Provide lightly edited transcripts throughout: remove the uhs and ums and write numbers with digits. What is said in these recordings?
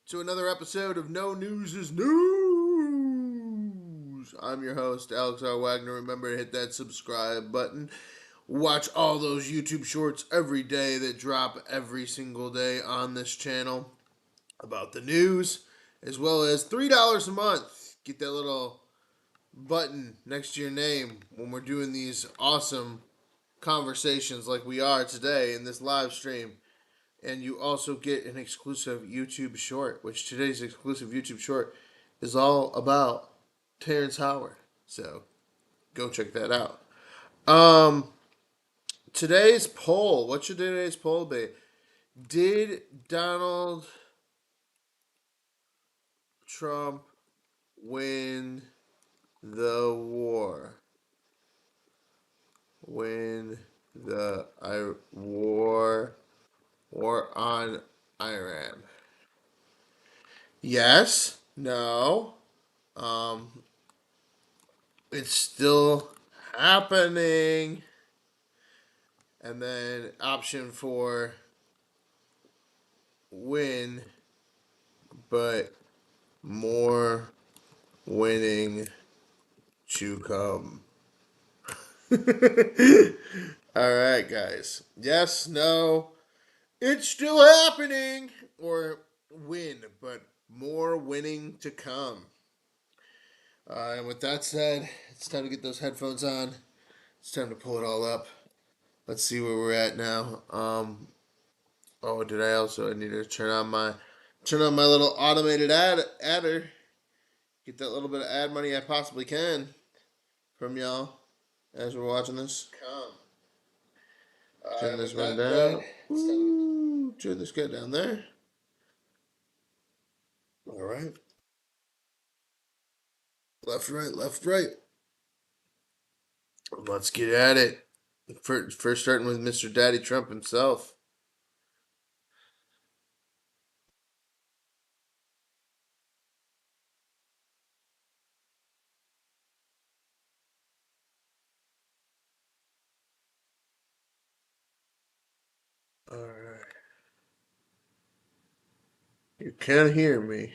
to another episode of No News is News. I'm your host, Alex R. Wagner. Remember to hit that subscribe button. Watch all those YouTube shorts every day that drop every single day on this channel about the news, as well as $3 a month. Get that little button next to your name when we're doing these awesome conversations like we are today in this live stream. And you also get an exclusive YouTube short, which today's exclusive YouTube short is all about Terrence Howard. So go check that out. Today's poll. What should today's poll be? Did Donald Trump win the war? Win the war on Iran? Yes. No. It's still happening. And then option 4, win, but more winning to come. All right, guys. Yes, no, it's still happening. Or win, but more winning to come. And with that said, it's time to get those headphones on. It's time to pull it all up. Let's see where we're at now. I need to turn on my little automated adder. Get that little bit of ad money I possibly can from y'all as we're watching this. Turn this one down. Turn this guy down there. All right. Left, right, left, right. Let's get at it. First starting with Mr. Daddy Trump himself. All right. You can hear me.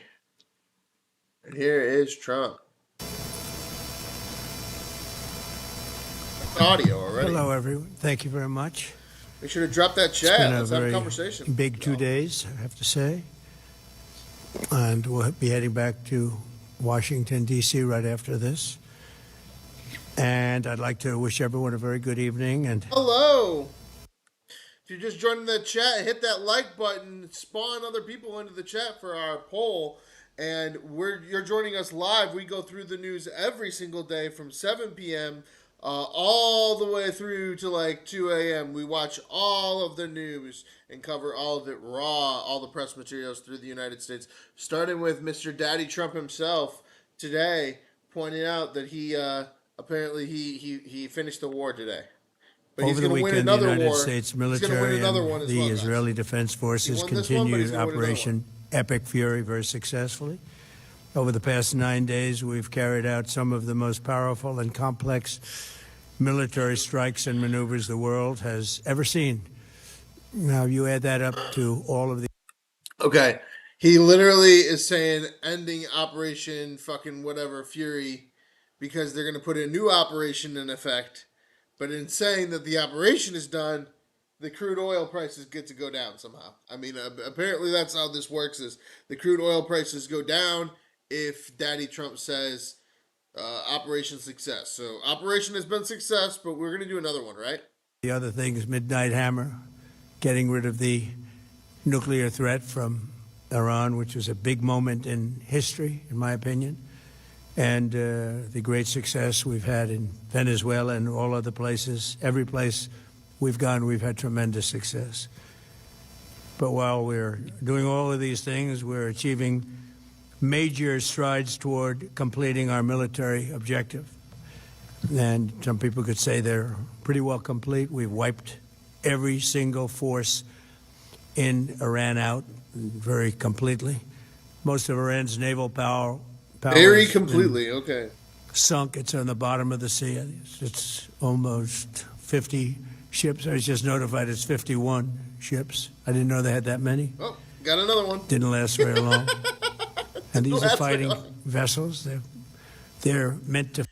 And here is Trump. Audio already. Hello, everyone. Thank you very much. Make sure to drop that chat. Let's have a conversation. Big 2 days, I have to say. And we'll be heading back to Washington, D.C. right after this. And I'd like to wish everyone a very good evening. And hello. If you're just joining the chat, hit that like button. Spawn other people into the chat for our poll. And you're joining us live. We go through the news every single day from 7 p.m. All the way through to like 2 a.m. We watch all of the news and cover all of it raw, all the press materials through the United States, starting with Mr. Daddy Trump himself today, pointing out that he apparently he finished the war today. But over the weekend, the United States military and the Israeli Defense Forces continued Operation Epic Fury very successfully. Over the past 9 days, we've carried out some of the most powerful and complex military strikes and maneuvers the world has ever seen. Now, you add that up to all of the... Okay. He literally is saying ending Operation fucking whatever Fury because they're going to put a new operation in effect. But in saying that the operation is done, the crude oil prices get to go down somehow. I mean, apparently that's how this works is the crude oil prices go down if Daddy Trump says operation success. So operation has been success, but we're going to do another one, right? The other thing is Midnight Hammer, getting rid of the nuclear threat from Iran, which was a big moment in history, in my opinion. And the great success we've had in Venezuela and all other places. Every place we've gone, we've had tremendous success. But while we're doing all of these things, we're achieving major strides toward completing our military objective. And some people could say they're pretty well complete. We've wiped every single force in Iran out very completely. Most of Iran's naval power very completely, okay. Sunk. It's on the bottom of the sea. It's almost 50 ships. I was just notified it's 51 ships. I didn't know they had that many. Oh, Got another one. Didn't last very long. And these are Last very fighting long. vessels. They're meant to.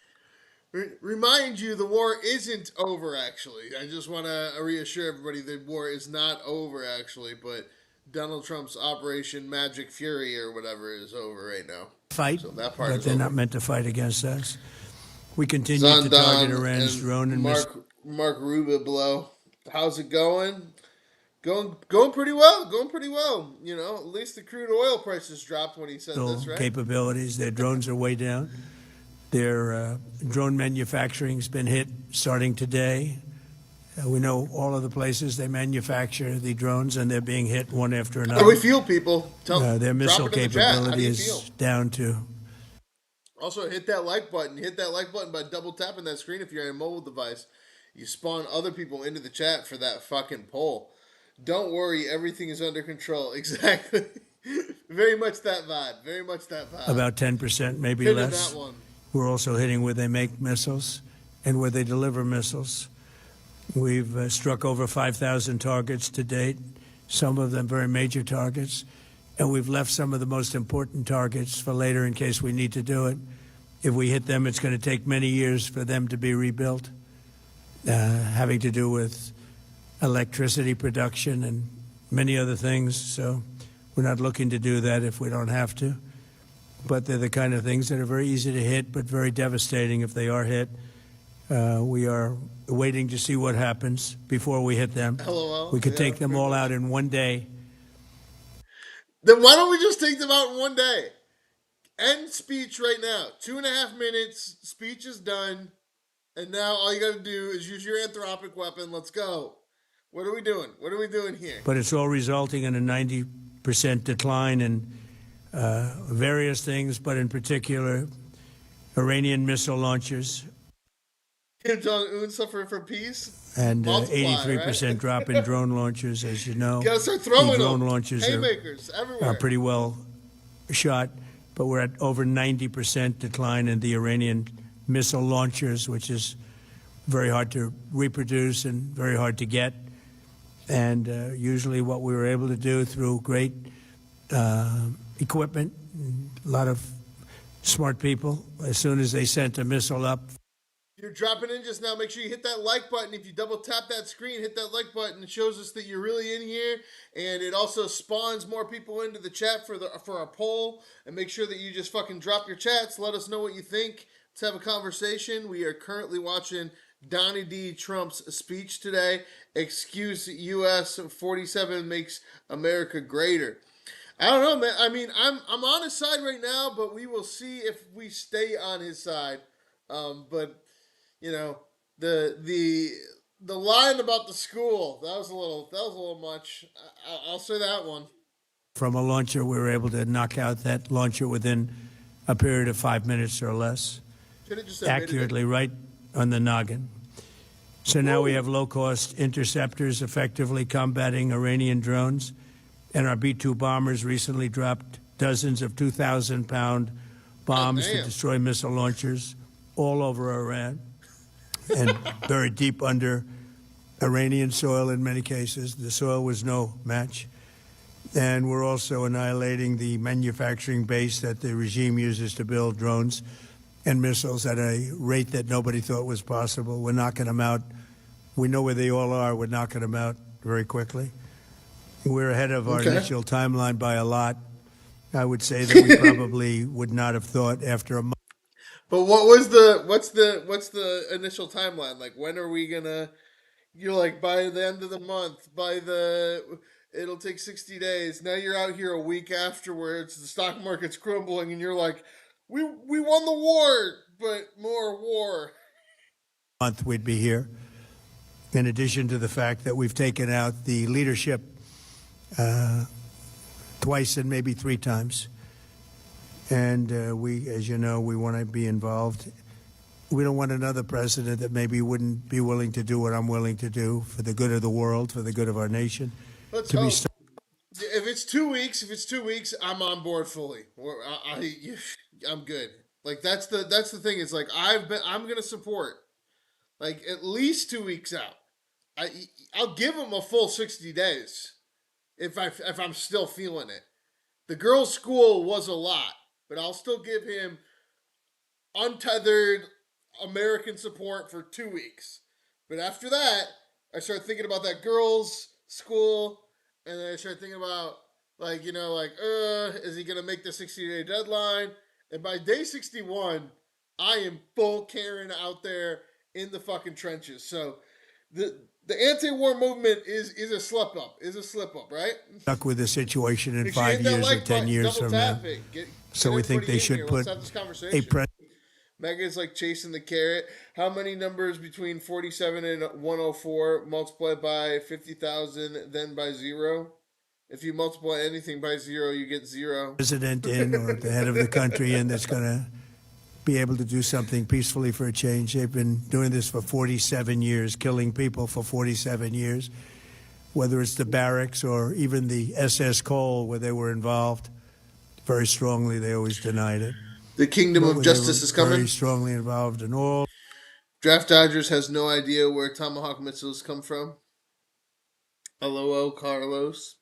Remind you, the war isn't over, actually. I just want to reassure everybody the war is not over, actually, but Donald Trump's Operation Magic Fury or whatever is over right now. Fight, So that part but is they're over. not meant to fight against us. We continue to target Zondon Iran's and drone and missile. Mark Rubio. How's it going? Going pretty well. Going pretty well. You know, at least the crude oil prices dropped when he said this, right? Capabilities. Their drones are way down. Their drone manufacturing's been hit starting today. We know all of the places they manufacture the drones, and they're being hit one after How another. do we feel, people? Their missile drop it in the chat. How do capability you is feel? down to. Also, hit that like button. Hit that like button by double tapping that screen if you're on a mobile device. You spawn other people into the chat for that fucking poll. Don't worry, everything is under control. Exactly. Very much that vibe. Very much that vibe. About 10%, maybe Hitting less. that one. We're also hitting where they make missiles and where they deliver missiles. We've struck over 5,000 targets to date, some of them very major targets, and we've left some of the most important targets for later in case we need to do it. If we hit them, it's going to take many years for them to be rebuilt, having to do with electricity production and many other things. So we're not looking to do that if we don't have to. But they're the kind of things that are very easy to hit, but very devastating if they are hit. We are waiting to see what happens before we hit them. LOL. We could take them all out in one day. Then why don't we just take them out in one day? End speech right now. 2.5 minutes. Speech is done. And now all you got to do is use your anthropic weapon. Let's go. What are we doing? What are we doing here? But it's all resulting in a 90% decline in various things, but in particular, Iranian missile launchers. Kim Jong-un suffering for peace? And Multiply, 83% right? drop in drone launchers, as you know. You gotta start throwing the drone them. launchers Haymakers everywhere. are pretty well shot, but we're at over 90% decline in the Iranian missile launchers, which is very hard to reproduce and very hard to get. And usually what we were able to do through great equipment, a lot of smart people, as soon as they sent a missile up. You're dropping in just now. Make sure you hit that like button. If you double tap that screen, hit that like button. It shows us that you're really in here, and it also spawns more people into the chat for our poll. And make sure that you just fucking drop your chats. Let us know what you think. Let's have a conversation. We are currently watching Donnie D. Trump's speech today. Excuse US 47 makes America greater. I don't know, man. I mean, I'm on his side right now, but we will see if we stay on his side. But you know, the line about the school, that was a little much. I'll say that one. From a launcher, we were able to knock out that launcher within a period of 5 minutes or less, Just accurately, right on the noggin. So now we have low-cost interceptors effectively combating Iranian drones, and our B-2 bombers recently dropped dozens of 2,000-pound bombs to destroy missile launchers all over Iran and buried deep under Iranian soil in many cases. The soil was no match. And we're also annihilating the manufacturing base that the regime uses to build drones and missiles at a rate that nobody thought was possible. We're knocking them out. We know where they all are. We're knocking them out very quickly. We're ahead of our initial timeline by a lot. I would say that we probably would not have thought after a month. But what's the initial timeline? Like, when are we gonna? You're like, by the end of the month, it'll take 60 days. Now you're out here a week afterwards. The stock market's crumbling, and you're like, we won the war, but more war. Month we'd be here. In addition to the fact that we've taken out the leadership twice and maybe 3 times. And we, as you know, we want to be involved. We don't want another president that maybe wouldn't be willing to do what I'm willing to do for the good of the world, for the good of our nation. Let's hope. If it's 2 weeks, I'm on board fully. I'm good. Like that's the thing. It's like I'm gonna support. Like at least 2 weeks out. I'll give him a full 60 days. if I'm still feeling it. The girls' school was a lot, but I'll still give him untethered American support for 2 weeks. But after that, I started thinking about that girls' school, and then I started thinking about is he gonna make the 60-day deadline? And by day 61, I am full Karen out there in the fucking trenches. So the anti-war movement is a slip up, right? Stuck with the situation in Make sure you 5 hit that years or like 10 button, years double from now. tap it. Get So we think everybody they in should here. put Let's have this a conversation. president. Megan's like chasing the carrot. How many numbers between 47 and 104 multiplied by 50,000, then by 0? If you multiply anything by 0, you get 0. President in or the head of the country in that's going to be able to do something peacefully for a change. They've been doing this for 47 years, killing people for 47 years, whether it's the barracks or even the SS Cole where they were involved. Very strongly, they always denied it. The kingdom of justice is coming. Very strongly involved in all. Draft Dodgers has no idea where Tomahawk missiles come from. LOL, Carlos.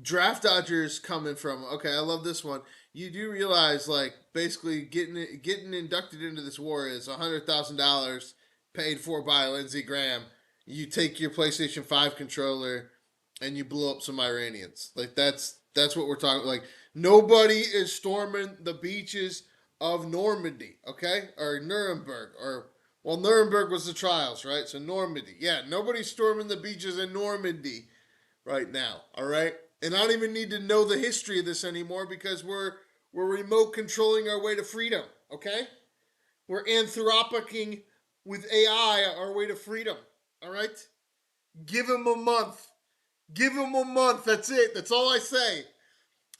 Draft Dodgers coming from. Okay, I love this one. You do realize, like, basically getting inducted into this war is $100,000 paid for by Lindsey Graham. You take your PlayStation 5 controller and you blow up some Iranians. Like that's what we're talking. Like nobody is storming the beaches of Normandy, okay, or Nuremberg, Nuremberg was the trials, right? So Normandy, yeah, nobody's storming the beaches in Normandy right now, all right. And I don't even need to know the history of this anymore because we're remote controlling our way to freedom, okay? We're anthropicing with AI our way to freedom, all right? Give him a month. Give him a month. That's it. That's all I say.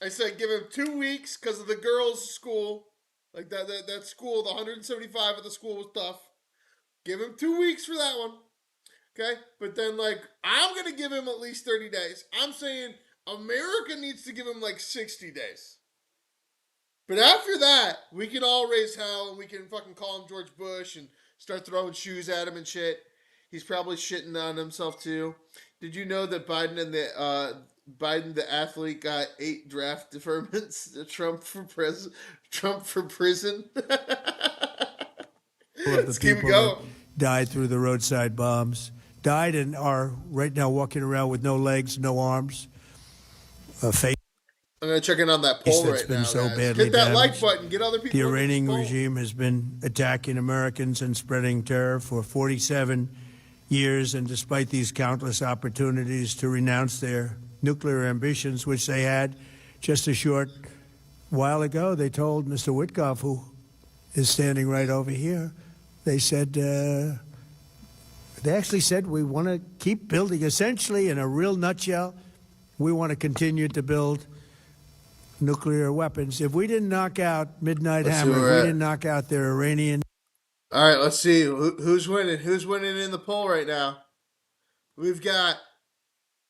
I said give him 2 weeks because of the girls' school. Like that school, the 175 of the school was tough. Give him 2 weeks for that one. Okay? But then, like, I'm going to give him at least 30 days. I'm saying America needs to give him like 60 days. But after that, we can all raise hell and we can fucking call him George Bush and start throwing shoes at him and shit. He's probably shitting on himself too. Did you know that Biden the athlete got 8 draft deferments? Trump for prison. Let's keep it going. Died through the roadside bombs. Died and are right now walking around with no legs, no arms. Face. I'm gonna check in on that poll that's right been now. So guys. badly Hit that damaged. like button. Get other people. The Iranian regime has been attacking Americans and spreading terror for 47 years, and despite these countless opportunities to renounce their nuclear ambitions, which they had just a short while ago, they told Mr. Witkoff, who is standing right over here, they said, they actually said, we want to keep building. Essentially, in a real nutshell, we want to continue to build nuclear weapons. If we didn't knock out Midnight Hammer, if we didn't knock out their Iranian... All right, let's see. Who's winning? Who's winning in the poll right now? We've got...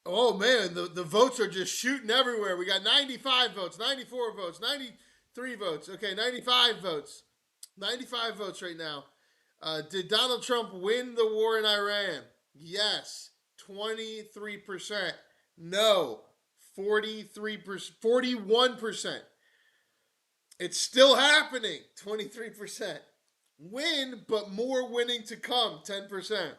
Oh, man, the votes are just shooting everywhere. We got 95 votes, 94 votes, 93 votes. Okay, 95 votes. 95 votes right now. Did Donald Trump win the war in Iran? Yes, 23%. No, 43%, 41%. It's still happening, 23%. Win, but more winning to come, 10%.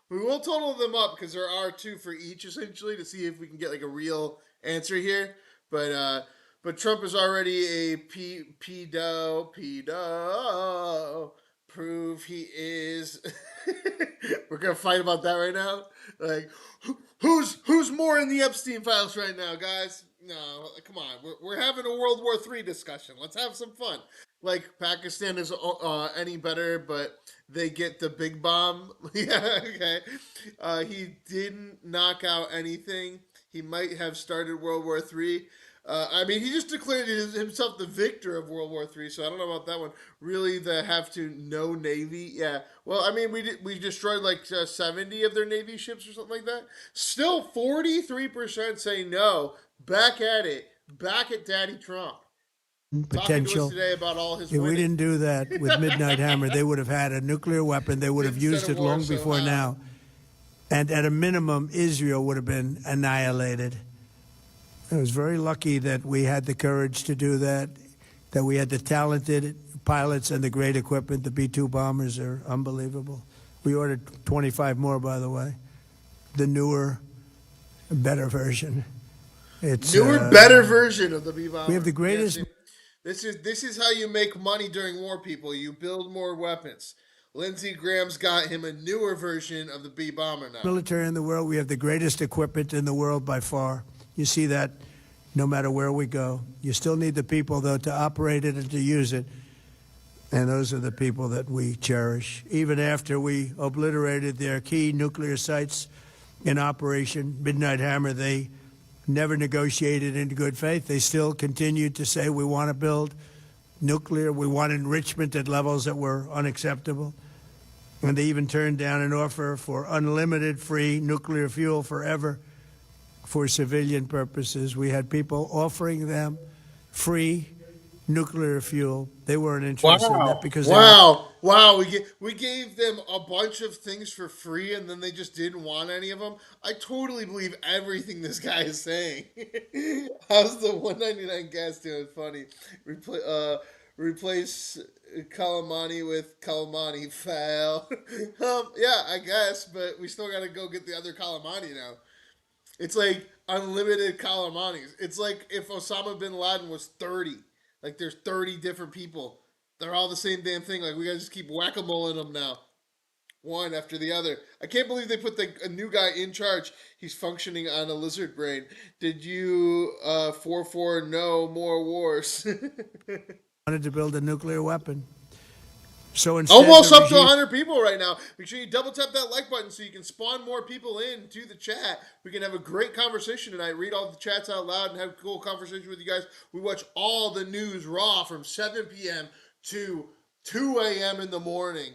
We will total them up because there are 2 for each, essentially, to see if we can get like a real answer here. But Trump is already a pedo. Prove he is. We're gonna fight about that right now. Like, who's more in the Epstein files right now, guys? No, come on. We're having a World War III discussion. Let's have some fun. Like Pakistan is any better, but they get the big bomb. Yeah, okay. He didn't knock out anything. He might have started World War III. I mean, he just declared himself the victor of World War III, so I don't know about that one. Really, the have to no Navy? Yeah. Well, I mean, we destroyed like 70 of their Navy ships or something like that. Still 43% say no. Back at it. Back at Daddy Trump. Potential. Today about all his if we didn't do that with Midnight Hammer, they would have had a nuclear weapon. They would have used it long before now. And at a minimum, Israel would have been annihilated. I was very lucky that we had the courage to do that, that we had the talented pilots and the great equipment. The B-2 bombers are unbelievable. We ordered 25 more, by the way. The newer, better version. It's Newer, better version of the B-bomber. We have the greatest. Yeah, this is how you make money during war, people. You build more weapons. Lindsey Graham's got him a newer version of the B-bomber now. Military in the world. We have the greatest equipment in the world by far. You see that no matter where we go. You still need the people, though, to operate it and to use it. And those are the people that we cherish. Even after we obliterated their key nuclear sites in Operation Midnight Hammer, they never negotiated in good faith. They still continued to say, we want to build nuclear. We want enrichment at levels that were unacceptable. And they even turned down an offer for unlimited free nuclear fuel forever for civilian purposes. We had people offering them free nuclear fuel. They weren't interested in that because we gave them a bunch of things for free, and then they just didn't want any of them. I totally believe everything this guy is saying. How's the 199 gas doing? Funny. Replace Calamani with Calamani. Fail. Yeah, I guess, but we still got to go get the other Calamani now. It's like unlimited Calamanis. It's like if Osama bin Laden was 30. Like there's 30 different people. They're all the same damn thing. Like we gotta just keep whack-a-moling them now. One after the other. I can't believe they put a new guy in charge. He's functioning on a lizard brain. Did you 4-4 no more wars? wanted to build a nuclear weapon. So instead, almost up to 100 people right now. Make sure you double tap that like button so you can spawn more people in to the chat. We can have a great conversation tonight. Read all the chats out loud and have a cool conversation with you guys. We watch all the news raw from 7 p.m. to 2 a.m. in the morning.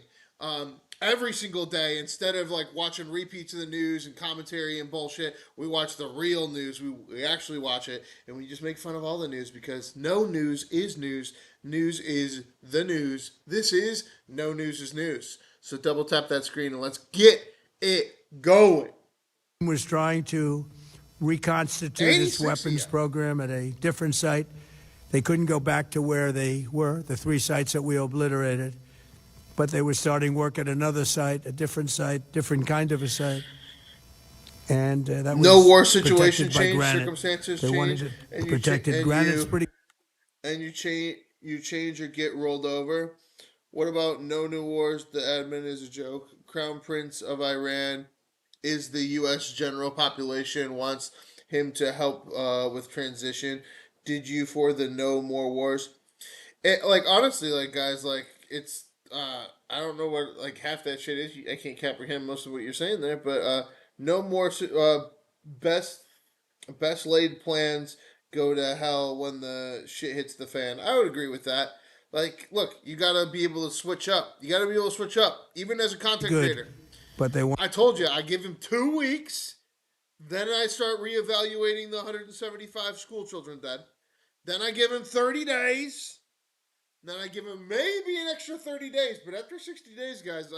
Every single day, instead of like watching repeats of the news and commentary and bullshit, we watch the real news. We actually watch it, and we just make fun of all the news because no news is news. News is the news. This is No News is News. So double tap that screen and let's get it going. Was trying to reconstitute its weapons program at a different site. They couldn't go back to where they were, the 3 sites that we obliterated. But they were starting work at another site, a different site, different kind of a site. And that was no war situation change, circumstances they change. Wanted it protected. Granite's pretty. And you change or get rolled over. What about no new wars? The admin is a joke. Crown Prince of Iran is the U.S. general population wants him to help with transition. Did you for the no more wars? Honestly, guys, it's. I don't know what half that shit is. I can't comprehend most of what you're saying there, but no more best laid plans go to hell when the shit hits the fan. I would agree with that. Look, you gotta be able to switch up. You gotta be able to switch up, even as a content creator. But I told you, I give him 2 weeks. Then I start reevaluating the 175 school children dead. Then I give him 30 days. Then I give him maybe an extra 30 days, but after 60 days, guys,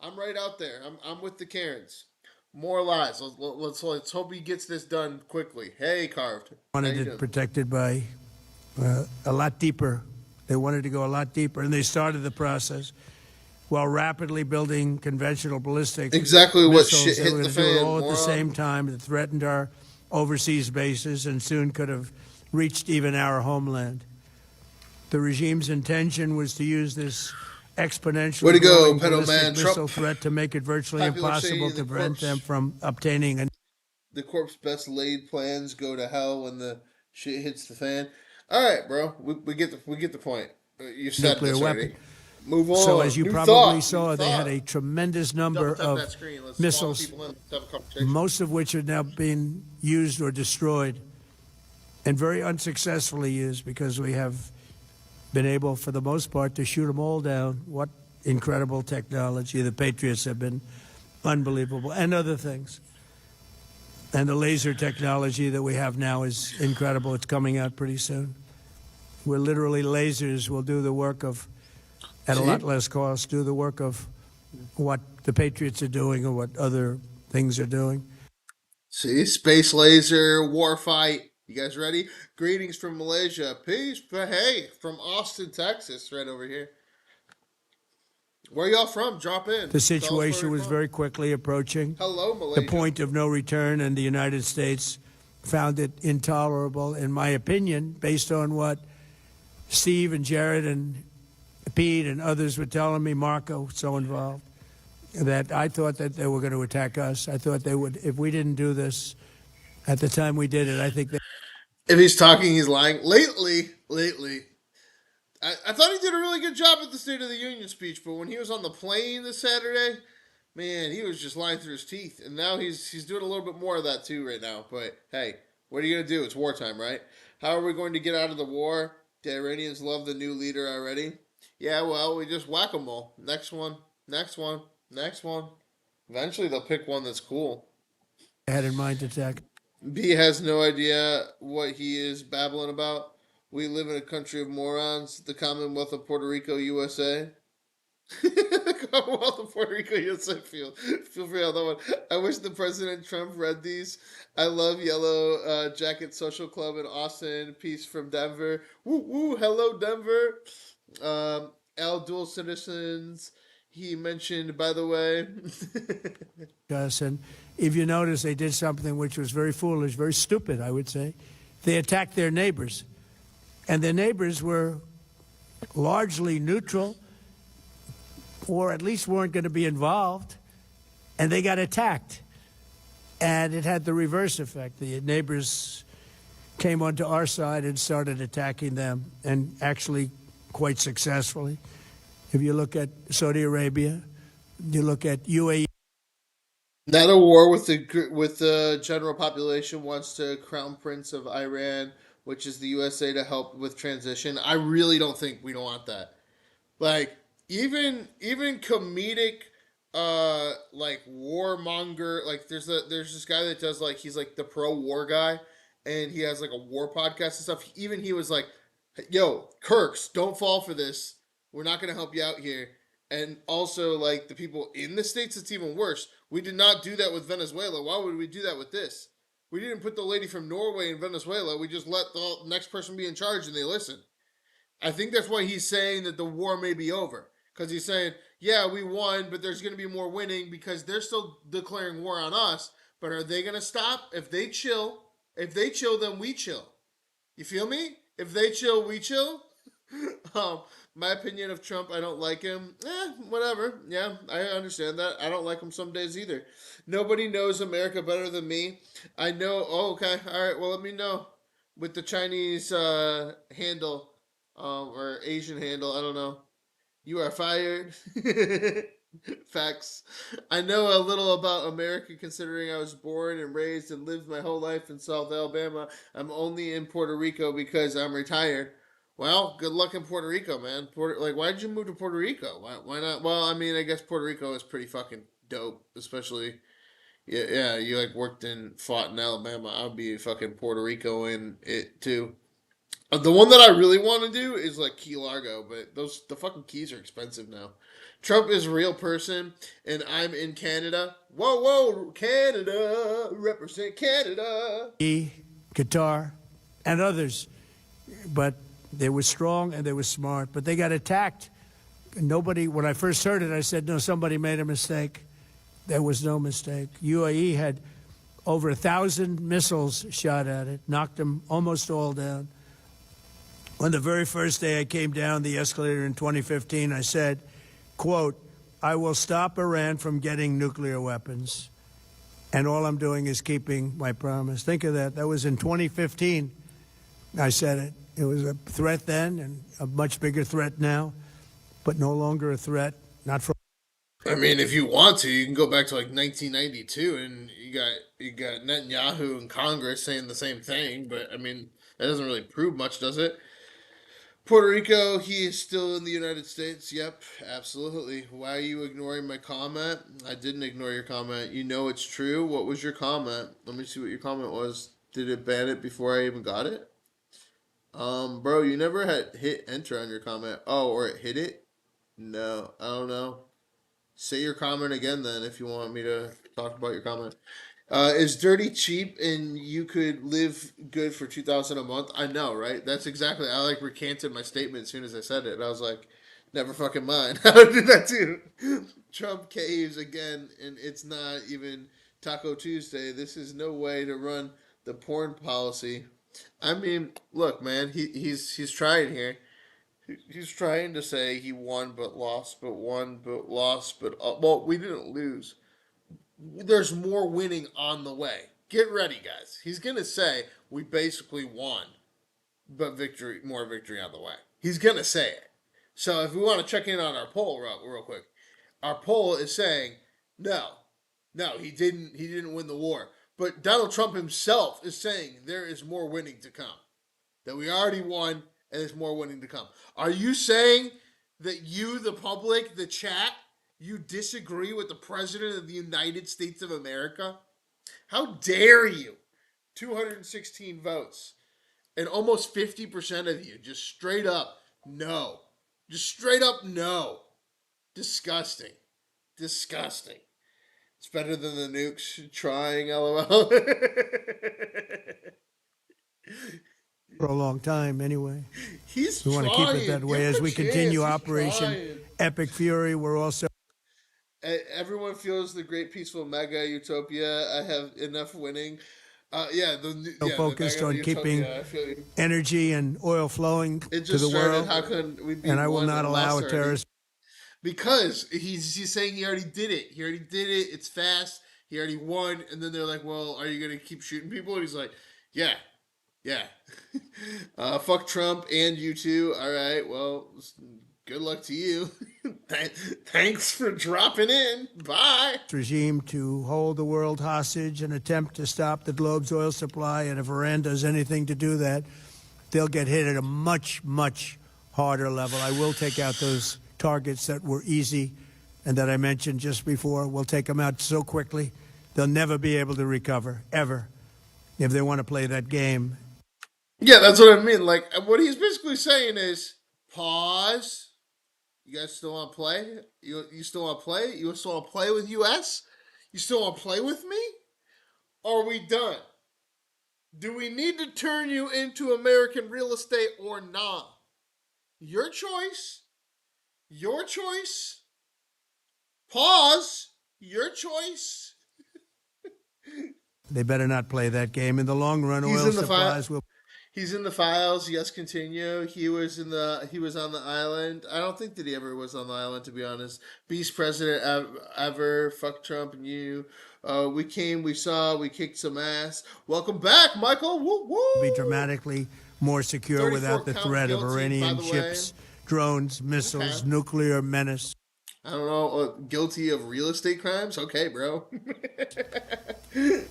I'm right out there. I'm with the Karens. More lies. Let's hope he gets this done quickly. Hey, Carved. Wanted it protected by a lot deeper. They wanted to go a lot deeper, and they started the process while rapidly building conventional ballistic exactly missiles. What shit hit the fan. Do it all at the same time. It threatened our overseas bases and soon could have reached even our homeland. The regime's intention was to use this exponentially growing ballistic missile threat to make it virtually impossible to prevent them from obtaining the corp's best laid plans go to hell when the shit hits the fan. All right, bro, we get the point. You said nuclear this weapon. Move on. So as you probably saw, they had a tremendous number of missiles, most of which are now being used or destroyed, and very unsuccessfully used because we have been able, for the most part, to shoot them all down. What incredible technology. The Patriots have been unbelievable, and other things. And the laser technology that we have now is incredible. It's coming out pretty soon. Where literally lasers will do the work of, at a lot less cost, do the work of what the Patriots are doing or what other things are doing. See, space laser war fight. You guys ready? Greetings from Malaysia. Peace, but hey, from Austin, Texas, right over here. Where y'all from? Drop in. The Tell us where situation you're was from. very quickly approaching Hello, the Malaysia. point of no return, and the United States found it intolerable, in my opinion, based on what Steve and Jared and Pete and others were telling me, Marco, so involved, that I thought that they were going to attack us. I thought they would, if we didn't do this at the time we did it, I think they. If he's talking, he's lying. Lately, I thought he did a really good job at the State of the Union speech, but when he was on the plane this Saturday, man, he was just lying through his teeth. And now he's doing a little bit more of that too right now. But hey, what are you gonna do? It's wartime, right? How are we going to get out of the war? The Iranians love the new leader already. Yeah, well, we just whack them all. Next one, next one, next one. Eventually, they'll pick one that's cool. Had in mind to attack. B has no idea what he is babbling about. We live in a country of morons, the Commonwealth of Puerto Rico, USA. Commonwealth of Puerto Rico, USA. Feel free on that one. I wish the President Trump read these. I love Yellow Jacket Social Club in Austin. Peace from Denver. Woo woo. Hello, Denver. L Dual Citizens. He mentioned, by the way. Us. And if you notice, they did something which was very foolish, very stupid, I would say. They attacked their neighbors. And their neighbors were largely neutral, or at least weren't going to be involved. And they got attacked. And it had the reverse effect. The neighbors came onto our side and started attacking them, and actually quite successfully. If you look at Saudi Arabia, you look at UAE. Not a war with the general population wants to crown prince of Iran, which is the USA, to help with transition. I really don't think we don't want that. Like even comedic like warmonger, like there's this guy that does, like, he's like the pro war guy, and he has like a war podcast and stuff. Even he was like, yo, Kirks, don't fall for this. We're not going to help you out here. And also, like, the people in the States, it's even worse. We did not do that with Venezuela. Why would we do that with this? We didn't put the lady from Norway in Venezuela. We just let the next person be in charge and they listen. I think that's why he's saying that the war may be over. Because he's saying, yeah, we won, but there's going to be more winning because they're still declaring war on us. But are they going to stop? If they chill, then we chill. You feel me? If they chill, we chill. um, my opinion of Trump, I don't like him. Whatever. Yeah, I understand that. I don't like him some days either. Nobody knows America better than me. I know. Oh, okay. All right. Well, let me know with the Chinese handle, or Asian handle. I don't know. You are fired. Facts. I know a little about America considering I was born and raised and lived my whole life in South Alabama. I'm only in Puerto Rico because I'm retired. Well, good luck in Puerto Rico, man. Why did you move to Puerto Rico? Why not? Well, I mean, I guess Puerto Rico is pretty fucking dope, especially, yeah. You like fought in Alabama. I'll be fucking Puerto Rico in it too. The one that I really want to do is like Key Largo, but the fucking keys are expensive now. Trump is a real person, and I'm in Canada. Whoa, whoa, Canada, represent Canada. Qatar, and others. But they were strong and they were smart. But they got attacked. Nobody, when I first heard it, I said, no, somebody made a mistake. There was no mistake. UAE had over 1,000 missiles shot at it, knocked them almost all down. On the very first day I came down the escalator in 2015, I said, quote, I will stop Iran from getting nuclear weapons. And all I'm doing is keeping my promise. Think of that. That was in 2015. I said it. It was a threat then and a much bigger threat now, but no longer a threat. Not for. I mean, if you want to, you can go back to like 1992, and you got Netanyahu and Congress saying the same thing. But I mean, that doesn't really prove much, does it? Puerto Rico, he is still in the United States. Yep, absolutely. Why are you ignoring my comment? I didn't ignore your comment. You know it's true. What was your comment? Let me see what your comment was. Did it ban it before I even got it? Bro, you never had hit enter on your comment. Oh, or it hit it? No, I don't know. Say your comment again then if you want me to talk about your comment. Is dirty cheap and you could live good for 2,000 a month? I know, right? That's exactly. I like recanted my statement as soon as I said it. And I was like, never fucking mind. How did that too? Trump caves again, and it's not even Taco Tuesday. This is no way to run the porn policy. I mean, look, man, he's trying here. He's trying to say he won but lost, but won but lost, but well, we didn't lose. There's more winning on the way. Get ready, guys. He's gonna say we basically won, but more victory on the way. He's gonna say it. So if we want to check in on our poll real quick, our poll is saying no, no, he didn't. He didn't win the war. But Donald Trump himself is saying there is more winning to come. That we already won and there's more winning to come. Are you saying that you, the public, the chat, you disagree with the President of the United States of America? How dare you? 216 votes. And almost 50% of you just straight up no. Just straight up no. Disgusting. Disgusting. It's better than the nukes trying, lol. For a long time, anyway. He's We want to keep it that way as we continue Operation trying. Epic Fury. We're also Everyone feels the great peaceful mega utopia. I have enough winning. focused the on mega keeping utopia, I feel you. energy and oil flowing It to just the started. world, How can we be and I will one not allow a lesser? terrorist. Because he's saying he already did it. He already did it. It's fast. He already won. And then they're like, "Well, are you gonna keep shooting people?" And he's like, "Yeah, yeah. Fuck Trump and you too. All right. Well, good luck to you. Thanks for dropping in. Bye." Regime to hold the world hostage and attempt to stop the globe's oil supply, and if Iran does anything to do that, they'll get hit at a much, much harder level. I will take out those targets that were easy and that I mentioned just before. We'll take them out so quickly, they'll never be able to recover, ever, if they want to play that game. Yeah, that's what I mean. Like, what he's basically saying is, pause. You guys still want to play? You still want to play? You still want to play with US? You still want to play with me? Or are we done? Do we need to turn you into American real estate or not? Your choice. Your choice. Pause. Your choice. They better not play that game. In the long run, He's oil in the supplies will. He's in the files. Yes, continue. He was on the island. I don't think that he ever was on the island, to be honest. Beast president ever. Fuck Trump and you. We came, we saw, we kicked some ass. Welcome back, Michael. Woo woo. Be dramatically more secure without the threat of Iranian ships, drones, missiles, nuclear menace. I don't know. Guilty of real estate crimes? Okay, bro.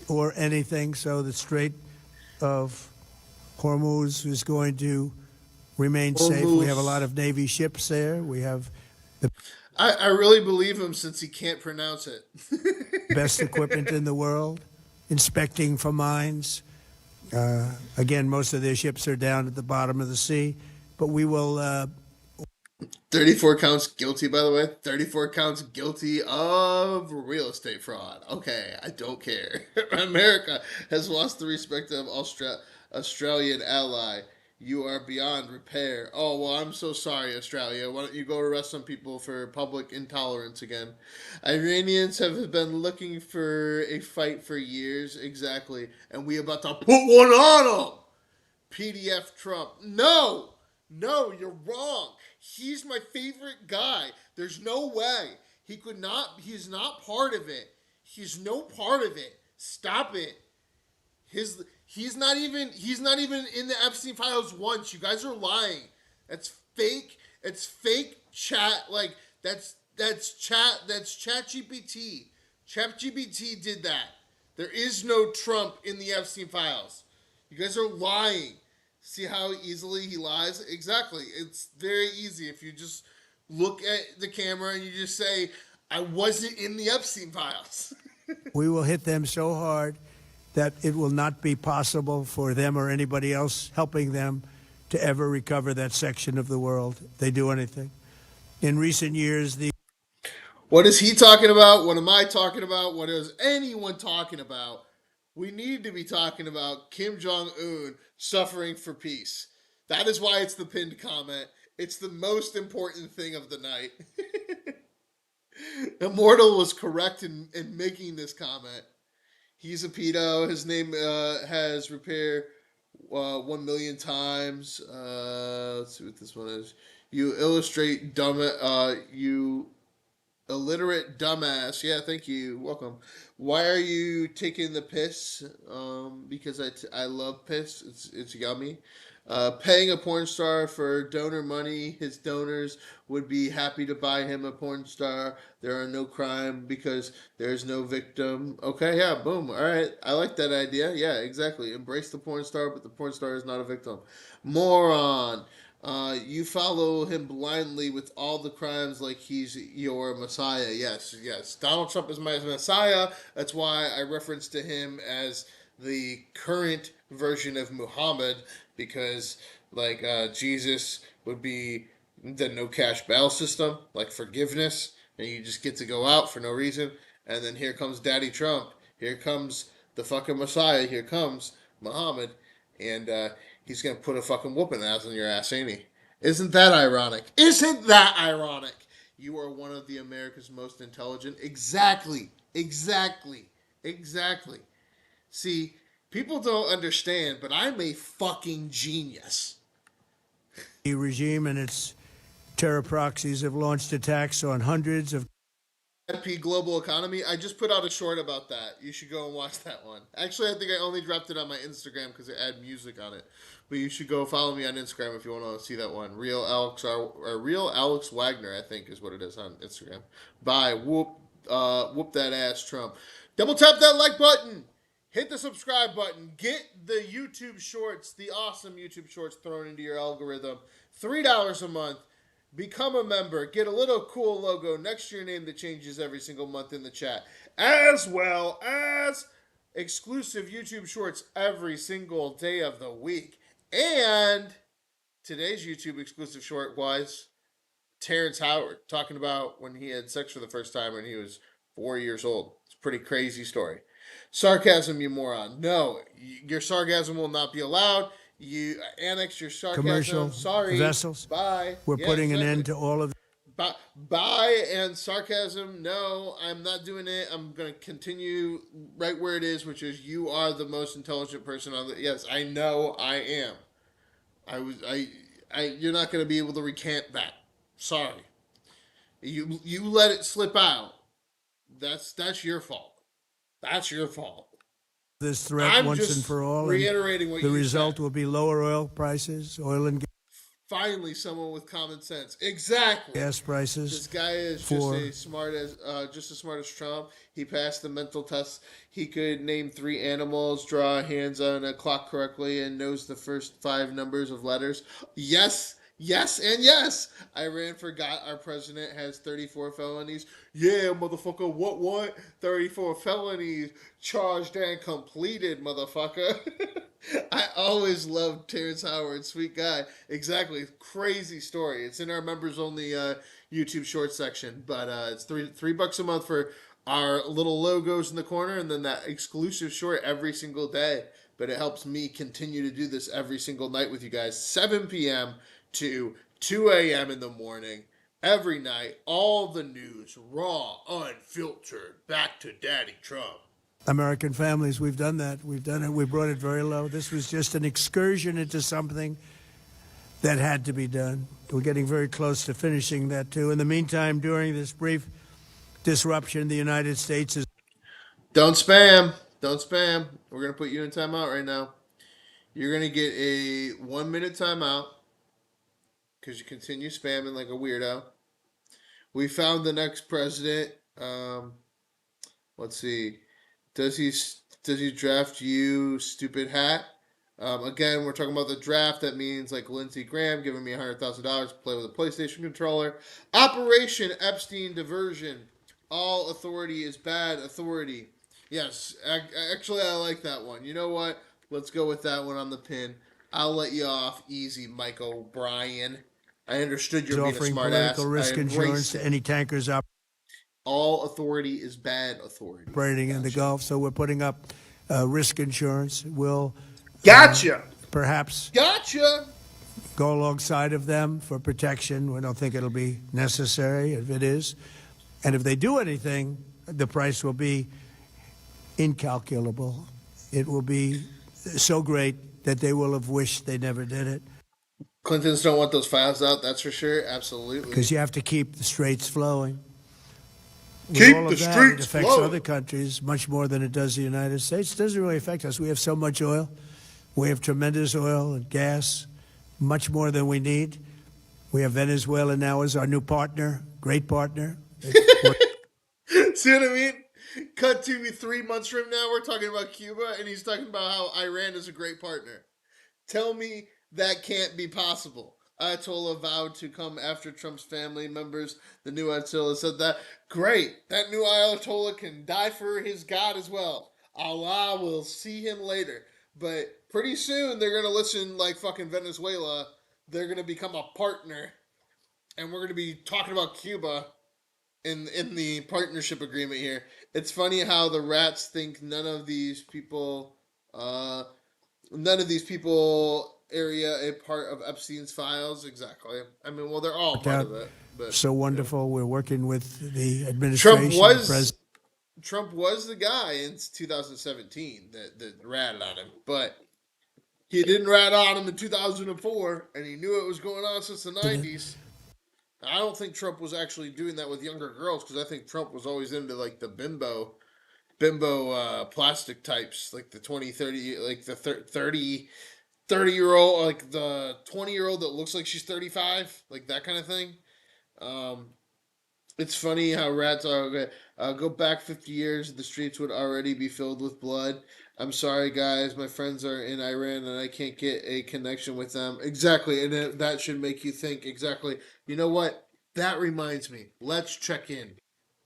Or anything. So the Strait of Hormuz is going to remain safe. We have a lot of Navy ships there. We have the I really believe him since he can't pronounce it. best equipment in the world, inspecting for mines. Again, most of their ships are down at the bottom of the sea, but we will. 34 counts guilty, by the way. 34 counts guilty of real estate fraud. Okay, I don't care. America has lost the respect of Australian ally. You are beyond repair. Oh, well, I'm so sorry, Australia. Why don't you go arrest some people for public intolerance again? Iranians have been looking for a fight for years, exactly. And we about to put one on them. PDF Trump. No, you're wrong. He's my favorite guy. There's no way. He's not part of it. He's no part of it. Stop it. He's not even in the Epstein files once. You guys are lying. That's fake. It's fake chat. Like that's ChatGPT. ChatGPT did that. There is no Trump in the Epstein files. You guys are lying. See how easily he lies? Exactly. It's very easy if you just look at the camera and you just say, I wasn't in the Epstein files. We will hit them so hard that it will not be possible for them or anybody else helping them to ever recover that section of the world if they do anything. In recent years, What is he talking about? What am I talking about? What is anyone talking about? We need to be talking about Kim Jong Un suffering for peace. That is why it's the pinned comment. It's the most important thing of the night. Immortal was correct in making this comment. He's a pedo. His name has repair 1 million times. Let's see what this one is. You illustrate dumb. You illiterate dumbass. Yeah, thank you. Welcome. Why are you taking the piss? Because I love piss. It's yummy. Paying a porn star for donor money. His donors would be happy to buy him a porn star. There are no crime because there's no victim. Okay, yeah, boom. All right, I like that idea. Yeah, exactly. Embrace the porn star, but the porn star is not a victim. Moron. You follow him blindly with all the crimes like he's your messiah. Yes, yes. Donald Trump is my messiah. That's why I reference to him as the current version of Muhammad, because like Jesus would be the no cash bail system, like forgiveness, and you just get to go out for no reason. And then here comes Daddy Trump. Here comes the fucking messiah. Here comes Muhammad, and he's gonna put a fucking whooping ass on your ass, ain't he? Isn't that ironic? Isn't that ironic? You are one of the America's most intelligent. Exactly. Exactly. Exactly. See, people don't understand, but I'm a fucking genius. The regime and its terror proxies have launched attacks on hundreds of P Global Economy. I just put out a short about that. You should go and watch that one. Actually, I think I only dropped it on my Instagram because it had music on it. But you should go follow me on Instagram if you want to see that one. Real Alex Wagner, I think is what it is on Instagram. Bye. Whoop that ass, Trump. Double tap that like button. Hit the subscribe button. Get the YouTube shorts, the awesome YouTube shorts thrown into your algorithm. $3 a month. Become a member. Get a little cool logo next to your name that changes every single month in the chat. As well as exclusive YouTube shorts every single day of the week. And today's YouTube exclusive short was Terrence Howard talking about when he had sex for the first time when he was 4 years old. It's a pretty crazy story. Sarcasm, you moron. No, your sarcasm will not be allowed. You annex your sarcasm. commercial Sorry. vessels. Bye. We're Yeah, putting exactly. an end to all of Bye and sarcasm. No, I'm not doing it. I'm going to continue right where it is, which is you are the most intelligent person on the. Yes, I know I am. You're not going to be able to recant that. Sorry. You let it slip out. That's your fault. That's your fault. this threat I'm once and just for all. reiterating what the you result said. will be lower oil prices, oil and Finally, someone with common sense. Exactly. gas prices. This guy is just as smart as Trump. He passed the mental test. He could name 3 animals, draw hands on a clock correctly, and knows the first 5 numbers of letters. Yes, yes, and yes. I ran forgot our president has 34 felonies. Yeah, motherfucker. What? 34 felonies charged and completed, motherfucker. I always loved Terrence Howard, sweet guy. Exactly, crazy story. It's in our members only YouTube short section, but it's three bucks a month for our little logos in the corner, and then that exclusive short every single day. But it helps me continue to do this every single night with you guys, 7 p.m. to 2 a.m. in the morning. Every night, all the news, raw, unfiltered, back to Daddy Trump. American families. We've done that. We've done it. We brought it very low. This was just an excursion into something that had to be done. We're getting very close to finishing that, too. In the meantime, during this brief disruption, the United States is. Don't spam. Don't spam. We're going to put you in timeout right now. You're going to get a 1-minute timeout because you continue spamming like a weirdo. We found the next president. Let's see. Does he draft you, stupid hat? Again, we're talking about the draft. That means like Lindsey Graham giving me $100,000 to play with a PlayStation controller. Operation Epstein diversion. All authority is bad authority. Yes, actually, I like that one. You know what? Let's go with that one on the pin. I'll let you off easy, Mike O'Brien. I understood you're being a offering smart political ass. risk I insurance embraced to it. any tankers up. All authority is bad authority. operating in the Gulf. So we're putting up risk insurance. We'll Gotcha. perhaps Gotcha. go alongside of them for protection. We don't think it'll be necessary if it is. And if they do anything, the price will be incalculable. It will be so great that they will have wished they never did it. Clintons don't want those files out, that's for sure. Absolutely. Because you have to keep the straits flowing. With Keep all the of that, streets it affects flowing. other countries much more than it does the United States. It doesn't really affect us. We have so much oil. We have tremendous oil and gas, much more than we need. We have Venezuela now as our new partner, great partner. See what I mean? Cut to me 3 months from now, we're talking about Cuba, and he's talking about how Iran is a great partner. Tell me that can't be possible. Ayatollah vowed to come after Trump's family members. The new Ayatollah said that. Great. That new Ayatollah can die for his God as well. Allah will see him later. But pretty soon they're going to listen like fucking Venezuela. They're going to become a partner. And we're going to be talking about Cuba in the partnership agreement here. It's funny how the rats think none of these people area a part of Epstein's files. Exactly. I mean, well, they're all part of it. But so wonderful. We're working with the administration. Trump was the guy in 2017 that ratted on him, but he didn't rat on him in 2004, and he knew it was going on since the 90s. I don't think Trump was actually doing that with younger girls, because I think Trump was always into like the bimbo plastic types, like the 20, 30, like the 30-year-old, like the 20-year-old that looks like she's 35, like that kind of thing. It's funny how rats are. Okay, go back 50 years, the streets would already be filled with blood. I'm sorry, guys. My friends are in Iran, and I can't get a connection with them. Exactly, and that should make you think. Exactly. You know what? That reminds me. Let's check in.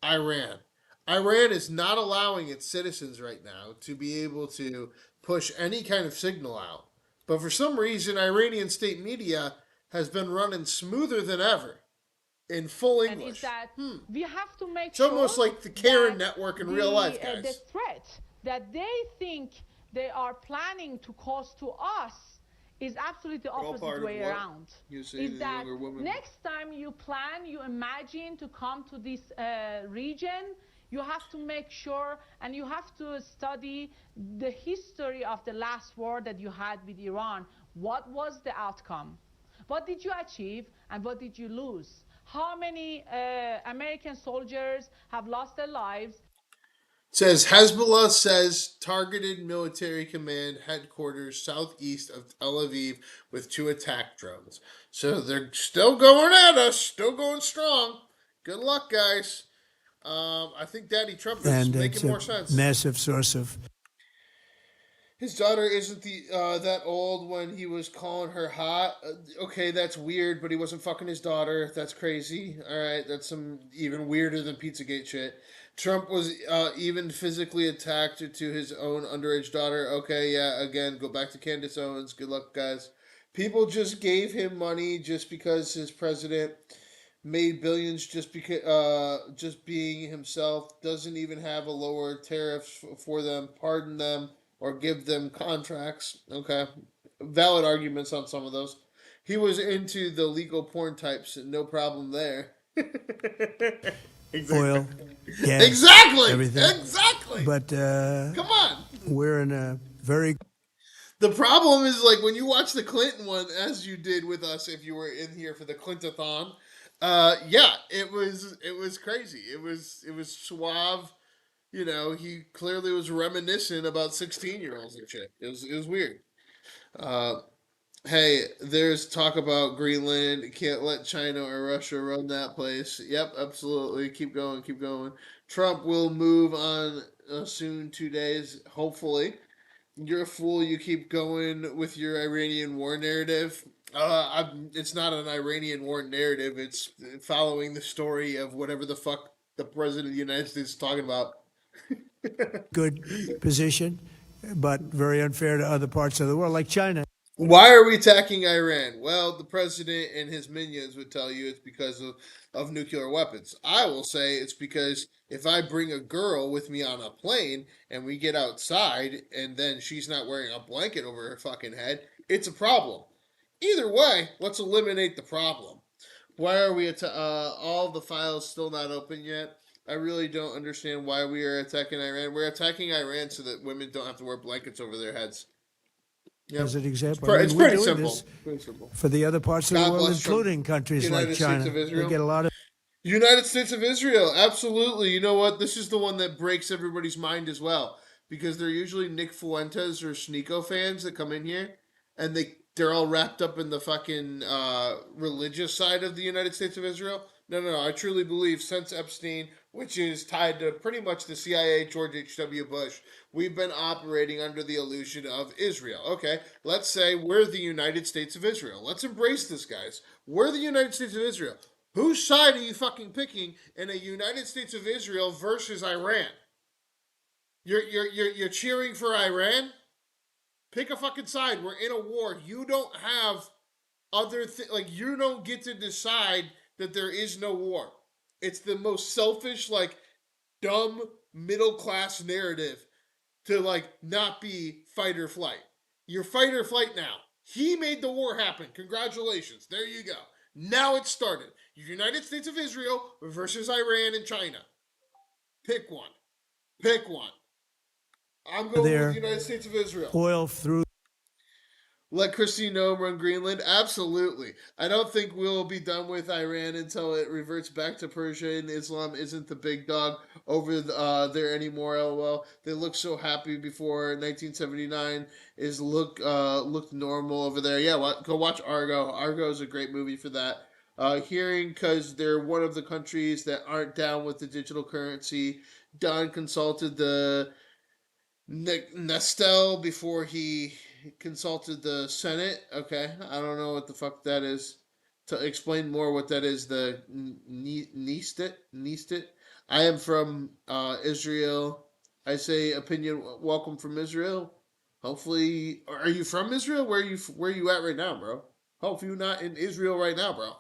Iran. Iran is not allowing its citizens right now to be able to push any kind of signal out. But for some reason, Iranian state media has been running smoother than ever in full English. And is that we have to make it's almost like the Karen network in real life, guys. The threat that they think they are planning to cause to us is absolutely the opposite way around. Is that next time you plan, you imagine to come to this region, you have to make sure and you have to study the history of the last war that you had with Iran. What was the outcome? What did you achieve and what did you lose? How many American soldiers have lost their lives? It says Hezbollah says targeted military command headquarters southeast of Tel Aviv with 2 attack drones. So they're still going at us, still going strong. Good luck, guys. I think Daddy Trump is making more sense. Massive source of. His daughter isn't that old when he was calling her hot. Okay, that's weird, but he wasn't fucking his daughter. That's crazy. All right, that's some even weirder than Pizzagate shit. Trump was even physically attacked to his own underage daughter. Okay, yeah, again, go back to Candace Owens. Good luck, guys. People just gave him money just because his president made billions just being himself. Doesn't even have a lower tariff for them. Pardon them. Or give them contracts. Okay. Valid arguments on some of those. He was into the legal porn types, no problem there. Exactly. Oil, gas, exactly. Everything. Exactly. But come on. We're in a very. The problem is, like, when you watch the Clinton one, as you did with us, if you were in here for the Clintathon, yeah, it was crazy. It was suave. You know, he clearly was reminiscent about 16-year-olds and shit. It was weird. Hey, there's talk about Greenland. Can't let China or Russia run that place. Yep, absolutely. Keep going, keep going. Trump will move on soon, 2 days, hopefully. You're a fool. You keep going with your Iranian war narrative. It's not an Iranian war narrative. It's following the story of whatever the fuck the president of the United States is talking about. Good position, but very unfair to other parts of the world, like China. Why are we attacking Iran? Well, the president and his minions would tell you it's because of nuclear weapons. I will say it's because if I bring a girl with me on a plane and we get outside and then she's not wearing a blanket over her fucking head, it's a problem. Either way, let's eliminate the problem. Why are we all the files still not open yet? I really don't understand why we are attacking Iran. We're attacking Iran so that women don't have to wear blankets over their heads. Yep. As an example, It's we're pretty doing simple. this Pretty simple. for the other parts of the God world, bless Trump. including countries United like States China. of Israel. They get a lot of United States of Israel, absolutely. You know what? This is the one that breaks everybody's mind as well, because they're usually Nick Fuentes or Sneeko fans that come in here, and they're all wrapped up in the fucking religious side of the United States of Israel. No. I truly believe since Epstein, which is tied to pretty much the CIA, George H.W. Bush, we've been operating under the illusion of Israel. Okay, let's say we're the United States of Israel. Let's embrace this, guys. We're the United States of Israel. Whose side are you fucking picking in a United States of Israel versus Iran? You're cheering for Iran? Pick a fucking side. We're in a war. You don't have like you don't get to decide that there is no war. It's the most selfish, like dumb middle class narrative to like not be fight or flight. You're fight or flight now. He made the war happen. Congratulations. There you go. Now it started. United States of Israel versus Iran and China. Pick one. Pick one. I'm going with the United States of Israel. Oil through. Let Christine Noem run Greenland? Absolutely. I don't think we'll be done with Iran until it reverts back to Persia and Islam isn't the big dog over there anymore. LOL. They looked so happy before 1979 looked normal over there. Yeah, go watch Argo. Argo is a great movie for that. Hearing because they're one of the countries that aren't down with the digital currency. Don consulted the Nestel before he consulted the Senate. Okay, I don't know what the fuck that is. To explain more what that is, the Nistit. I am from Israel. I say opinion welcome from Israel. Hopefully, are you from Israel? Where you at right now, bro? Hopefully you're not in Israel right now, bro.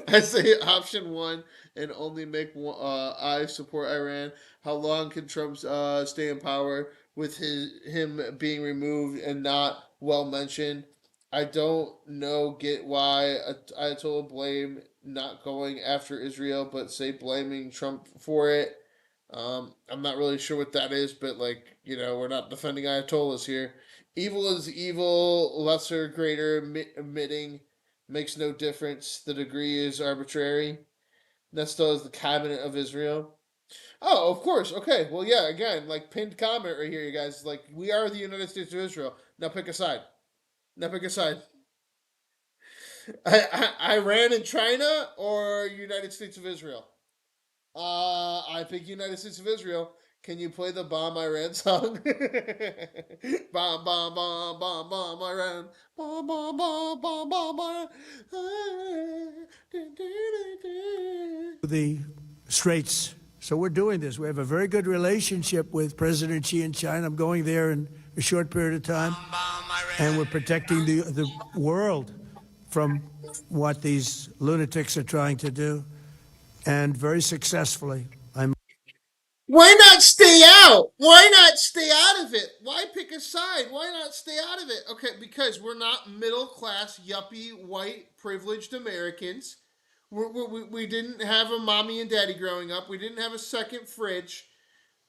I say option one and only make one, I support Iran. How long can Trump stay in power with him being removed and not well mentioned? I don't get why Ayatollah blame not going after Israel, but say blaming Trump for it. I'm not really sure what that is, but like we're not defending Ayatollahs here. Evil is evil, lesser, greater, admitting makes no difference. The degree is arbitrary. Nesto is the cabinet of Israel. Oh, of course. Okay. Well, yeah. Again, like pinned comment right here, you guys. Like we are the United States of Israel. Now pick a side. Now pick a side. Iran and China or United States of Israel? I pick United States of Israel. Can you play the Bomb Iran song? Bomb, bomb, bomb, bomb, bomb, Iran. Bomb, bomb, bomb, bomb, bomb, Iran. The straits. So we're doing this. We have a very good relationship with President Xi in China. I'm going there in a short period of time. And we're protecting the world from what these lunatics are trying to do. And very successfully. Why not stay out? Why not stay out of it? Why pick a side? Why not stay out of it? Okay, because we're not middle class, yuppie, white, privileged Americans. We didn't have a mommy and daddy growing up. We didn't have a second fridge.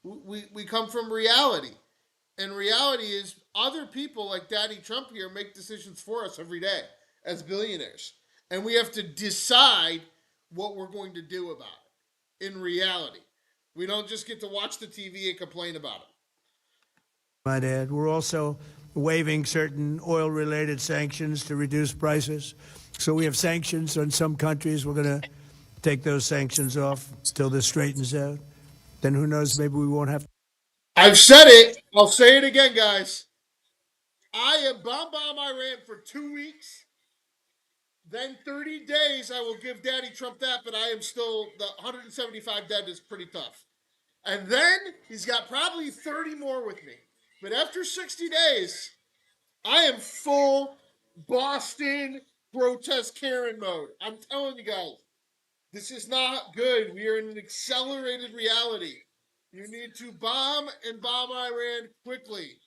We come from reality. And reality is other people like Daddy Trump here make decisions for us every day as billionaires. And we have to decide what we're going to do about it in reality. We don't just get to watch the TV and complain about it. Might add, we're also waiving certain oil-related sanctions to reduce prices. So we have sanctions on some countries. We're going to take those sanctions off until this straightens out. Then who knows, maybe we won't have to. I've said it. I'll say it again, guys. I am bomb Iran for 2 weeks. Then 30 days I will give Daddy Trump that, but I am still, the 175 dead is pretty tough. And then he's got probably 30 more with me. But after 60 days, I am full Boston protest Karen mode. I'm telling you guys, this is not good. We are in an accelerated reality. You need to bomb and bomb Iran quickly.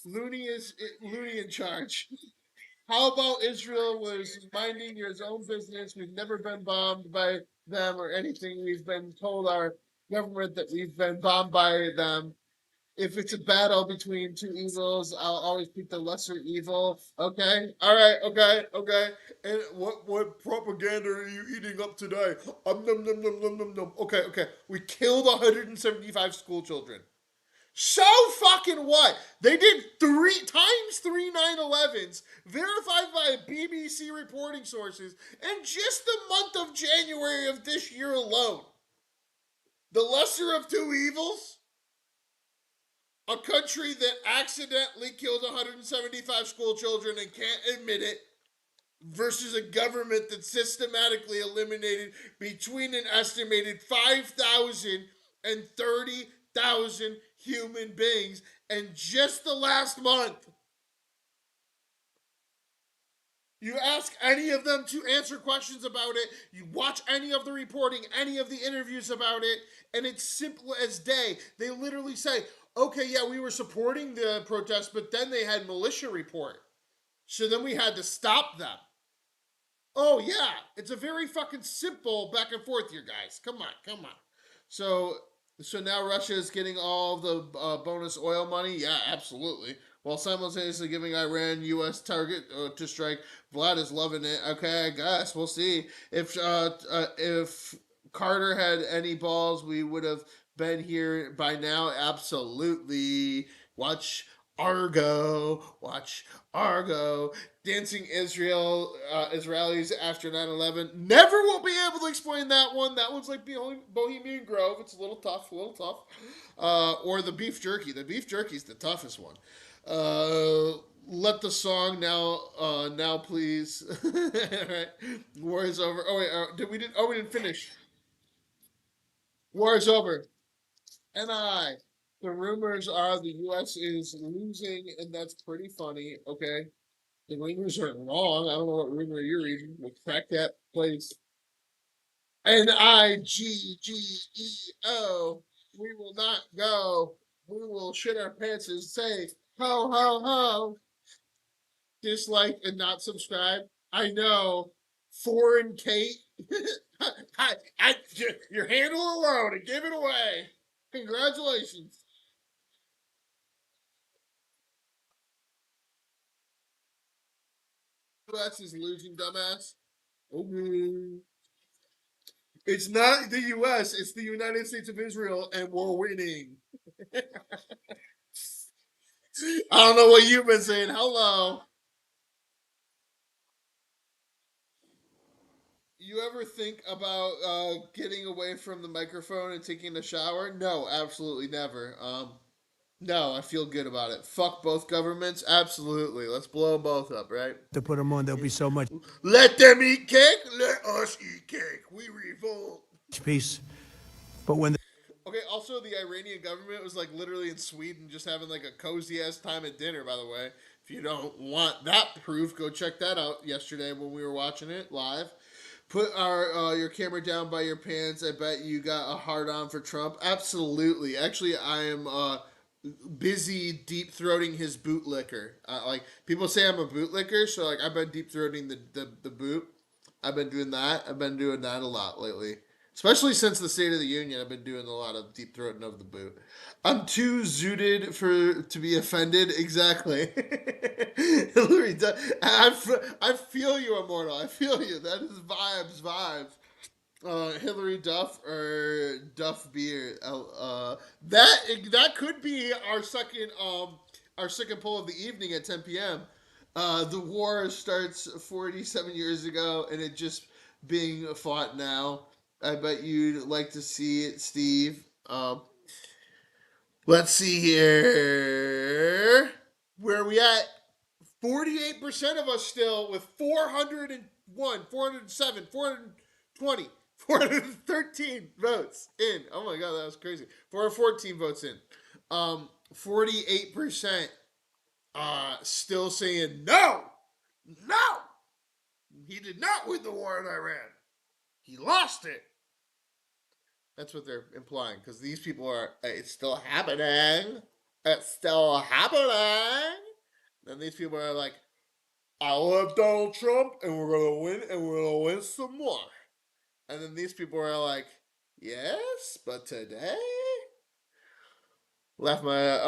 Looney in charge. How about Israel was minding its own business? We've never been bombed by them or anything. We've been told our government that we've been bombed by them. If it's a battle between two evils, I'll always pick the lesser evil. Okay, all right, okay. And what propaganda are you eating up today? Num num num num num num. Okay. We killed 175 school children. So fucking what? They did three 9/11s, verified by BBC reporting sources, in just the month of January of this year alone. The lesser of two evils? A country that accidentally killed 175 school children and can't admit it, versus a government that systematically eliminated between an estimated 5,000 and 30,000 human beings in just the last month. You ask any of them to answer questions about it, you watch any of the reporting, any of the interviews about it, and it's simple as day. They literally say, okay, yeah, we were supporting the protest, but then they had militia report. So then we had to stop them. Oh, yeah. It's a very fucking simple back and forth here, guys. Come on. So now Russia is getting all the bonus oil money? Yeah, absolutely. While simultaneously giving Iran U.S. target to strike. Vlad is loving it. Okay, I guess. We'll see. If Carter had any balls, we would have been here by now. Absolutely. Watch Argo. Dancing Israelis after 9/11. Never will be able to explain that one. That one's like Bohemian Grove. It's a little tough. Or the beef jerky. The beef jerky's the toughest one. Let the song now please. All right. War is over. Oh wait, we didn't finish. War is over. The rumors are the U.S. is losing, and that's pretty funny. Okay, the rumors are wrong. I don't know what rumor you're reading. We'll crack that place. NIGGEO. We will not go. We will shit our pants and say ho ho ho. Dislike and not subscribe. I know. Foreign Kate. Your handle alone and give it away. Congratulations. U.S. is losing, dumbass. Okay. It's not the U.S., it's the United States of Israel, and we're winning. I don't know what you've been saying. Hello. You ever think about getting away from the microphone and taking a shower? No, absolutely never. No, I feel good about it. Fuck both governments. Absolutely. Let's blow them both up, right? To put them on, there'll be so much Let them eat cake. Let us eat cake. We revolt. peace. But when Okay, also the Iranian government was like literally in Sweden just having like a cozy ass time at dinner, by the way. If you don't want that proof, go check that out yesterday when we were watching it live. Put your camera down by your pants. I bet you got a hard on for Trump. Absolutely. Actually, I am busy deep throating his bootlicker. Like people say I'm a bootlicker, so like I've been deep throating the boot. I've been doing that. I've been doing that a lot lately. Especially since the State of the Union, I've been doing a lot of deep throating of the boot. I'm too zooted to be offended. Exactly. Hillary, I feel you, Immortal. I feel you. That is vibes. Hillary Duff or Duff Beer. That could be our second poll of the evening at 10 p.m. The war starts 47 years ago, and it just being fought now. I bet you'd like to see it, Steve. Let's see here. Where are we at? 48% of us still with 401, 407, 420, 413 votes in. Oh my God, that was crazy. 414 votes in. 48% still saying no. No! He did not win the war in Iran. He lost it. That's what they're implying, because these people are, it's still happening. It's still happening. And these people are like, I love Donald Trump, and we're going to win, and we're going to win some more. And then these people are like, yes, but today? Laugh my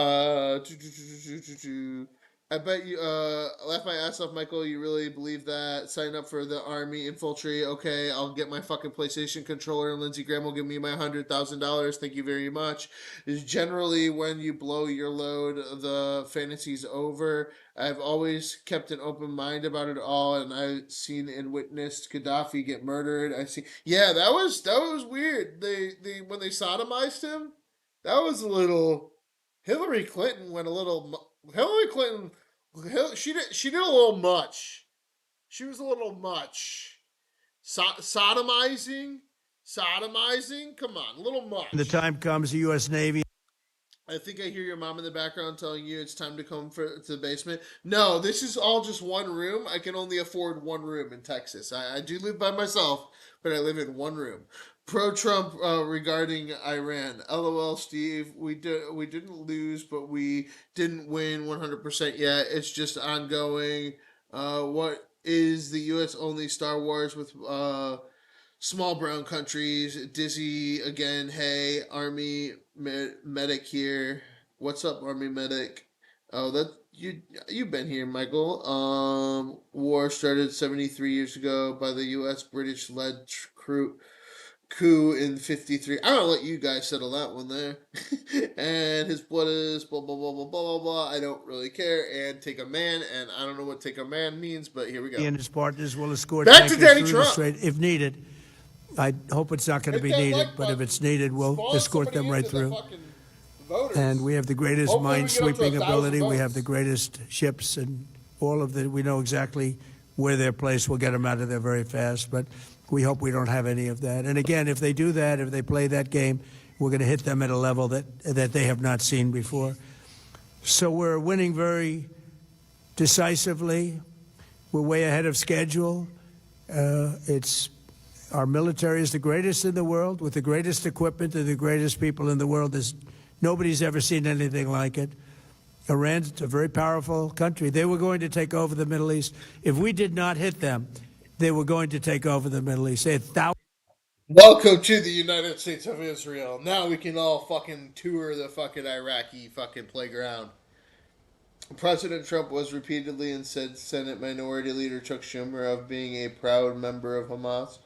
I bet you laugh my ass off, Michael. You really believe that? Sign up for the army infiltrate. Okay, I'll get my fucking PlayStation controller, and Lindsey Graham will give me my $100,000. Thank you very much. Is generally when you blow your load, the fantasy's over. I've always kept an open mind about it all, and I've seen and witnessed Gaddafi get murdered. I see. Yeah, that was weird. They when they sodomized him, that was a little. Hillary Clinton went a little. Hillary Clinton, she did a little much. She was a little much. Sodomizing. Come on, a little much. When the time comes, the U.S. Navy. I think I hear your mom in the background telling you it's time to come to the basement. No, this is all just one room. I can only afford one room in Texas. I do live by myself, but I live in one room. Pro-Trump regarding Iran. LOL, Steve. We didn't lose, but we didn't win 100% yet. It's just ongoing. What is the U.S. only Star Wars with small brown countries? Dizzy again. Hey, Army medic here. What's up, Army medic? Oh, that you've been here, Michael. War started 73 years ago by the U.S. British led coup in 53. I don't let you guys settle that one there. And his blood is blah blah blah blah blah blah blah. I don't really care. And take a man, and I don't know what take a man means, but here we go. And his partners will escort back to Danny through Trump the strait if needed. I hope it's not going to be needed, but if it's needed, we'll escort them right through. And we have the greatest minesweeping ability. We have the greatest ships and all of the. We know exactly where they're placed. We'll get them out of there very fast. But we hope we don't have any of that. And again, if they do that, if they play that game, we're going to hit them at a level that they have not seen before. So we're winning very decisively. We're way ahead of schedule. Our military is the greatest in the world, with the greatest equipment and the greatest people in the world. Nobody's ever seen anything like it. Iran's a very powerful country. They were going to take over the Middle East. If we did not hit them, they were going to take over the Middle East. They had thousands. Welcome to the United States of Israel. Now we can all fucking tour the fucking Iraqi fucking playground. President Trump was repeatedly and said Senate Minority Leader Chuck Schumer of being a proud member of Hamas.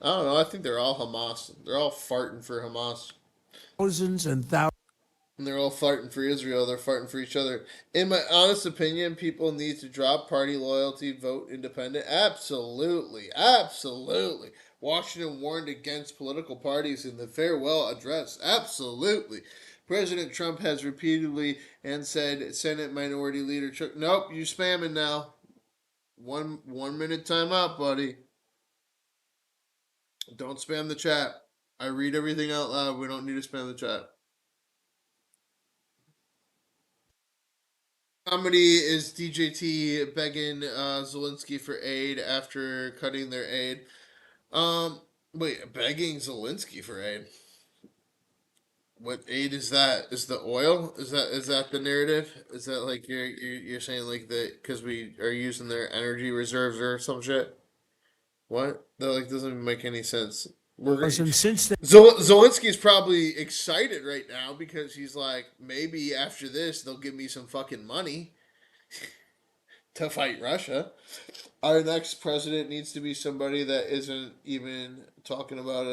I don't know. I think they're all Hamas. They're all farting for Hamas. Thousands and thousands. And they're all farting for Israel. They're farting for each other. In my honest opinion, people need to drop party loyalty, vote independent. Absolutely. Absolutely. Washington warned against political parties in the farewell address. Absolutely. President Trump has repeatedly and said Senate Minority Leader Chuck. Nope, you spamming now. One minute time out, buddy. Don't spam the chat. I read everything out loud. We don't need to spam the chat. Comedy is DJT begging Zelensky for aid after cutting their aid. Wait, begging Zelensky for aid. What aid is that? Is the oil? Is that the narrative? Is that like you're saying like that because we are using their energy reserves or some shit? What? That like doesn't make any sense. Zelensky's probably excited right now because he's like, maybe after this they'll give me some fucking money to fight Russia. Our next president needs to be somebody that isn't even talking about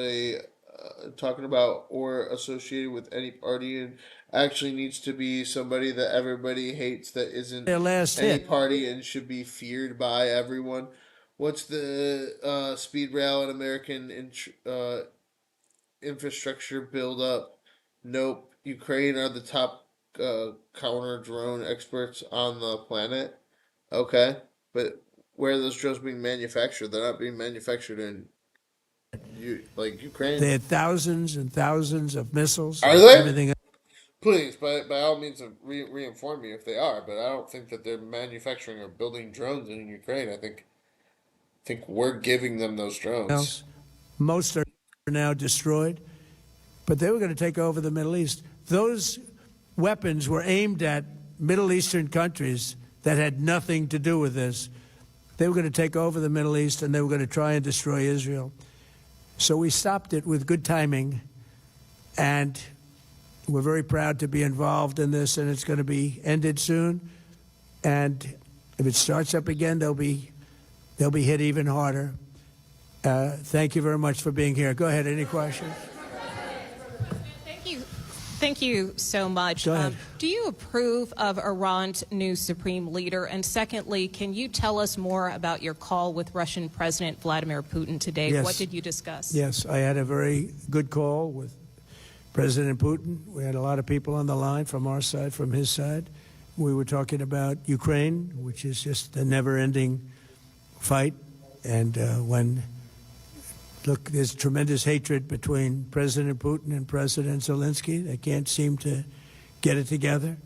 or associated with any party, and actually needs to be somebody that everybody hates, that isn't any party and should be feared by everyone. What's the speed rail and American infrastructure build up? Nope. Ukraine are the top counter drone experts on the planet. Okay, but where are those drones being manufactured? They're not being manufactured in Ukraine. They had thousands and thousands of missiles. Are they? Everything. Please, by all means, re-inform me if they are. But I don't think that they're manufacturing or building drones in Ukraine. I think we're giving them those drones. Most are now destroyed, but they were going to take over the Middle East. Those weapons were aimed at Middle Eastern countries that had nothing to do with this. They were going to take over the Middle East, and they were going to try and destroy Israel. So we stopped it with good timing, and we're very proud to be involved in this, and it's going to be ended soon. And if it starts up again, they'll be hit even harder. Thank you very much for being here. Go ahead. Any questions? Thank you so much. Go ahead. Do you approve of Iran's new supreme leader? And secondly, can you tell us more about your call with Russian President Vladimir Putin today? Yes. What did you discuss? Yes, I had a very good call with President Putin. We had a lot of people on the line from our side, from his side. We were talking about Ukraine, which is just a never-ending fight. And look, there's tremendous hatred between President Putin and President Zelensky. They can't seem to get it together.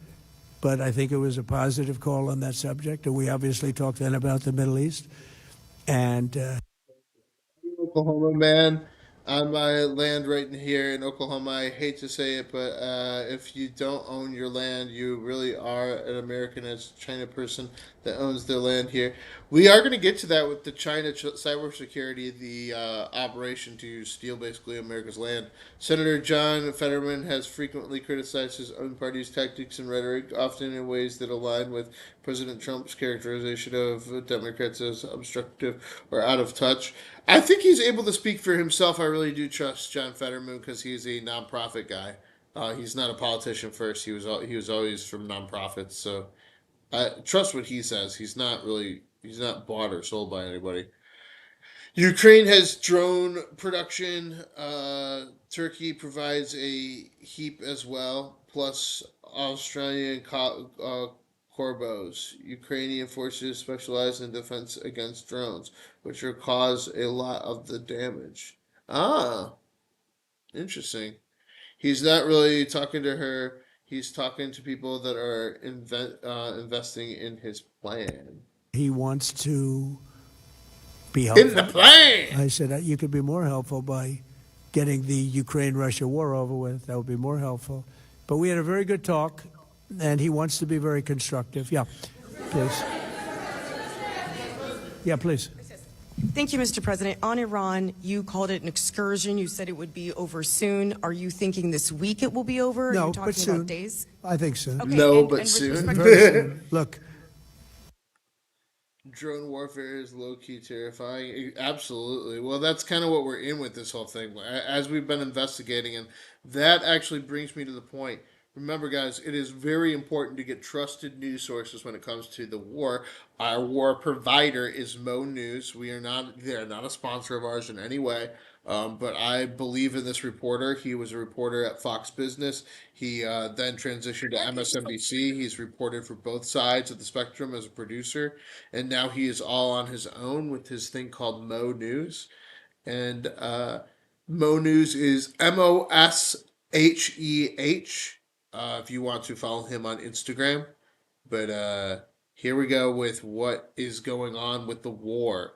But I think it was a positive call on that subject. And we obviously talked then about the Middle East. And Oklahoma man, on my land right in here in Oklahoma. I hate to say it, but if you don't own your land, you really are an American as a China person that owns their land here. We are going to get to that with the China cybersecurity, the operation to steal basically America's land. Senator John Fetterman has frequently criticized his own party's tactics and rhetoric, often in ways that align with President Trump's characterization of Democrats as obstructive or out of touch. I think he's able to speak for himself. I really do trust John Fetterman because he's a nonprofit guy. He's not a politician first. He was always from nonprofits. So I trust what he says. He's not bought or sold by anybody. Ukraine has drone production. Turkey provides a heap as well, plus Australian Corbos. Ukrainian forces specialize in defense against drones, which will cause a lot of the damage. Ah, interesting. He's not really talking to her. He's talking to people that are investing in his plan. he wants to be helpful. In the plan! I said, you could be more helpful by getting the Ukraine-Russia war over with. That would be more helpful. But we had a very good talk, and he wants to be very constructive. Yeah, please. Yeah, please. Thank you, Mr. President. On Iran, you called it an excursion. You said it would be over soon. Are you thinking this week it will be over? No, Are you talking but soon. About days? I think soon. Okay, No, but with soon. respect Very soon. Look, Drone warfare is low-key terrifying. Absolutely. Well, that's kind of what we're in with this whole thing. As we've been investigating, and that actually brings me to the point. Remember, guys, it is very important to get trusted news sources when it comes to the war. Our war provider is Mo News. They are not a sponsor of ours in any way. But I believe in this reporter. He was a reporter at Fox Business. He then transitioned to MSNBC. He's reported for both sides of the spectrum as a producer. And now he is all on his own with his thing called Mo News. And Mo News is MOSHEH. If you want to follow him on Instagram. But here we go with what is going on with the war.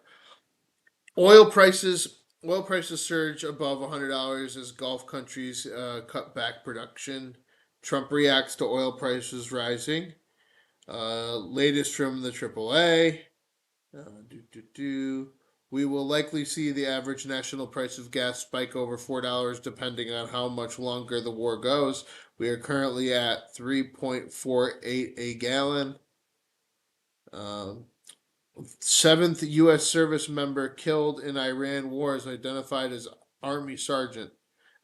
Oil prices surge above $100 as Gulf countries cut back production. Trump reacts to oil prices rising. Latest from the AAA. We will likely see the average national price of gas spike over $4 depending on how much longer the war goes. We are currently at 3.48 a gallon. Seventh U.S. service member killed in Iran war is identified as Army Sergeant.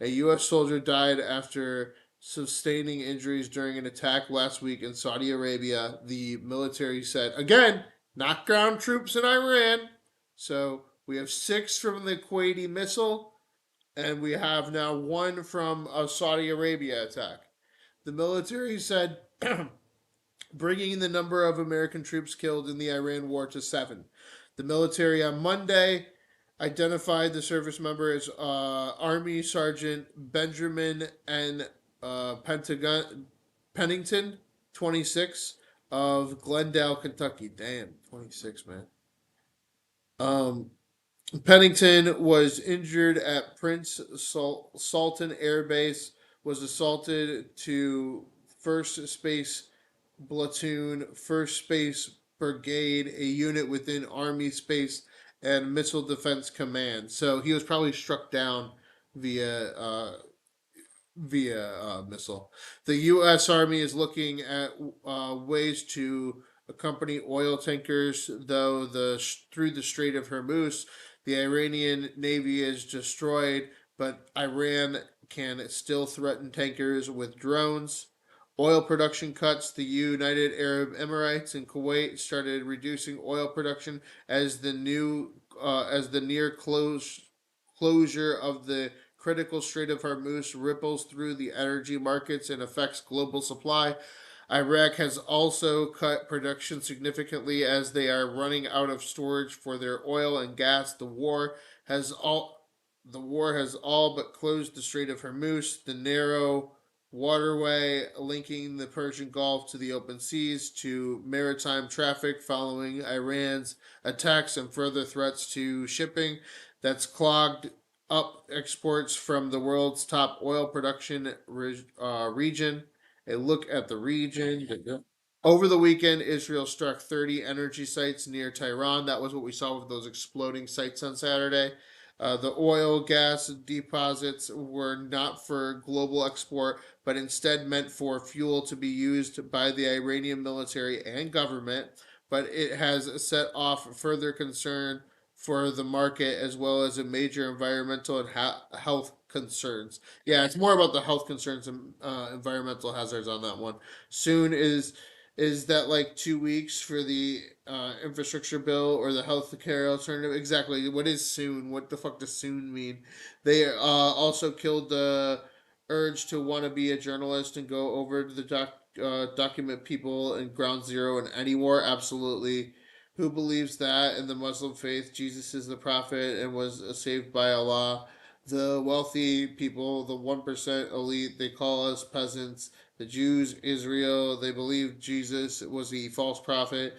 A U.S. soldier died after sustaining injuries during an attack last week in Saudi Arabia, the military said. Again, not ground troops in Iran. So we have 6 from the Kuwaiti missile, and we have now 1 from a Saudi Arabia attack. The military said bringing the number of American troops killed in the Iran war to 7. The military on Monday identified the service member as Army Sergeant Benjamin N. Pennington, 26, of Glendale, Kentucky. Damn, 26, man. Pennington was injured at Prince Sultan Air Base, was assaulted to 1st Space Platoon, 1st Space Brigade, a unit within Army Space and Missile Defense Command. So he was probably struck down via missile. The U.S. Army is looking at ways to accompany oil tankers, though through the Strait of Hormuz. The Iranian Navy is destroyed, but Iran can still threaten tankers with drones. Oil production cuts. The United Arab Emirates and Kuwait started reducing oil production as the near closure of the critical Strait of Hormuz ripples through the energy markets and affects global supply. Iraq has also cut production significantly as they are running out of storage for their oil and gas. Has all the war has all but closed the Strait of Hormuz, the narrow waterway linking the Persian Gulf to the open seas, to maritime traffic following Iran's attacks and further threats to shipping that's clogged up exports from the world's top oil production region. A look at the region. Over the weekend, Israel struck 30 energy sites near Tehran. That was what we saw with those exploding sites on Saturday. The oil gas deposits were not for global export, but instead meant for fuel to be used by the Iranian military and government. But it has set off further concern for the market as well as a major environmental and health concerns. Yeah, it's more about the health concerns and environmental hazards on that one. Soon is that like 2 weeks for the infrastructure bill or the health care alternative? Exactly. What is soon? What the fuck does soon mean? They also killed the urge to want to be a journalist and go over to the document people in Ground Zero in any war. Absolutely. Who believes that in the Muslim faith Jesus is the prophet and was saved by Allah? The wealthy people, the 1% elite, they call us peasants. The Jews, Israel, they believe Jesus was the false prophet.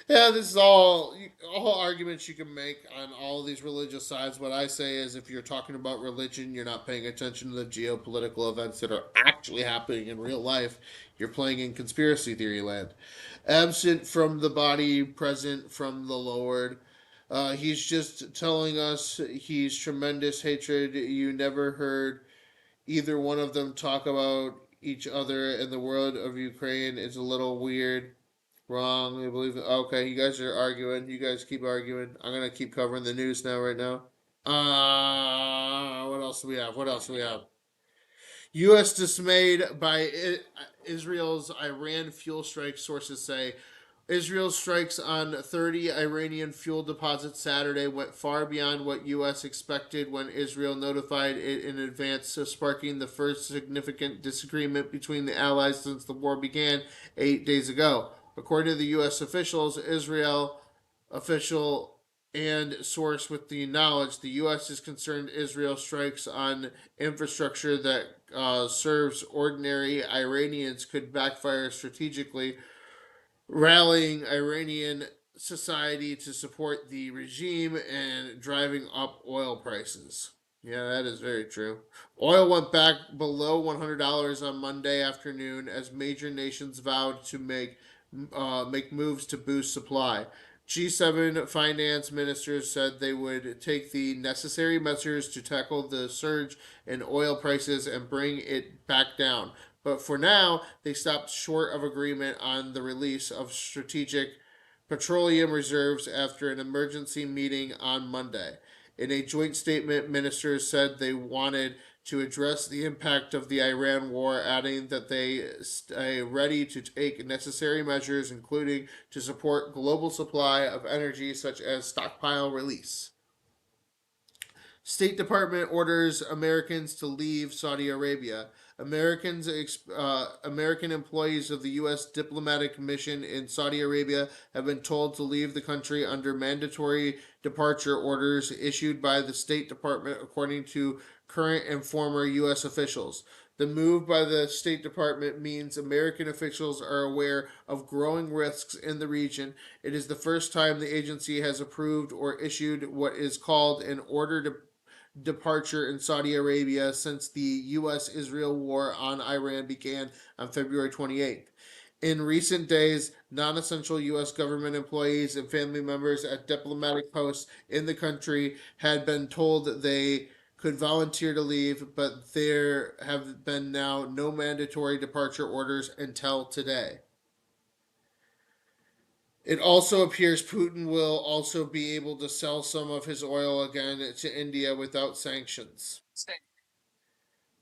Yeah, this is all arguments you can make on all these religious sides. What I say is, if you're talking about religion, you're not paying attention to the geopolitical events that are actually happening in real life. You're playing in conspiracy theory land. Absent from the body, present from the Lord. He's just telling us he's tremendous hatred. You never heard either one of them talk about each other in the world of Ukraine. Is a little weird. Wrong. I believe. Okay, you guys are arguing. You guys keep arguing. I'm gonna keep covering the news now. Right now. What else do we have? What else do we have? U.S. dismayed by Israel's Iran fuel strike, sources say. Israel's strikes on 30 Iranian fuel deposits Saturday went far beyond what U.S. expected when Israel notified it in advance, sparking the first significant disagreement between the allies since the war began 8 days ago. According to the U.S. officials, Israel official and source with the knowledge, the U.S. is concerned Israel strikes on infrastructure that serves ordinary Iranians could backfire strategically, rallying Iranian society to support the regime and driving up oil prices. Yeah, that is very true. Oil went back below $100 on Monday afternoon as major nations vowed to make moves to boost supply. G7 finance ministers said they would take the necessary measures to tackle the surge in oil prices and bring it back down. But for now, they stopped short of agreement on the release of strategic petroleum reserves after an emergency meeting on Monday. In a joint statement, ministers said they wanted to address the impact of the Iran war, adding that they stay ready to take necessary measures, including to support global supply of energy, such as stockpile release. State Department orders Americans to leave Saudi Arabia. American employees of the U.S. diplomatic mission in Saudi Arabia have been told to leave the country under mandatory departure orders issued by the State Department, according to current and former U.S. officials. The move by the State Department means American officials are aware of growing risks in the region. It is the first time the agency has approved or issued what is called an order to departure in Saudi Arabia since the U.S.-Israel war on Iran began on February 28th. In recent days, non-essential U.S. government employees and family members at diplomatic posts in the country had been told that they could volunteer to leave, but there have been now no mandatory departure orders until today. It also appears Putin will also be able to sell some of his oil again to India without sanctions.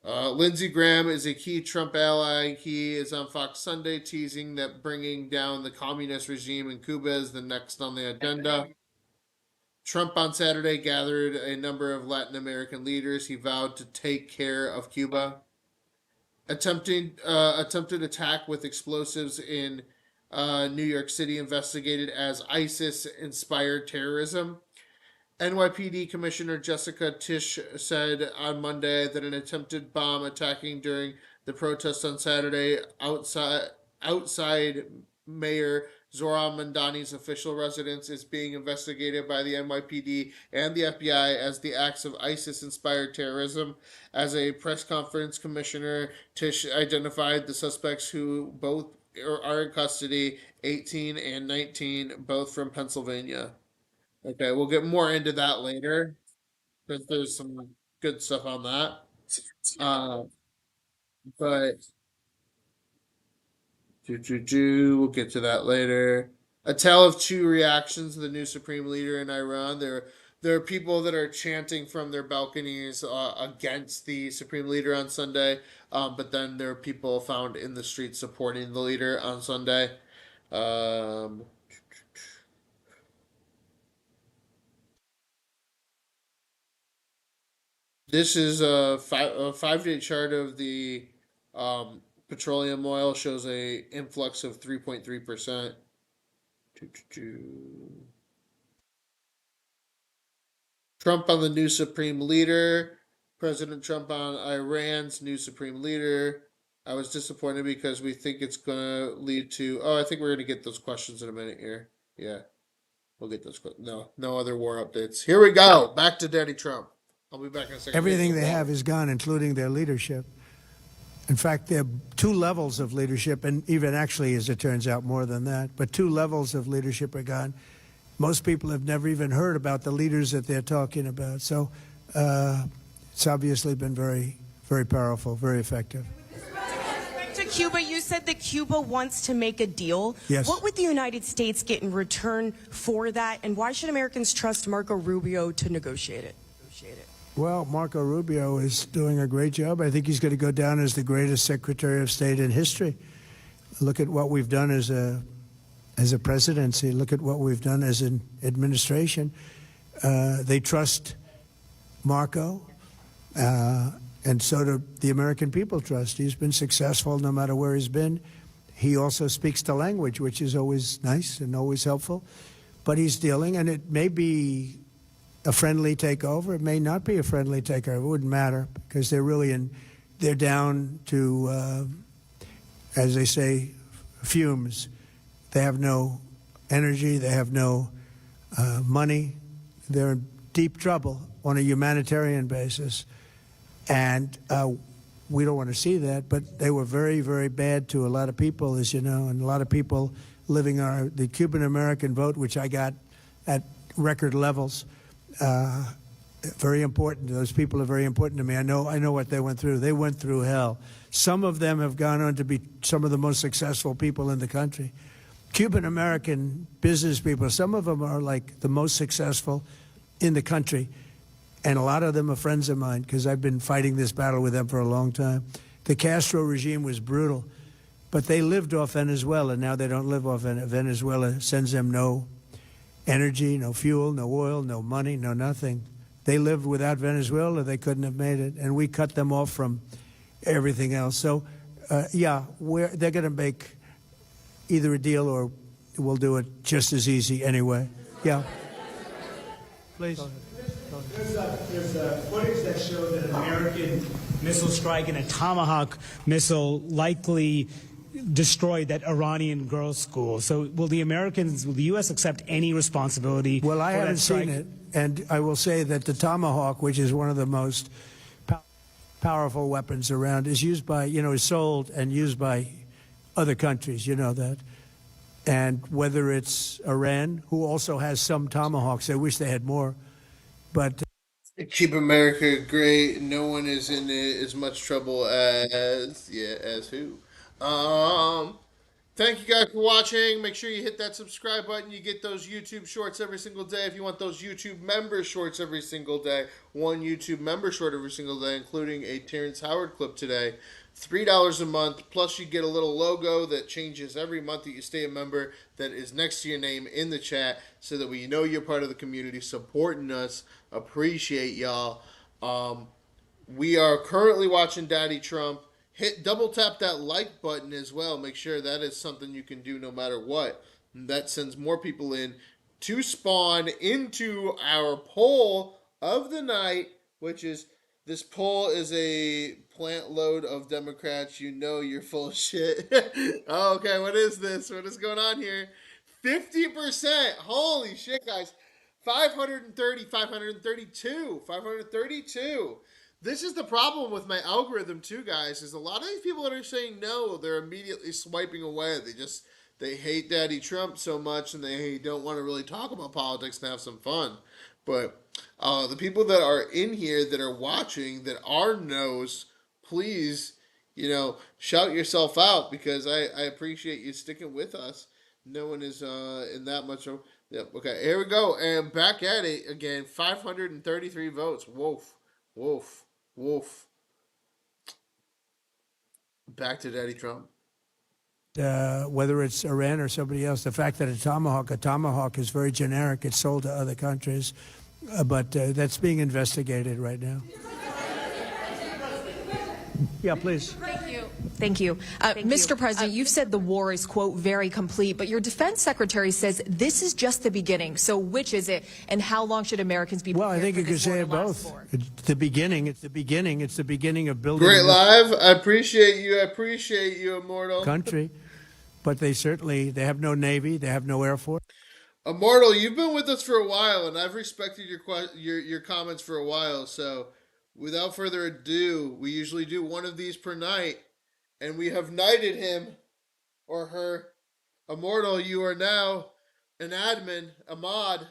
Lindsey Graham is a key Trump ally. He is on Fox Sunday teasing that bringing down the communist regime in Cuba is the next on the agenda. Trump on Saturday gathered a number of Latin American leaders. He vowed to take care of Cuba. Attempted attack with explosives in New York City investigated as ISIS-inspired terrorism. NYPD Commissioner Jessica Tisch said on Monday that an attempted bomb attacking during the protest on Saturday outside Mayor Zohran Mamdani's official residence is being investigated by the NYPD and the FBI as the acts of ISIS-inspired terrorism. As a press conference, Commissioner Tisch identified the suspects who both are in custody, 18 and 19, both from Pennsylvania. Okay, we'll get more into that later because there's some good stuff on that. But we'll get to that later. A tale of two reactions to the new supreme leader in Iran. There are people that are chanting from their balconies against the supreme leader on Sunday, but then there are people found in the streets supporting the leader on Sunday. This is a 5-day chart of the petroleum oil, shows a influx of 3.3%. Trump on the new supreme leader. President Trump on Iran's new supreme leader. I was disappointed because we think it's going to lead to... Oh, I think we're going to get those questions in a minute here. Yeah, we'll get those. No other war updates. Here we go. Back to Daddy Trump. I'll be back in a second. Everything they have is gone, including their leadership. In fact, there are two levels of leadership, and even actually, as it turns out, more than that. But two levels of leadership are gone. Most people have never even heard about the leaders that they're talking about. So it's obviously been very, very powerful, very effective. To Cuba, you said that Cuba wants to make a deal. Yes. What would the United States get in return for that, and why should Americans trust Marco Rubio to negotiate it? Well, Marco Rubio is doing a great job. I think he's going to go down as the greatest Secretary of State in history. Look at what we've done as a presidency. Look at what we've done as an administration. They trust Marco, and so do the American people trust. He's been successful no matter where he's been. He also speaks the language, which is always nice and always helpful. But he's dealing, and it may be a friendly takeover. It may not be a friendly takeover. It wouldn't matter because they're down to, as they say, fumes. They have no energy. They have no money. They're in deep trouble on a humanitarian basis. And we don't want to see that, but they were very, very bad to a lot of people, as you know, and a lot of people living the Cuban-American vote, which I got at record levels. Very important. Those people are very important to me. I know what they went through. They went through hell. Some of them have gone on to be some of the most successful people in the country. Cuban-American business people, some of them are like the most successful in the country. And a lot of them are friends of mine because I've been fighting this battle with them for a long time. The Castro regime was brutal, but they lived off Venezuela. Now they don't live off Venezuela. Sends them no energy, no fuel, no oil, no money, no nothing. They lived without Venezuela. They couldn't have made it. And we cut them off from everything else. So, yeah, they're going to make either a deal or we'll do it just as easy anyway. Yeah. Please. There's footage that show that an American missile strike and a Tomahawk missile likely destroyed that Iranian girls' school. So will the U.S. accept any responsibility? Well, I for haven't that strike? seen it, and I will say that the Tomahawk, which is one of the most powerful weapons around, is used by, is sold and used by other countries, you know that. And whether it's Iran, who also has some Tomahawks, I wish they had more, but Keep America great. No one is in as much trouble as who. Um, Thank you guys for watching. Make sure you hit that subscribe button. You get those YouTube shorts every single day. If you want those YouTube member shorts every single day, one YouTube member short every single day, including a Terrence Howard clip today. $3 a month, plus you get a little logo that changes every month that you stay a member that is next to your name in the chat so that we know you're part of the community supporting us. Appreciate y'all. We are currently watching Daddy Trump. Double tap that like button as well. Make sure that is something you can do no matter what. That sends more people in to spawn into our poll of the night, which is, this poll is a plant load of Democrats. You know you're full of shit. Okay, what is this? What is going on here? 50%. Holy shit, guys. 530, 532, 532. This is the problem with my algorithm too, guys, is a lot of these people that are saying no, they're immediately swiping away. They hate Daddy Trump so much and they don't want to really talk about politics and have some fun. But the people that are in here that are watching that are no's, please, shout yourself out, because I appreciate you sticking with us. No one is in that much. Yep. Okay, here we go. And back at it again. 533 votes. Woof. Woof. Woof. Back to Daddy Trump. Whether it's Iran or somebody else, the fact that a tomahawk is very generic. It's sold to other countries, but that's being investigated right now. Yeah, please. Thank you. Mr. President, you've said the war is, quote, very complete, but your defense secretary says this is just the beginning. So which is it, and how long should Americans be prepared? Well, I think you could say it both. It's the beginning. It's the beginning. It's the beginning of building Great live. I appreciate you. I appreciate you, Immortal. Country. But they have no Navy. They have no Air Force. Immortal, you've been with us for a while, and I've respected your comments for a while. So without further ado, we usually do one of these per night. And we have knighted him or her. Immortal, you are now an admin, a mod.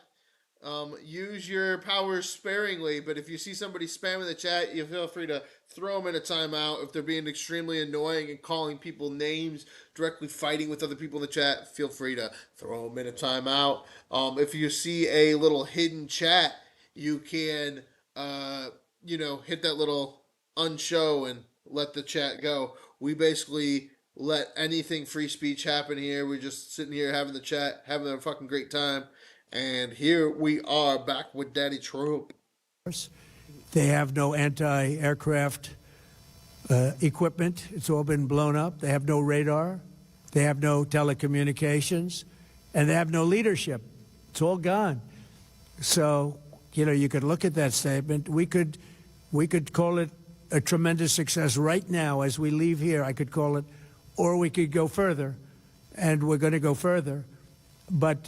Use your powers sparingly, but if you see somebody spamming the chat, you feel free to throw them in a timeout. If they're being extremely annoying and calling people names, directly fighting with other people in the chat, feel free to throw them in a timeout. If you see a little hidden chat, you can, hit that little unshow and let the chat go. We basically let anything free speech happen here. We're just sitting here having the chat, having a fucking great time. And here we are back with Daddy Trump. They have no anti-aircraft equipment. It's all been blown up. They have no radar. They have no telecommunications. And they have no leadership. It's all gone. So, you could look at that statement. We could call it a tremendous success right now as we leave here. I could call it, or we could go further, and we're going to go further. But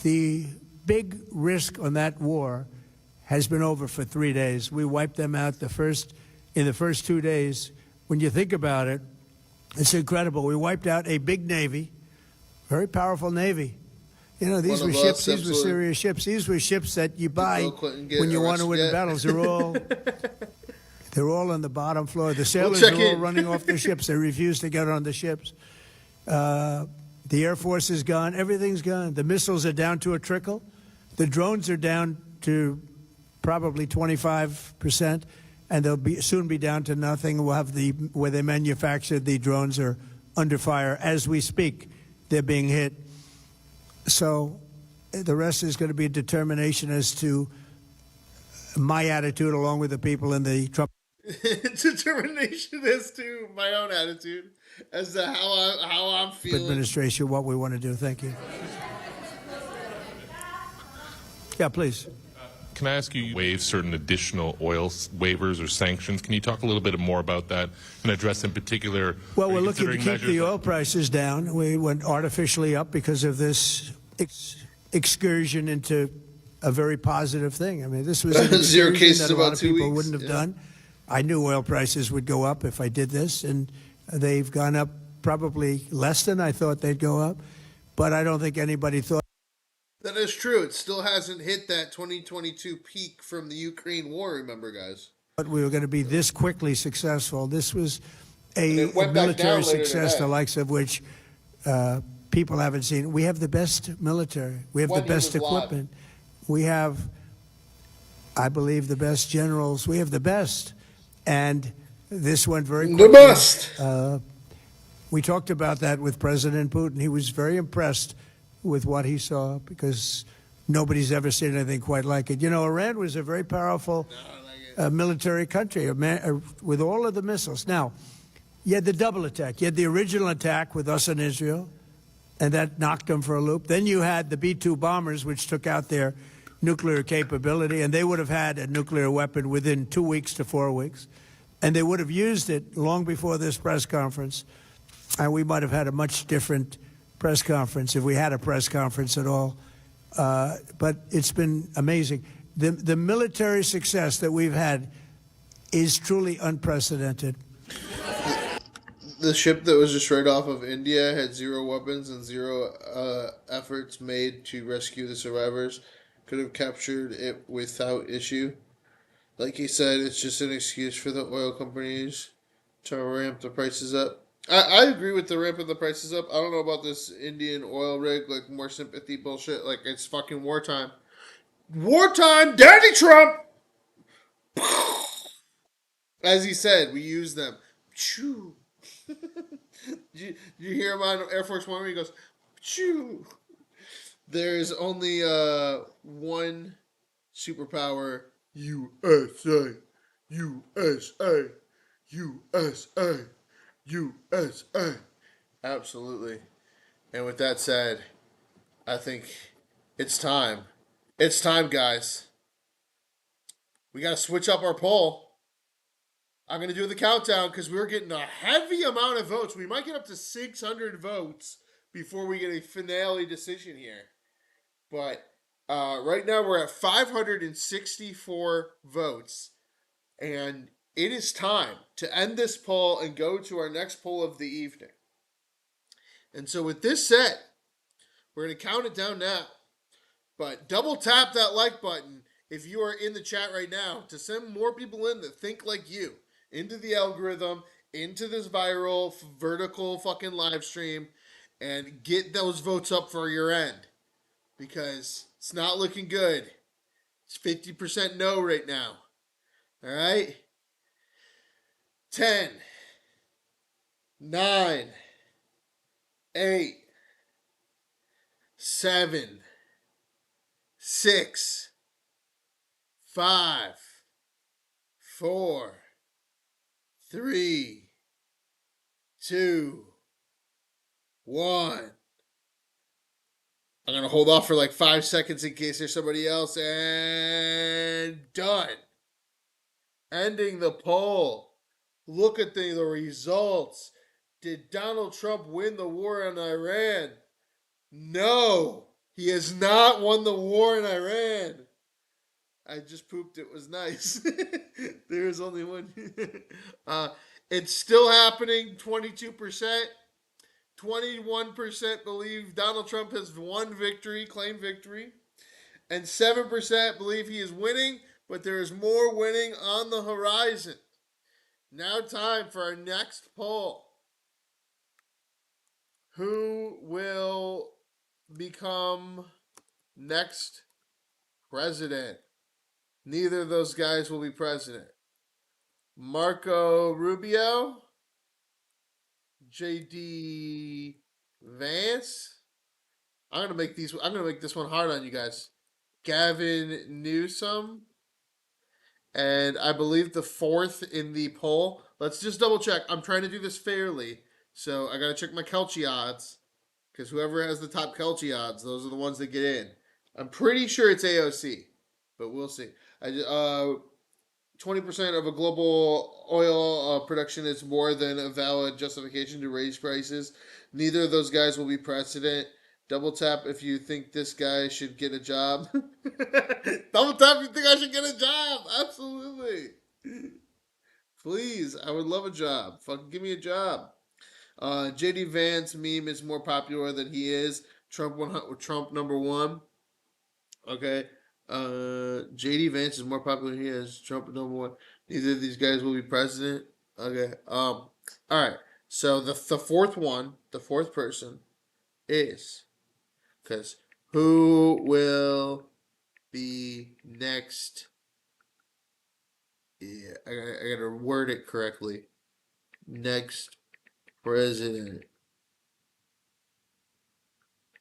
the big risk on that war has been over for 3 days. We wiped them out in the first 2 days. When you think about it, it's incredible. We wiped out a big Navy, very powerful Navy. These were ships. These were serious ships. These were ships that you buy when you want to win battles. They're all on the bottom floor. The sailors are all running off the ships. They refuse to get on the ships. The Air Force is gone. Everything's gone. The missiles are down to a trickle. The drones are down to probably 25%, and they'll soon be down to nothing. We'll have where they manufactured the drones are under fire as we speak. They're being hit. So the rest is going to be a determination as to my attitude, along with the people in the Trump. Determination as to my own attitude, as to how I'm feeling. Administration, what we want to do. Thank you. Yeah, please. Can I ask you waive certain additional oil waivers or sanctions? Can you talk a little bit more about that and address in particular? Well, we're looking to keep the oil prices down. We went artificially up because of this excursion into a very positive thing. I mean, this was an Zero cases that a lot about of 2 people weeks. wouldn't have done. I knew oil prices would go up if I did this, and they've gone up probably less than I thought they'd go up. But I don't think anybody thought. That is true. It still hasn't hit that 2022 peak from the Ukraine war, remember, guys? But we were going to be this quickly successful. This was a It went back down military later success, today. the likes of which people haven't seen. We have the best military. We have When the he best was alive. equipment. We have, I believe, the best generals. We have the best. And this went very quickly. The best! We talked about that with President Putin. He was very impressed with what he saw because nobody's ever seen anything quite like it. You know, Iran was a very powerful military country with all of the missiles. Now, you had the double attack. You had the original attack with us and Israel, and that knocked them for a loop. Then you had the B-2 bombers, which took out their nuclear capability, and they would have had a nuclear weapon within 2 weeks to 4 weeks. And they would have used it long before this press conference. And we might have had a much different press conference if we had a press conference at all. But it's been amazing. The military success that we've had is truly unprecedented. The ship that was destroyed off of India had 0 weapons and 0 efforts made to rescue the survivors. Could have captured it without issue. Like he said, it's just an excuse for the oil companies to ramp the prices up. I agree with the ramping the prices up. I don't know about this Indian oil rig, like more sympathy bullshit. Like it's fucking wartime. Wartime, Daddy Trump! As he said, we use them. Choo. you hear him on Air Force One where he goes, choo. There's only one superpower, USA. USA. USA. USA. Absolutely. And with that said, I think it's time. It's time, guys. We got to switch up our poll. I'm going to do the countdown because we're getting a heavy amount of votes. We might get up to 600 votes before we get a finale decision here. But right now we're at 564 votes. And it is time to end this poll and go to our next poll of the evening. And so with this said, we're going to count it down now. But double tap that like button if you are in the chat right now to send more people in that think like you into the algorithm, into this viral vertical fucking live stream, and get those votes up for your end. Because it's not looking good. It's 50% no right now. All right? 10, 9, 8, 7, 6, 5, 4, 3, 2, 1. I'm going to hold off for like 5 seconds in case there's somebody else. And done. Ending the poll. Look at the results. Did Donald Trump win the war in Iran? No. He has not won the war in Iran. I just pooped. It was nice. There is only one. It's still happening. 22%. 21% believe Donald Trump has won victory, claimed victory. And 7% believe he is winning, but there is more winning on the horizon. Now time for our next poll. Who will become next president? Neither of those guys will be president. Marco Rubio, JD Vance. I'm gonna make this one hard on you guys. Gavin Newsom. And I believe the fourth in the poll. Let's just double check. I'm trying to do this fairly. So I got to check my Kelce odds. Because whoever has the top Kelce odds, those are the ones that get in. I'm pretty sure it's AOC, but we'll see. 20% of a global oil production is more than a valid justification to raise prices. Neither of those guys will be president. Double tap if you think this guy should get a job. Double tap if you think I should get a job. Absolutely. Please, I would love a job. Fucking give me a job. JD Vance meme is more popular than he is. Trump number one. Okay. JD Vance is more popular than he is. Trump number one. Neither of these guys will be president. Okay. All right. So the fourth one, the fourth person is, because who will be next? Yeah, I gotta word it correctly. Next president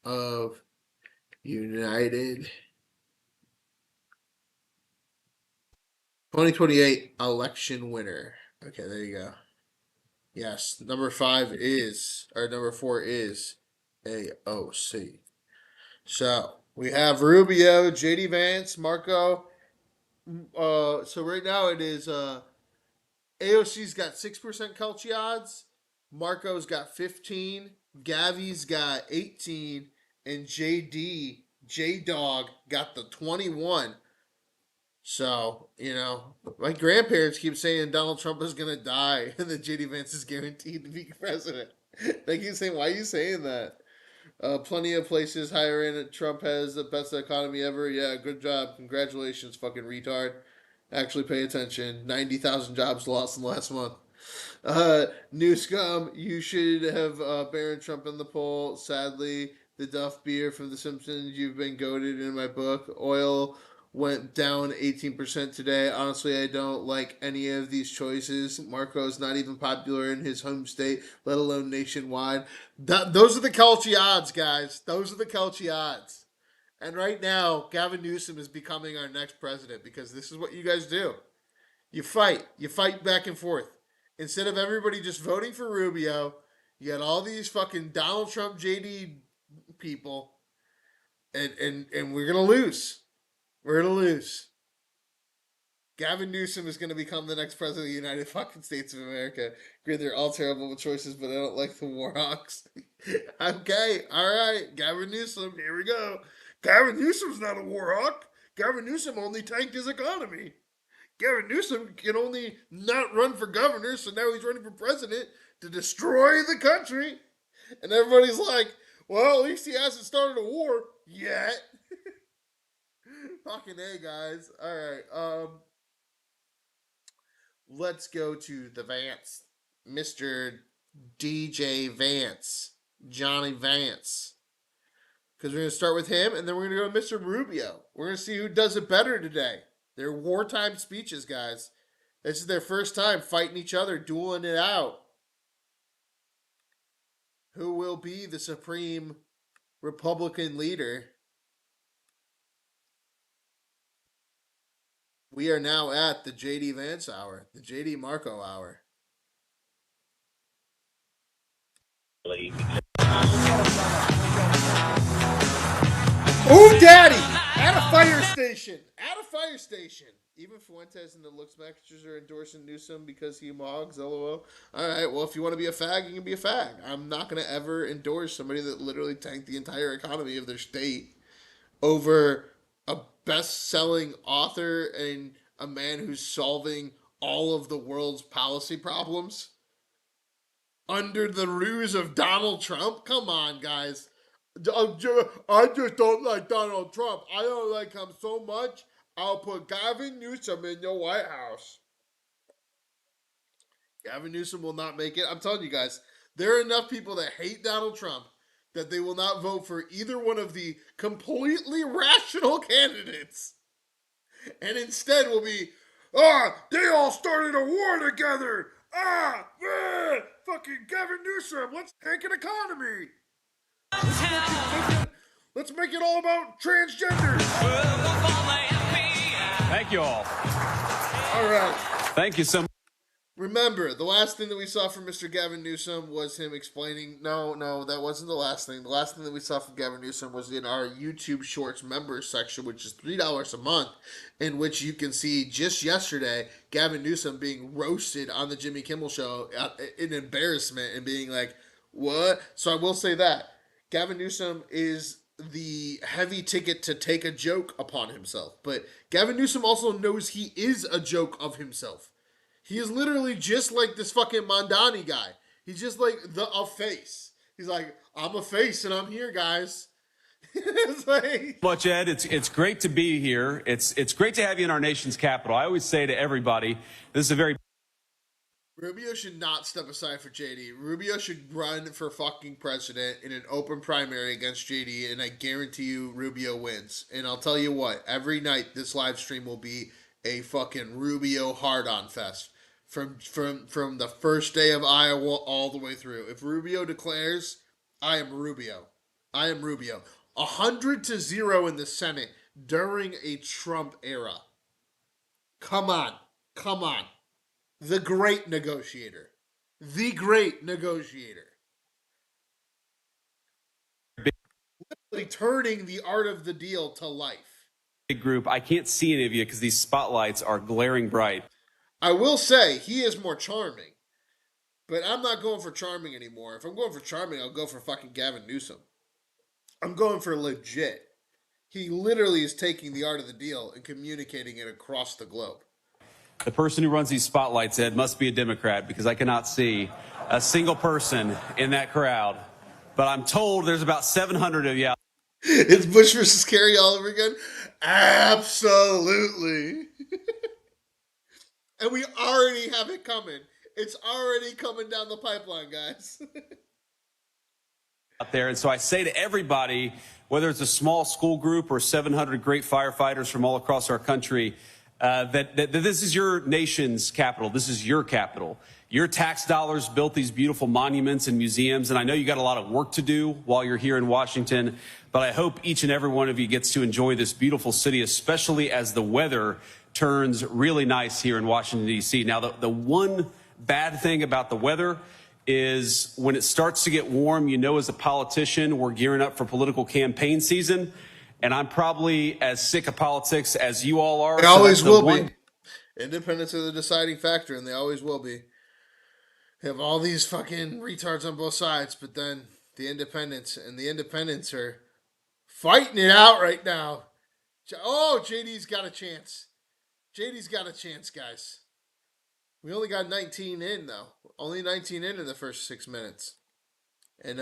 of United 2028 election winner. Okay, there you go. Yes, number 4 is AOC. So we have Rubio, JD Vance, Marco. So right now it is AOC's got 6% Kelchi odds, Marco's got 15, Gavi's got 18, and J-Dog got the 21. So, my grandparents keep saying Donald Trump is going to die and that JD Vance is guaranteed to be president. They keep saying, why are you saying that? Plenty of places higher in it. Trump has the best economy ever. Yeah, good job. Congratulations, fucking retard. Actually pay attention. 90,000 jobs lost in the last month. New scum, you should have Barron Trump in the poll. Sadly, the Duff beer from The Simpsons, you've been goated in my book. Oil went down 18% today. Honestly, I don't like any of these choices. Marco's not even popular in his home state, let alone nationwide. Those are the Kelchi odds, guys. Those are the Kelchi odds. And right now, Gavin Newsom is becoming our next president because this is what you guys do. You fight. You fight back and forth. Instead of everybody just voting for Rubio, you got all these fucking Donald Trump JD people, and we're going to lose. We're going to lose. Gavin Newsom is going to become the next president of the United fucking States of America. Great, they're all terrible choices, but I don't like the Warhawks. Okay, all right. Gavin Newsom, here we go. Gavin Newsom's not a Warhawk. Gavin Newsom only tanked his economy. Gavin Newsom can only not run for governor, so now he's running for president to destroy the country. And everybody's like, well, at least he hasn't started a war yet. Fucking A, guys. All right. Let's go to the Vance. Mr. DJ Vance. Johnny Vance. Because we're going to start with him, and then we're going to go to Mr. Rubio. We're going to see who does it better today. They're wartime speeches, guys. This is their first time fighting each other, dueling it out. Who will be the supreme Republican leader? We are now at the JD Vance hour, the JD Marco hour. Oh, daddy! At a fire station! At a fire station! Even Fuentes and the Looks Maxers are endorsing Newsom because he mogs, lol. Alright, well, if you want to be a fag, you can be a fag. I'm not going to ever endorse somebody that literally tanked the entire economy of their state over a best-selling author and a man who's solving all of the world's policy problems under the ruse of Donald Trump. Come on, guys. I just don't like Donald Trump. I don't like him so much, I'll put Gavin Newsom in the White House. Gavin Newsom will not make it. I'm telling you guys, there are enough people that hate Donald Trump that they will not vote for either one of the completely rational candidates. And instead will be, they all started a war together. Fucking Gavin Newsom, let's tank an economy. Let's make it all about transgenders. Thank you all. All right. Thank you so much. Remember, the last thing that we saw from Mr. Gavin Newsom was him explaining. No, that wasn't the last thing. The last thing that we saw from Gavin Newsom was in our YouTube Shorts members section, which is $3 a month, in which you can see just yesterday Gavin Newsom being roasted on the Jimmy Kimmel Show in embarrassment and being like, "What?" So I will say that Gavin Newsom is the heavy ticket to take a joke upon himself, but Gavin Newsom also knows he is a joke of himself. He is literally just like this fucking Mondani guy. He's just like a face. He's like, I'm a face and I'm here, guys. It's like, much, Ed. It's great to be here. It's great to have you in our nation's capital. I always say to everybody, this is a very Rubio should not step aside for JD. Rubio should run for fucking president in an open primary against JD, and I guarantee you Rubio wins. And I'll tell you what, every night this live stream will be a fucking Rubio hard-on fest. From the first day of Iowa all the way through. If Rubio declares, I am Rubio. I am Rubio. 100-0 in the Senate during a Trump era. Come on. Come on. The great negotiator. The great negotiator. Literally turning the art of the deal to life. big group. I can't see any of you because these spotlights are glaring bright. I will say he is more charming, but I'm not going for charming anymore. If I'm going for charming, I'll go for fucking Gavin Newsom. I'm going for legit. He literally is taking the art of the deal and communicating it across the globe. The person who runs these spotlights, Ed, must be a Democrat because I cannot see a single person in that crowd. But I'm told there's about 700 of you out. It's Bush versus Kerry all over again? Absolutely. And we already have it coming. It's already coming down the pipeline, guys. Out there. And so I say to everybody, whether it's a small school group or 700 great firefighters from all across our country, that this is your nation's capital. This is your capital. Your tax dollars built these beautiful monuments and museums, and I know you got a lot of work to do while you're here in Washington, but I hope each and every one of you gets to enjoy this beautiful city, especially as the weather turns really nice here in Washington, D.C. Now, the one bad thing about the weather is when it starts to get warm, you know, as a politician, we're gearing up for political campaign season, and I'm probably as sick of politics as you all are. They always will be. Independents are the deciding factor, and they always will be. They have all these fucking retards on both sides, but then the independents are fighting it out right now. Oh, JD's got a chance. JD's got a chance, guys. We only got 19 in, though. Only 19 in the first 6 minutes. And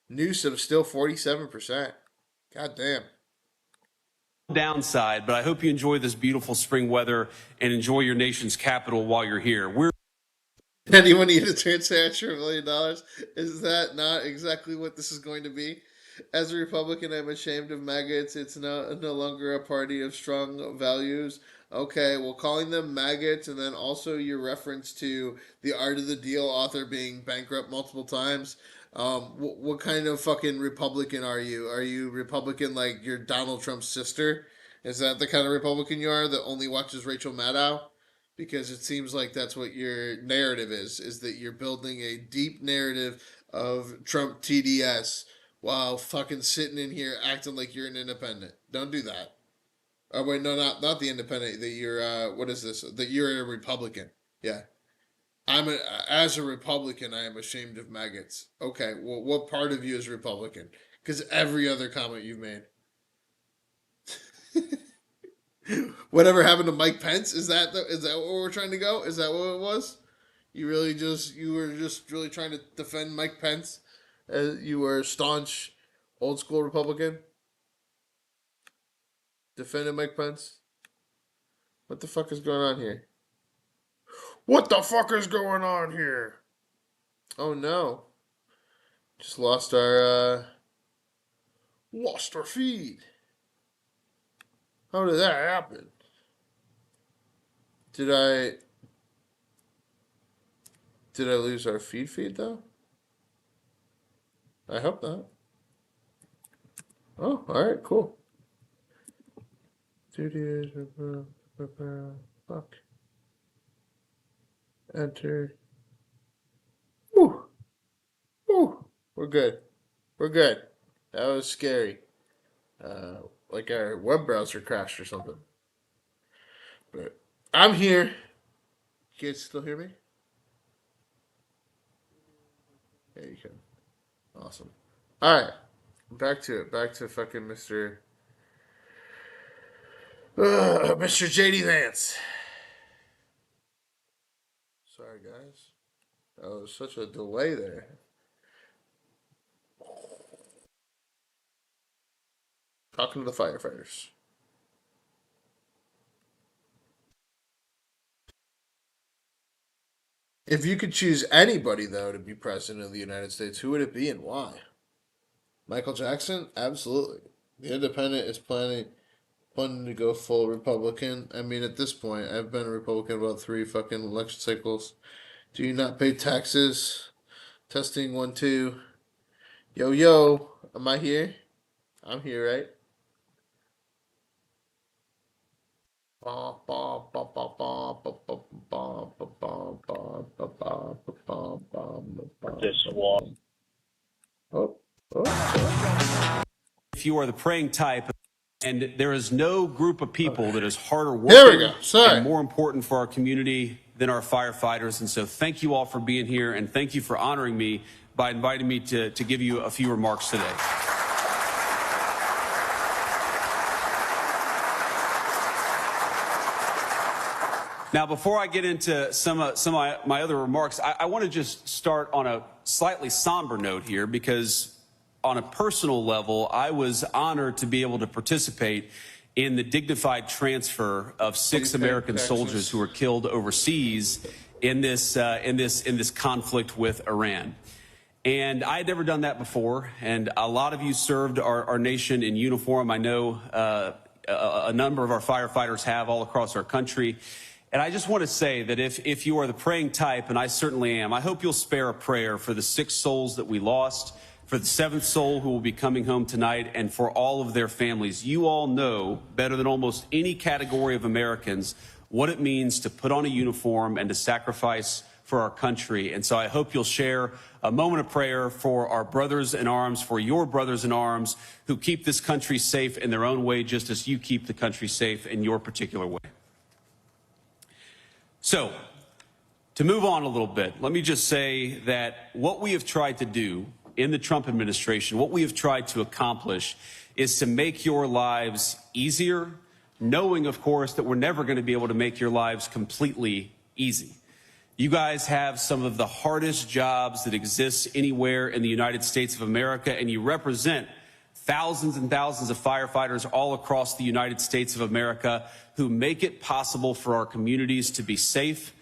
Newsom still 47%. God damn. Downside, but I hope you enjoy this beautiful spring weather and enjoy your nation's capital while you're here. Anyone need a transfer $1 million? Is that not exactly what this is going to be? As a Republican, I'm ashamed of maggots. It's no longer a party of strong values. Okay, well, calling them maggots, and then also your reference to the Art of the Deal author being bankrupt multiple times. What kind of fucking Republican are you? Are you Republican like your Donald Trump's sister? Is that the kind of Republican you are that only watches Rachel Maddow? Because it seems like that's what your narrative is that you're building a deep narrative of Trump TDS while fucking sitting in here acting like you're an independent. Don't do that. Oh, wait, no, not the independent. That you're, what is this? That you're a Republican. Yeah. As a Republican, I am ashamed of maggots. Okay, well, what part of you is Republican? Because every other comment you've made. Whatever happened to Mike Pence? Is that what we're trying to go? Is that what it was? You were just really trying to defend Mike Pence? You were a staunch old school Republican? Defending Mike Pence? What the fuck is going on here? What the fuck is going on here? Oh no. Just lost our feed. How did that happen? Did I lose our feed though? I hope not. Oh, alright, cool. Studios, fuck. Enter. Whew. Whew. We're good. We're good. That was scary. Like our web browser crashed or something. But I'm here. You guys still hear me? Yeah, you can. Awesome. Alright. Back to it. Back to fucking Mr. Mr. JD Vance. Sorry, guys. That was such a delay there. Talking to the firefighters. If you could choose anybody, though, to be president of the United States, who would it be and why? Michael Jackson? Absolutely. The Independent is planning to go full Republican. I mean, at this point, I've been a Republican about 3 fucking election cycles. Do you not pay taxes? Testing 1, 2. Yo, yo. Am I here? I'm here, right? This one. Oh, oh. If you are the praying type, and there is no group of people that is harder There we working go. Sorry. and more important for our community than our firefighters. And so thank you all for being here, and thank you for honoring me by inviting me to give you a few remarks today. Now, before I get into some of my other remarks, I want to just start on a slightly somber note here, because on a personal level, I was honored to be able to participate in the dignified transfer of 6 American soldiers who were killed overseas in this conflict with Iran. And I had never done that before, and a lot of you served our nation in uniform. I know a number of our firefighters have all across our country. And I just want to say that if you are the praying type, and I certainly am, I hope you'll spare a prayer for the 6 souls that we lost, for the 7th soul who will be coming home tonight, and for all of their families. You all know better than almost any category of Americans what it means to put on a uniform and to sacrifice for our country. And so I hope you'll share a moment of prayer for our brothers in arms, for your brothers in arms who keep this country safe in their own way, just as you keep the country safe in your particular way. So, to move on a little bit, let me just say that what we have tried to do in the Trump administration, what we have tried to accomplish, is to make your lives easier, knowing, of course, that we're never going to be able to make your lives completely easy. You guys have some of the hardest jobs that exist anywhere in the United States of America, and you represent thousands and thousands of firefighters all across the United States of America who make it possible for our communities to be safe,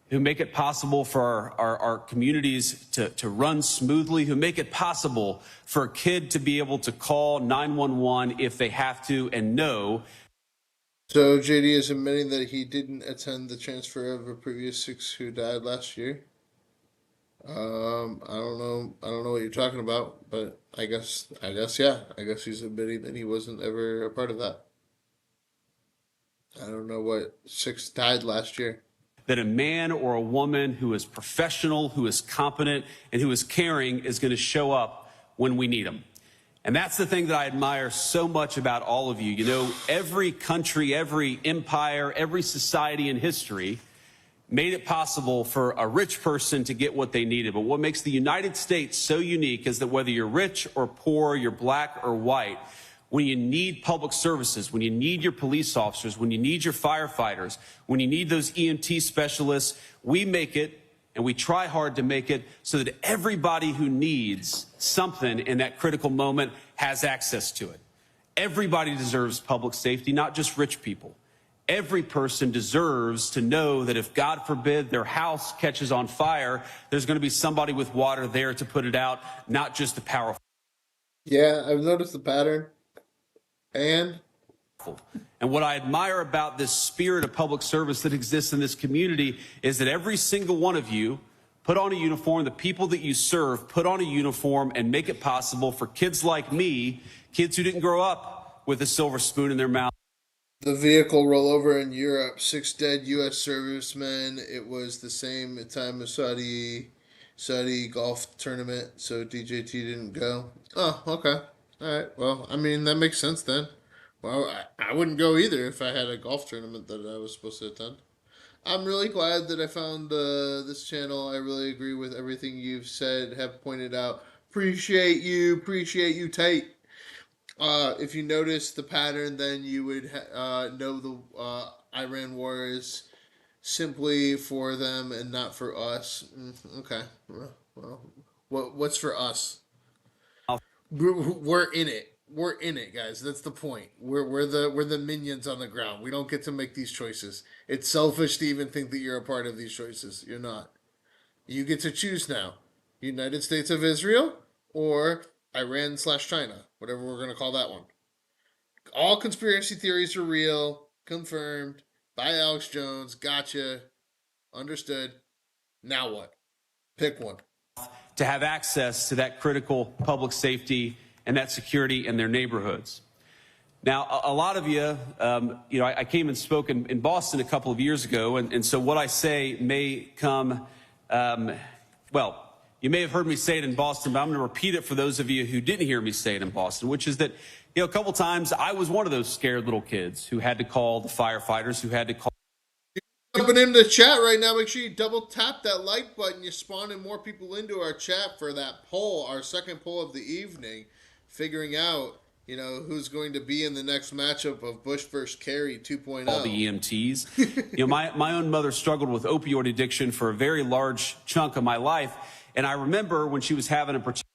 who make it possible for our communities to run smoothly, who make it possible for a kid to be able to call 911 if they have to and know. So JD is admitting that he didn't attend the transfer of a previous 6 who died last year. I don't know what you're talking about, but I guess yeah. I guess he's admitting that he wasn't ever a part of that. I don't know what 6 died last year. That a man or a woman who is professional, who is competent, and who is caring is going to show up when we need them. And that's the thing that I admire so much about all of you. You know, every country, every empire, every society in history made it possible for a rich person to get what they needed. But what makes the United States so unique is that whether you're rich or poor, you're black or white, when you need public services, when you need your police officers, when you need your firefighters, when you need those EMT specialists, we make it, and we try hard to make it so that everybody who needs something in that critical moment has access to it. Everybody deserves public safety, not just rich people. Every person deserves to know that if, God forbid, their house catches on fire, there's going to be somebody with water there to put it out, not just the powerful. Yeah, I've noticed the pattern. And what I admire about this spirit of public service that exists in this community is that every single one of you put on a uniform, the people that you serve put on a uniform and make it possible for kids like me, kids who didn't grow up with a silver spoon in their mouth. The vehicle rollover in Europe, 6 dead U.S. servicemen. It was the same time as Saudi golf tournament, so DJT didn't go. Oh, okay. All right. Well, I mean that makes sense then. Well, I wouldn't go either if I had a golf tournament that I was supposed to attend. I'm really glad that I found this channel. I really agree with everything you've said, have pointed out. Appreciate you, Tate. If you notice the pattern, then you would know the Iran war is simply for them and not for us. Okay. Well, what's for us? We're in it. We're in it, guys. That's the point. We're the minions on the ground. We don't get to make these choices. It's selfish to even think that you're a part of these choices. You're not. You get to choose now. United States of Israel or Iran/China, whatever we're gonna call that one. All conspiracy theories are real, confirmed by Alex Jones. Gotcha. Understood. Now what? Pick one. To have access to that critical public safety and that security in their neighborhoods. Now, a lot of you, I came and spoke in Boston a couple of years ago, and so what I say may come, you may have heard me say it in Boston, but I'm going to repeat it for those of you who didn't hear me say it in Boston, which is that, a couple times I was one of those scared little kids who had to call the firefighters, who had to call. Jumping into the chat right now, make sure you double tap that like button. You're spawning more people into our chat for that poll, our second poll of the evening, figuring out, who's going to be in the next matchup of Bush versus Kerry 2.0. All the EMTs. My own mother struggled with opioid addiction for a very large chunk of my life, and I remember when she was having a particular.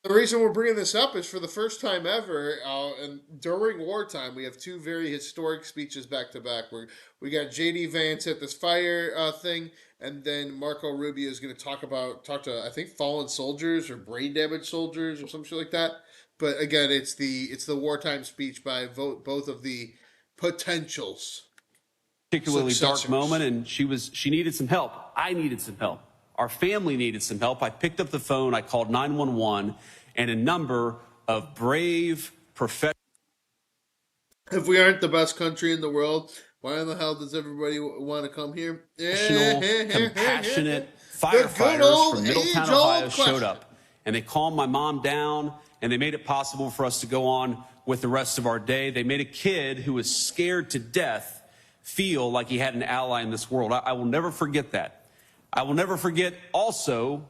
The reason we're bringing this up is for the first time ever, and during wartime, we have two very historic speeches back to back. We got J.D. Vance at this fire thing, and then Marco Rubio is going to talk to I think fallen soldiers or brain damaged soldiers or some shit like that. But again, it's the wartime speech by both of the potentials. Particularly dark moment, and she needed some help. I needed some help. Our family needed some help. I picked up the phone, I called 911, and a number of brave professionals. If we aren't the best country in the world, why in the hell does everybody want to come here? Compassionate firefighters from Middletown, Ohio showed up, and they calmed my mom down, and they made it possible for us to go on with the rest of our day. They made a kid who was scared to death feel like he had an ally in this world. I will never forget that. I will never forget also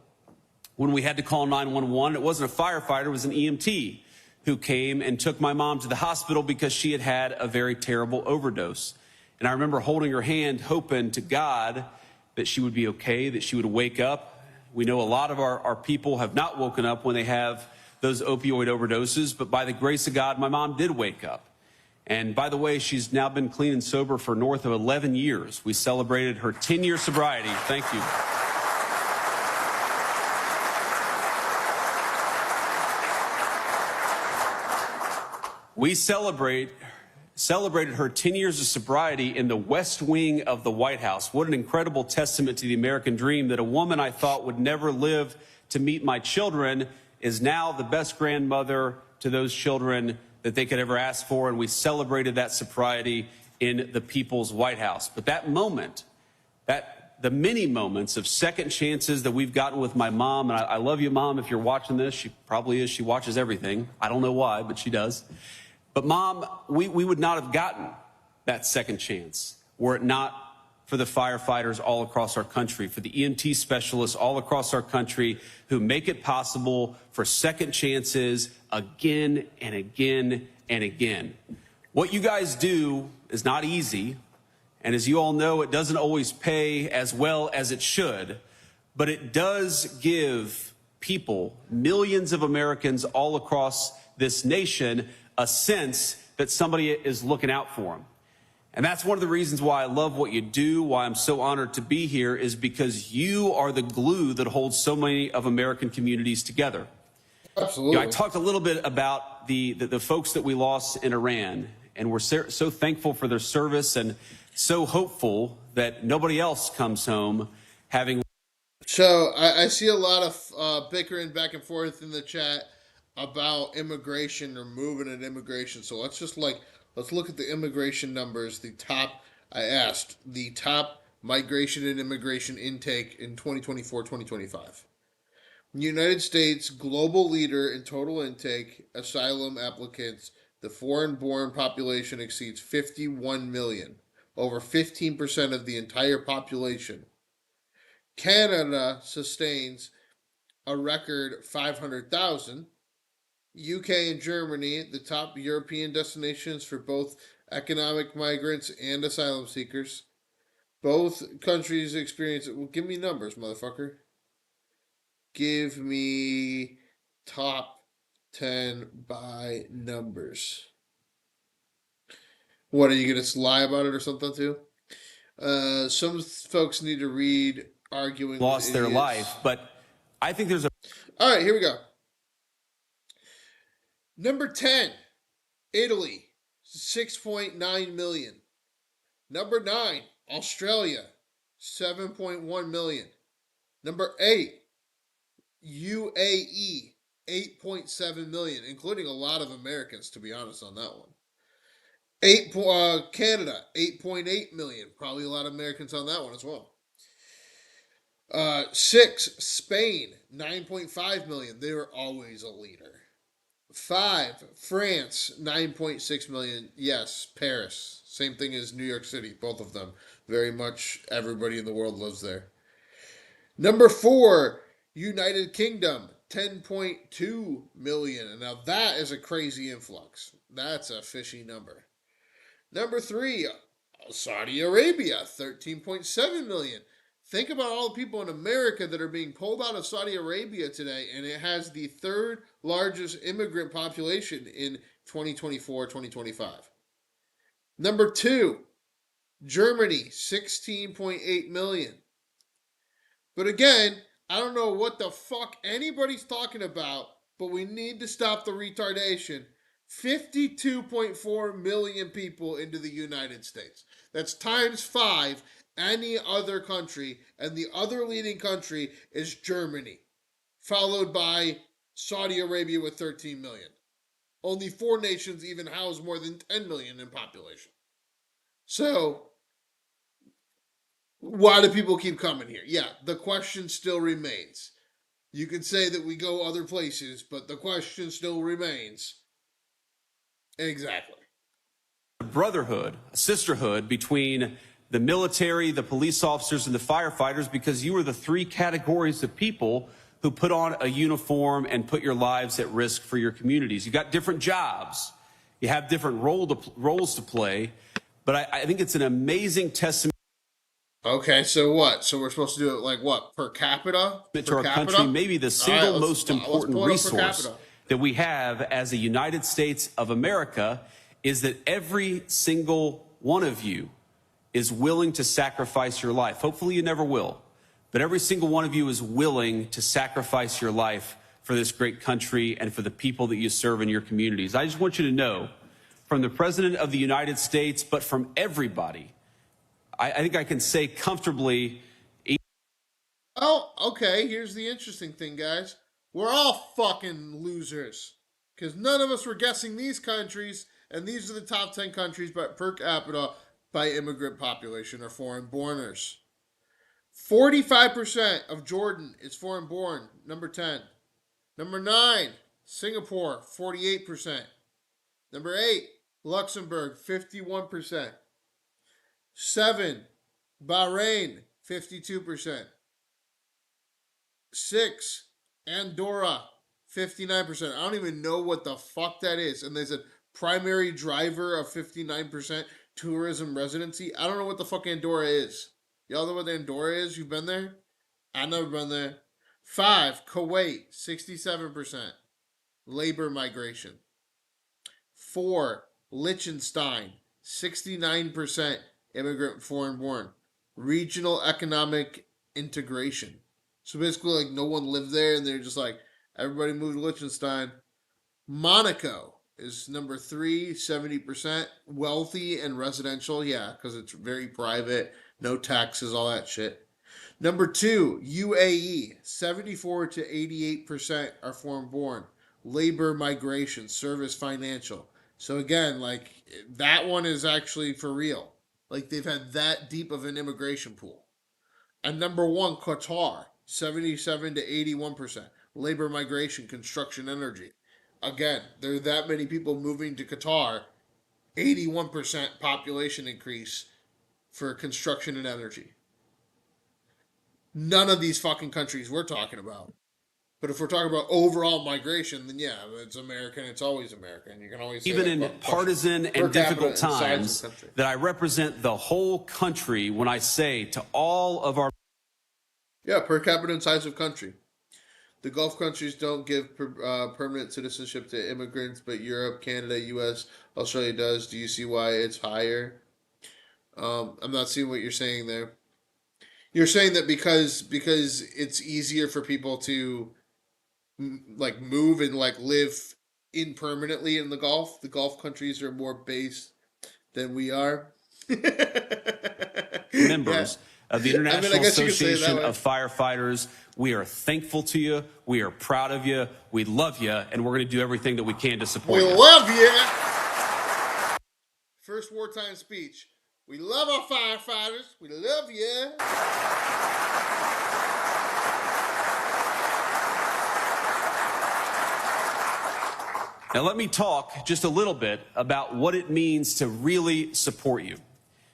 when we had to call 911, it wasn't a firefighter, it was an EMT who came and took my mom to the hospital because she had had a very terrible overdose. And I remember holding her hand, hoping to God that she would be okay, that she would wake up. We know a lot of our people have not woken up when they have those opioid overdoses, but by the grace of God, my mom did wake up. And by the way, she's now been clean and sober for north of 11 years. We celebrated her 10-year sobriety. Thank you. We celebrated her 10 years of sobriety in the West Wing of the White House. What an incredible testament to the American dream that a woman I thought would never live to meet my children is now the best grandmother to those children that they could ever ask for, and we celebrated that sobriety in the People's White House. But that moment, the many moments of second chances that we've gotten with my mom, and I love you, Mom, if you're watching this. She probably is. She watches everything. I don't know why, but she does. But Mom, we would not have gotten that second chance were it not for the firefighters all across our country, for the EMT specialists all across our country who make it possible for second chances again and again and again. What you guys do is not easy, and as you all know, it doesn't always pay as well as it should, but it does give people, millions of Americans all across this nation, a sense that somebody is looking out for them. And that's one of the reasons why I love what you do, why I'm so honored to be here, is because you are the glue that holds so many of American communities together. Absolutely. I talked a little bit about the folks that we lost in Iran, and we're so thankful for their service and so hopeful that nobody else comes home having. So I see a lot of bickering back and forth in the chat about immigration or moving at immigration. So let's just Let's look at the immigration numbers. I asked the top migration and immigration intake in 2024-2025. United States, global leader in total intake, asylum applicants, the foreign-born population exceeds 51 million, over 15% of the entire population. Canada sustains a record 500,000. UK and Germany, the top European destinations for both economic migrants and asylum seekers. Both countries experience. Well, give me numbers, motherfucker. Give me top 10 by numbers. What, are you going to lie about it or something too? Some folks need to read Arguing lost with their Idiots. life, but I think there's a... All right, here we go. Number 10, Italy, 6.9 million. Number 9, Australia, 7.1 million. Number 8, UAE, 8.7 million, including a lot of Americans, to be honest, on that one. Canada, 8.8 million. Probably a lot of Americans on that one as well. 6, Spain, 9.5 million. They were always a leader. 5, France, 9.6 million. Yes, Paris. Same thing as New York City, both of them. Very much everybody in the world lives there. Number 4, United Kingdom, 10.2 million. Now that is a crazy influx. That's a fishy number. Number 3, Saudi Arabia, 13.7 million. Think about all the people in America that are being pulled out of Saudi Arabia today, and it has the third largest immigrant population in 2024-2025. Number 2, Germany, 16.8 million. But again, I don't know what the fuck anybody's talking about, but we need to stop the retardation. 52.4 million people into the United States. That's times 5 any other country, and the other leading country is Germany, followed by Saudi Arabia with 13 million. Only 4 nations even house more than 10 million in population. So, why do people keep coming here? Yeah, the question still remains. You can say that we go other places, but the question still remains. Exactly. A brotherhood, a sisterhood between the military, the police officers, and the firefighters, because you are the 3 categories of people who put on a uniform and put your lives at risk for your communities. You got different jobs. You have different roles to play. But I think it's an amazing testament. Okay, so what? So we're supposed to do it like what? Per capita? To our country, maybe the single most important resource that we have as a United States of America is that every single one of you is willing to sacrifice your life. Hopefully you never will. But every single one of you is willing to sacrifice your life for this great country and for the people that you serve in your communities. I just want you to know, from the President of the United States, but from everybody, I think I can say comfortably. Oh, okay. Here's the interesting thing, guys. We're all fucking losers. Because none of us were guessing these countries, and these are the top 10 countries by per capita by immigrant population or foreign-borners. 45% of Jordan is foreign-born, number 10. Number 9, Singapore, 48%. Number 8, Luxembourg, 51%. 7, Bahrain, 52%. 6, Andorra, 59%. I don't even know what the fuck that is. And there's a primary driver of 59% tourism residency. I don't know what the fuck Andorra is. Y'all know what Andorra is? You've been there? I've never been there. 5, Kuwait, 67%. Labor migration. 4, Liechtenstein, 69% immigrant foreign-born. Regional economic integration. So basically, like, no one lived there, and they're just like, everybody moved to Liechtenstein. Monaco is number 3, 70%. Wealthy and residential, yeah, because it's very private, no taxes, all that shit. Number 2, UAE, 74 to 88% are foreign-born. Labor migration, service, financial. So again, like, that one is actually for real. Like, they've had that deep of an immigration pool. And number one, Qatar, 77 to 81%. Labor migration, construction, energy. Again, there are that many people moving to Qatar. 81% population increase for construction and energy. None of these fucking countries we're talking about. But if we're talking about overall migration, then yeah, it's American. It's always American. You can always say even in partisan and difficult times, that I represent the whole country when I say to all of our... Yeah, per capita and size of country. The Gulf countries don't give permanent citizenship to immigrants, but Europe, Canada, U.S., Australia does. Do you see why it's higher? I'm not seeing what you're saying there. You're saying that because it's easier for people to like move and like live impermanently in the Gulf countries are more based than we are. Members of the International Association of Firefighters. Firefighters, we are thankful to you. We are proud of you. We love you, and we're going to do everything that we can to support you. We love you. First wartime speech. We love our firefighters. We love you. Now let me talk just a little bit about what it means to really support you,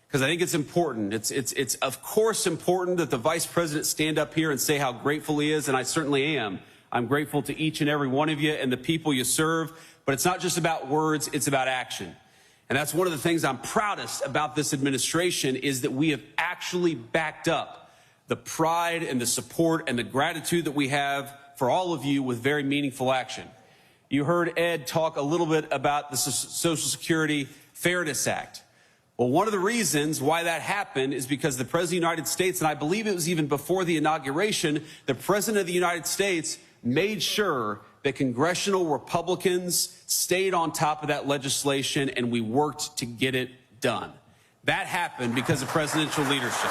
because I think it's important. It's of course important that the Vice President stand up here and say how grateful he is, and I certainly am. I'm grateful to each and every one of you and the people you serve, but it's not just about words, it's about action. And that's one of the things I'm proudest about this administration, is that we have actually backed up the pride and the support and the gratitude that we have for all of you with very meaningful action. You heard Ed talk a little bit about the Social Security Fairness Act. Well, one of the reasons why that happened is because the President of the United States, and I believe it was even before the inauguration, the President of the United States made sure that congressional Republicans stayed on top of that legislation, and we worked to get it done. That happened because of presidential leadership.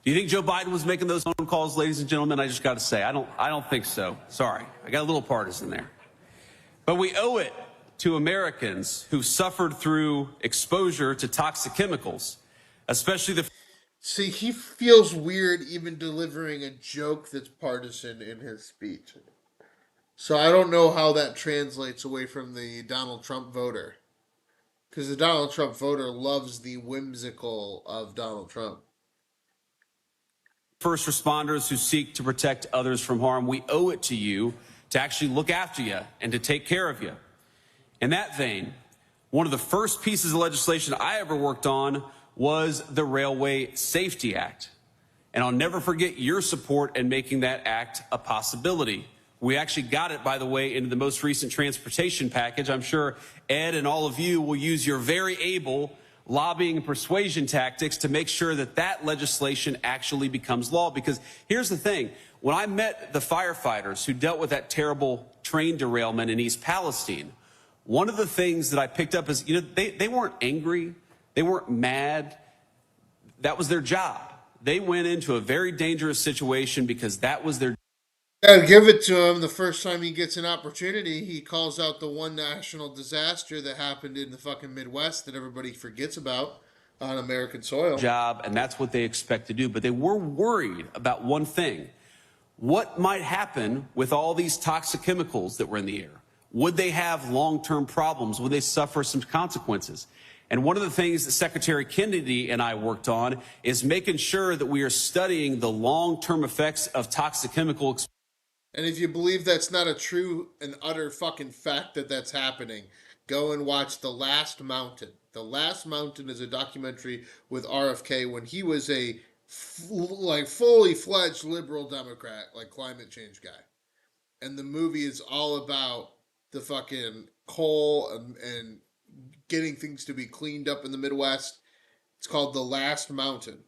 Do you think Joe Biden was making those phone calls, ladies and gentlemen? I just got to say, I don't think so. Sorry, I got a little partisan there. But we owe it to Americans who suffered through exposure to toxic chemicals, especially the... See, he feels weird even delivering a joke that's partisan in his speech. So I don't know how that translates away from the Donald Trump voter. Because the Donald Trump voter loves the whimsical of Donald Trump. First responders who seek to protect others from harm, we owe it to you to actually look after you and to take care of you. In that vein, one of the first pieces of legislation I ever worked on was the Railway Safety Act. And I'll never forget your support in making that act a possibility. We actually got it, by the way, into the most recent transportation package. I'm sure Ed and all of you will use your very able lobbying and persuasion tactics to make sure that that legislation actually becomes law. Because here's the thing. When I met the firefighters who dealt with that terrible train derailment in East Palestine, one of the things that I picked up is, they weren't angry. They weren't mad. That was their job. They went into a very dangerous situation because that was their... Gotta give it to him. The first time he gets an opportunity, he calls out the one national disaster that happened in the fucking Midwest that everybody forgets about on American soil. Job, and that's what they expect to do. But they were worried about one thing. What might happen with all these toxic chemicals that were in the air? Would they have long-term problems? Would they suffer some consequences? And one of the things that Secretary Kennedy and I worked on is making sure that we are studying the long-term effects of toxic chemical exposure. And if you believe that's not a true and utter fucking fact that that's happening, go and watch The Last Mountain. The Last Mountain is a documentary with RFK when he was a fully fledged liberal Democrat, like climate change guy. And the movie is all about the fucking coal and getting things to be cleaned up in the Midwest. It's called The Last Mountain.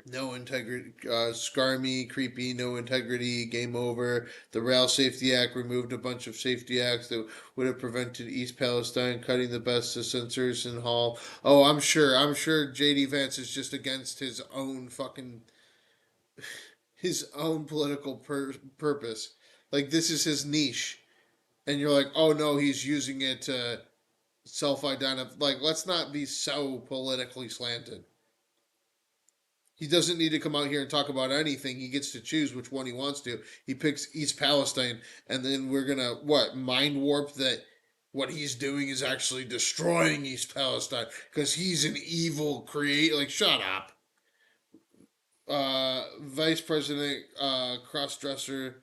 No integrity, scarmy, creepy, no integrity, game over. The Rail Safety Act removed a bunch of safety acts that would have prevented East Palestine cutting the best of sensors in Hall. Oh, I'm sure J.D. Vance is just against his own his own political purpose. Like, this is his niche. And you're like, oh no, he's using it to self-identify. Like, let's not be so politically slanted. He doesn't need to come out here and talk about anything. He gets to choose which one he wants to. He picks East Palestine, and then we're gonna, mind warp that what he's doing is actually destroying East Palestine because he's an evil creator. Like, shut up. Vice President Crossdresser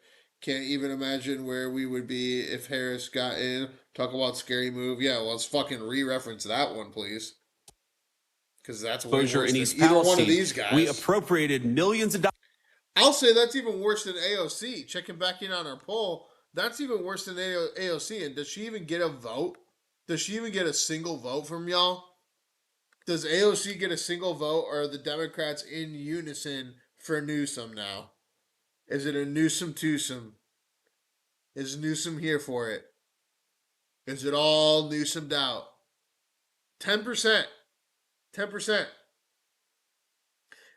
can't even imagine where we would be if Harris got in. Talk about scary move. Yeah, well, let's fucking re-reference that one, please. Because that's way worse than either one of these guys. We appropriated millions of dollars. I'll say that's even worse than AOC. Checking back in on our poll, that's even worse than AOC. And does she even get a vote? Does she even get a single vote from y'all? Does AOC get a single vote, or are the Democrats in unison for Newsom now? Is it a Newsom-twosome? Is Newsom here for it? Is it all Newsomed out? 10%. 10%.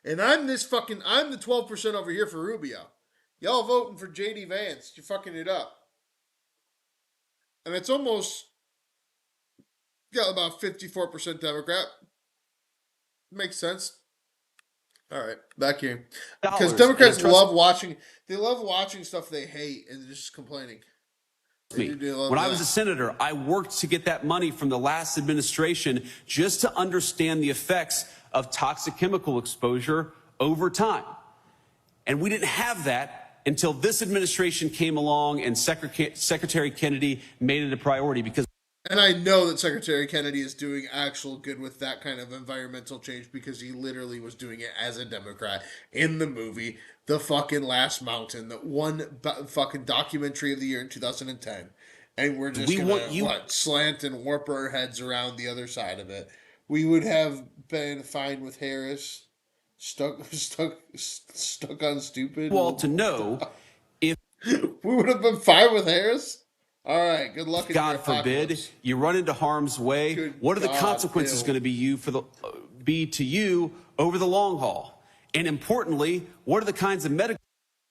And I'm the 12% over here for Rubio. Y'all voting for JD Vance. You're fucking it up. And it's almost got about 54% Democrat. Makes sense. All right, back here. Because Democrats love watching stuff they hate and just complaining. When I was a senator, I worked to get that money from the last administration just to understand the effects of toxic chemical exposure over time. And we didn't have that until this administration came along and Secretary Kennedy made it a priority because. And I know that Secretary Kennedy is doing actual good with that kind of environmental change because he literally was doing it as a Democrat in the movie The fucking Last Mountain, the one fucking documentary of the year in 2010. And we're just slant and warp our heads around the other side of it. We would have been fine with Harris, stuck on stupid. Well, to know if we would have been fine with Harris. All right, good luck. God forbid you run into harm's way. What are the consequences going to be to you over the long haul? And importantly, what are the kinds of medical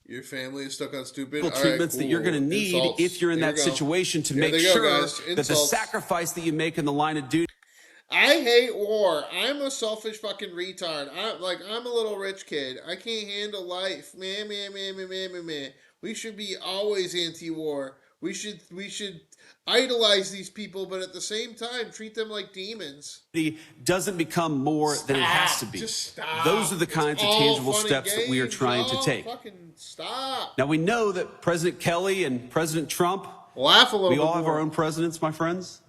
your family is stuck on stupid treatments that you're going to need if you're in that situation to make sure that the sacrifice that you make in the line of duty. I hate war. I'm a selfish fucking retard. I'm a little rich kid. I can't handle life. Man. We should be always anti-war. We should idolize these people, but at the same time, treat them like demons. He doesn't become more than it has to be. Just stop. Those are the kinds of tangible steps that we are trying to take. Fucking stop. Now, we know that President Kelly and President Trump, laugh a little bit we all more. have our own presidents, my friends.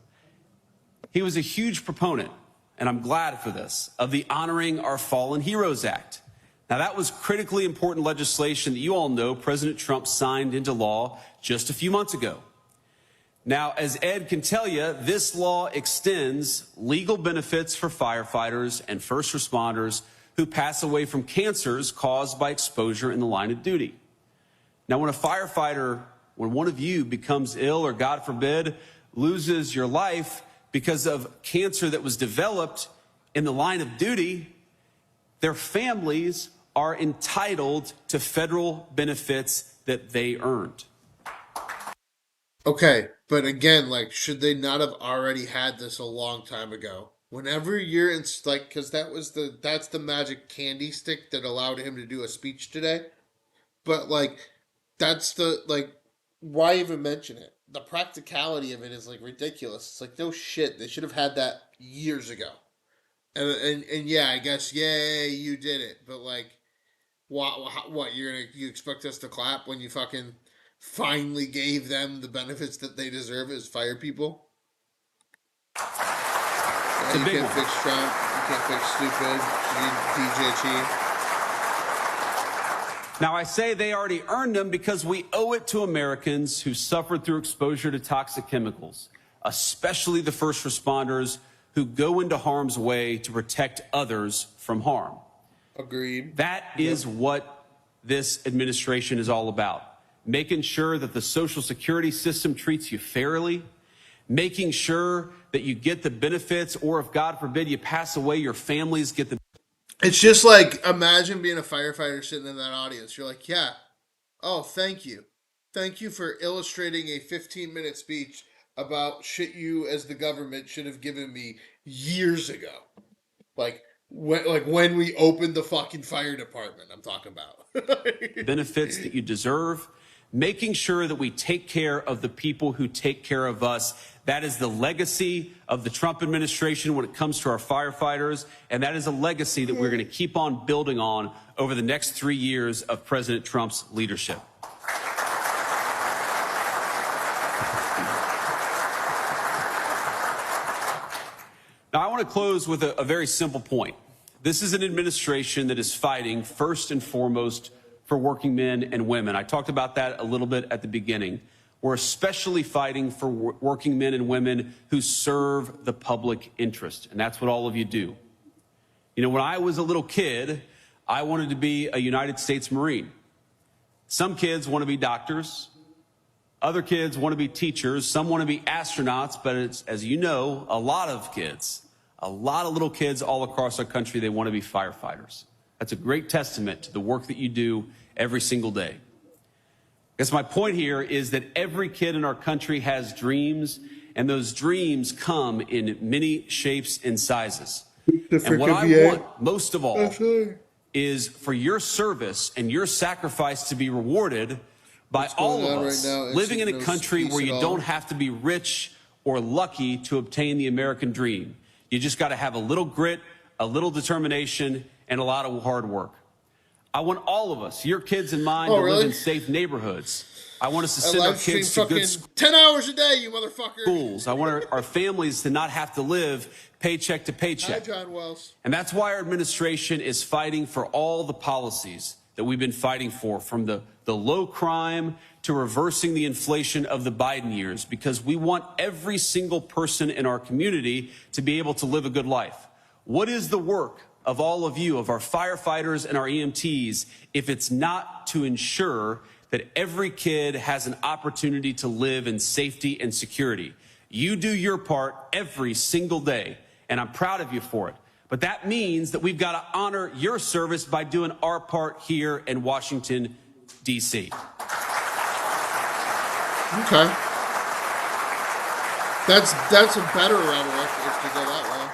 He was a huge proponent, and I'm glad for this, of the Honoring Our Fallen Heroes Act. Now, that was critically important legislation that you all know President Trump signed into law just a few months ago. Now, as Ed can tell you, this law extends legal benefits for firefighters and first responders who pass away from cancers caused by exposure in the line of duty. Now, when one of you becomes ill or, God forbid, loses your life because of cancer that was developed in the line of duty, their families are entitled to federal benefits that they earned. Okay, but again, should they not have already had this a long time ago? Whenever you're in, because that's the magic candy stick that allowed him to do a speech today. But why even mention it? The practicality of it is ridiculous. It's no shit. They should have had that years ago. And yeah, I guess, yay, you did it. But what you expect us to clap when you fucking finally gave them the benefits that they deserve as fire people? You can't fix Trump. You can't fix stupid. You need DJT. Now, I say they already earned them because we owe it to Americans who suffered through exposure to toxic chemicals, especially the first responders who go into harm's way to protect others from harm. Agreed. That is what this administration is all about. Making sure that the Social Security system treats you fairly, making sure that you get the benefits, or if God forbid you pass away, your families get the. It's just like, imagine being a firefighter sitting in that audience. You're like, yeah, oh, thank you. Thank you for illustrating a 15-minute speech about shit you as the government should have given me years ago. Like when we opened the fucking fire department, I'm talking about. Benefits that you deserve, making sure that we take care of the people who take care of us. That is the legacy of the Trump administration when it comes to our firefighters, and that is a legacy that we're going to keep on building on over the next 3 years of President Trump's leadership. Now, I want to close with a very simple point. This is an administration that is fighting first and foremost for working men and women. I talked about that a little bit at the beginning. We're especially fighting for working men and women who serve the public interest, and that's what all of you do. You know, when I was a little kid, I wanted to be a United States Marine. Some kids want to be doctors. Other kids want to be teachers. Some want to be astronauts, but it's, as you know, a lot of little kids all across our country, they want to be firefighters. That's a great testament to the work that you do every single day. I guess my point here is that every kid in our country has dreams, and those dreams come in many shapes and sizes. And what I want most of all is for your service and your sacrifice to be rewarded by all of us living in a country where you don't have to be rich or lucky to obtain the American dream. You just got to have a little grit, a little determination, and a lot of hard work. I want all of us, your kids and mine, to live in safe neighborhoods. I want us to send our kids to good 10 hours a day, you motherfucker. Schools. I want our families to not have to live paycheck to paycheck. Hi, John Wells. And that's why our administration is fighting for all the policies that we've been fighting for, from the low crime to reversing the inflation of the Biden years, because we want every single person in our community to be able to live a good life. What is the work of all of you, of our firefighters and our EMTs, if it's not to ensure that every kid has an opportunity to live in safety and security? You do your part every single day, and I'm proud of you for it. But that means that we've got to honor your service by doing our part here in Washington, D.C. Okay. That's a better rebel if to go that way.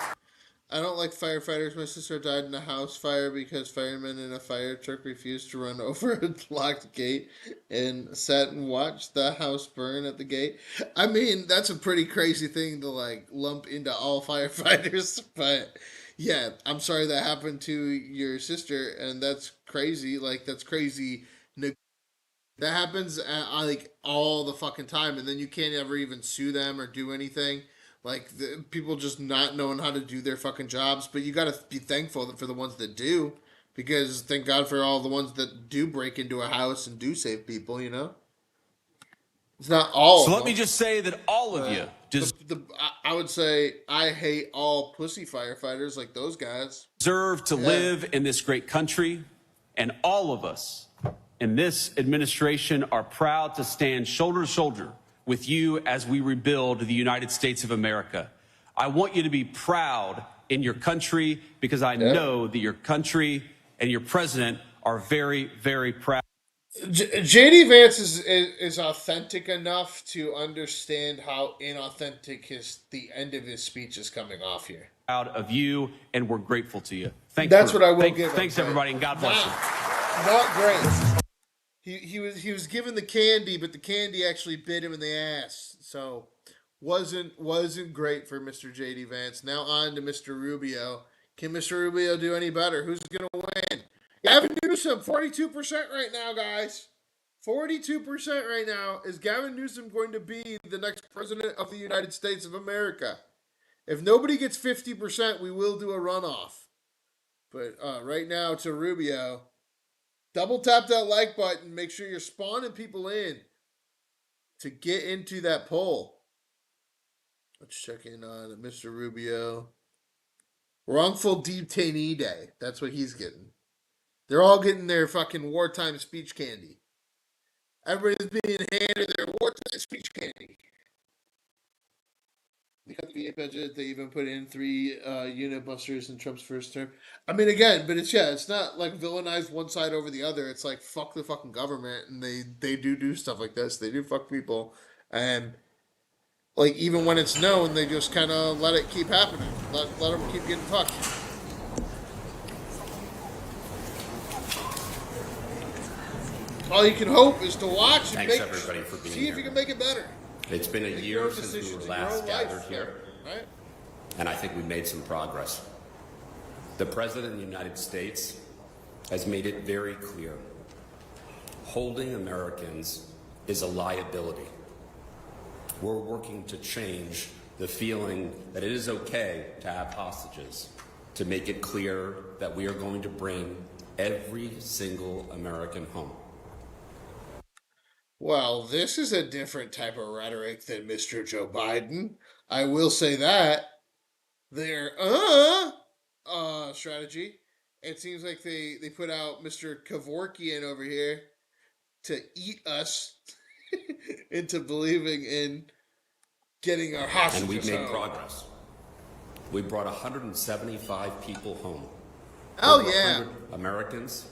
I don't like firefighters. My sister died in a house fire because firemen in a fire truck refused to run over a locked gate and sat and watched the house burn at the gate. I mean, that's a pretty crazy thing to like lump into all firefighters, but yeah, I'm sorry that happened to your sister, and that's crazy. Like, that's crazy. That happens like all the fucking time, and then you can't ever even sue them or do anything. Like, people just not knowing how to do their fucking jobs. But you got to be thankful for the ones that do, because thank God for all the ones that do break into a house and do save people, you know? It's not all. So let me just say that all of you I would say I hate all pussy firefighters like those guys. Deserve to live in this great country, and all of us in this administration are proud to stand shoulder to shoulder with you as we rebuild the United States of America. I want you to be proud in your country, because I know that your country and your president are very, very proud. JD Vance is authentic enough to understand how inauthentic the end of his speech is coming off here. Proud of you, and we're grateful to you. That's what I will give him. Thanks, everybody, and God bless you. Not great. He was given the candy, but the candy actually bit him in the ass. So wasn't great for Mr. JD Vance. Now on to Mr. Rubio. Can Mr. Rubio do any better? Who's gonna win? Gavin Newsom, 42% right now, guys. 42% right now. Is Gavin Newsom going to be the next president of the United States of America? If nobody gets 50%, we will do a runoff. But right now to Rubio. Double tap that like button. Make sure you're spawning people in to get into that poll. Let's check in on Mr. Rubio. Wrongful detainee day. That's what he's getting. They're all getting their fucking wartime speech candy. Everybody's being handed their wartime speech candy. They cut the VA budget. They even put in 3 unit busters in Trump's first term. I mean, again, but it's not like villainize one side over the other. It's like fuck the fucking government, and they do stuff like this. They do fuck people, and like even when it's known, they just kind of let it keep happening. Let them keep getting fucked. All you can hope is to watch and everybody for being see here. if you can make it better. It's been a year since we were last gathered here, right? and I think we've made some progress. The President of the United States has made it very clear. Holding Americans is a liability. We're working to change the feeling that it is okay to have hostages, to make it clear that we are going to bring every single American home. Well, this is a different type of rhetoric than Mr. Joe Biden. I will say that. Their strategy. It seems like they put out Mr. Kevorkian over here to eat us into believing in getting our hostages And we've made home. progress. We brought 175 people home. Oh, Over yeah. 100 Americans.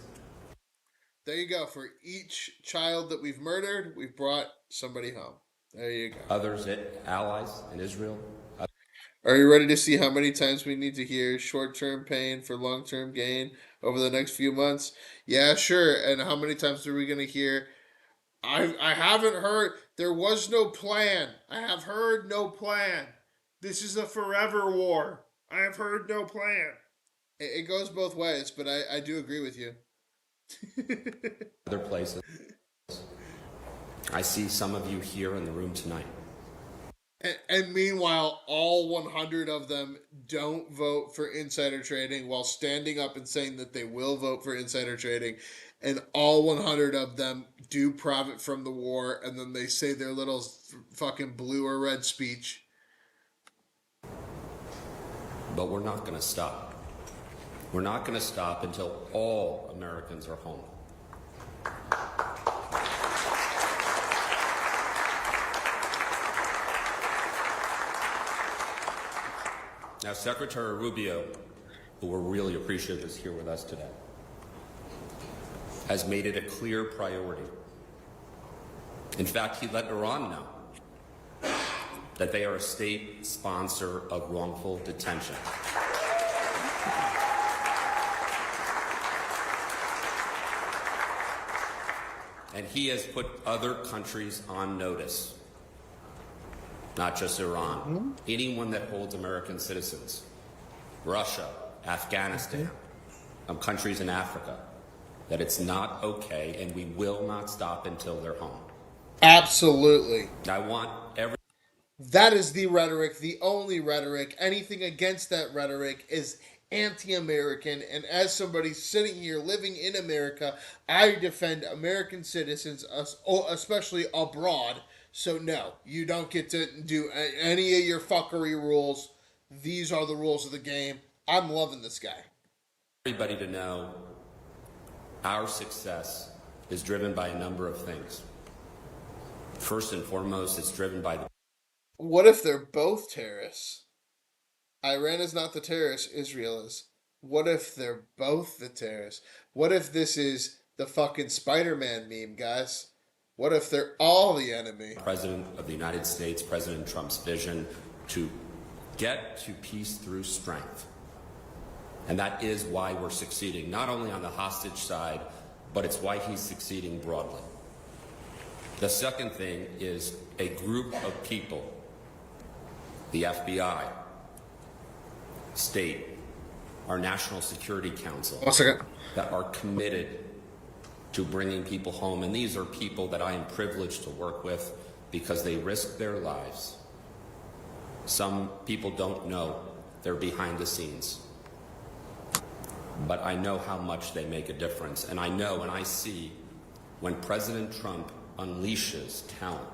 There you go. For each child that we've murdered, we've brought somebody home. There you go. Others, allies in Israel. Are you ready to see how many times we need to hear short-term pain for long-term gain over the next few months? Yeah, sure. And how many times are we going to hear, I haven't heard, there was no plan. I have heard no plan. This is a forever war. I have heard no plan. It goes both ways, but I do agree with you. Other places. I see some of you here in the room tonight. And meanwhile, all 100 of them don't vote for insider trading while standing up and saying that they will vote for insider trading. And all 100 of them do profit from the war, and then they say their little fucking blue or red speech. But we're not going to stop. We're not going to stop until all Americans are home. Now, Secretary Rubio, who we're really appreciative is here with us today, has made it a clear priority. In fact, he let Iran know that they are a state sponsor of wrongful detention. And he has put other countries on notice, not just Iran, anyone that holds American citizens, Russia, Afghanistan, countries in Africa, that it's not okay and we will not stop until they're home. Absolutely. I want every... That is the rhetoric, the only rhetoric. Anything against that rhetoric is anti-American, and as somebody sitting here living in America, I defend American citizens, especially abroad. So no, you don't get to do any of your fuckery rules. These are the rules of the game. I'm loving this guy. Everybody to know our success is driven by a number of things. First and foremost, it's driven by the... What if they're both terrorists? Iran is not the terrorist, Israel is. What if they're both the terrorists? What if this is the fucking Spider-Man meme, guys? What if they're all the enemy? President of the United States, President Trump's vision to get to peace through strength. And that is why we're succeeding, not only on the hostage side, but it's why he's succeeding broadly. The second thing is a group of people, the FBI, state, our National Security Council, that are committed to bringing people home. And these are people that I am privileged to work with because they risk their lives. Some people don't know they're behind the scenes. But I know how much they make a difference. And I know and I see when President Trump unleashes talent,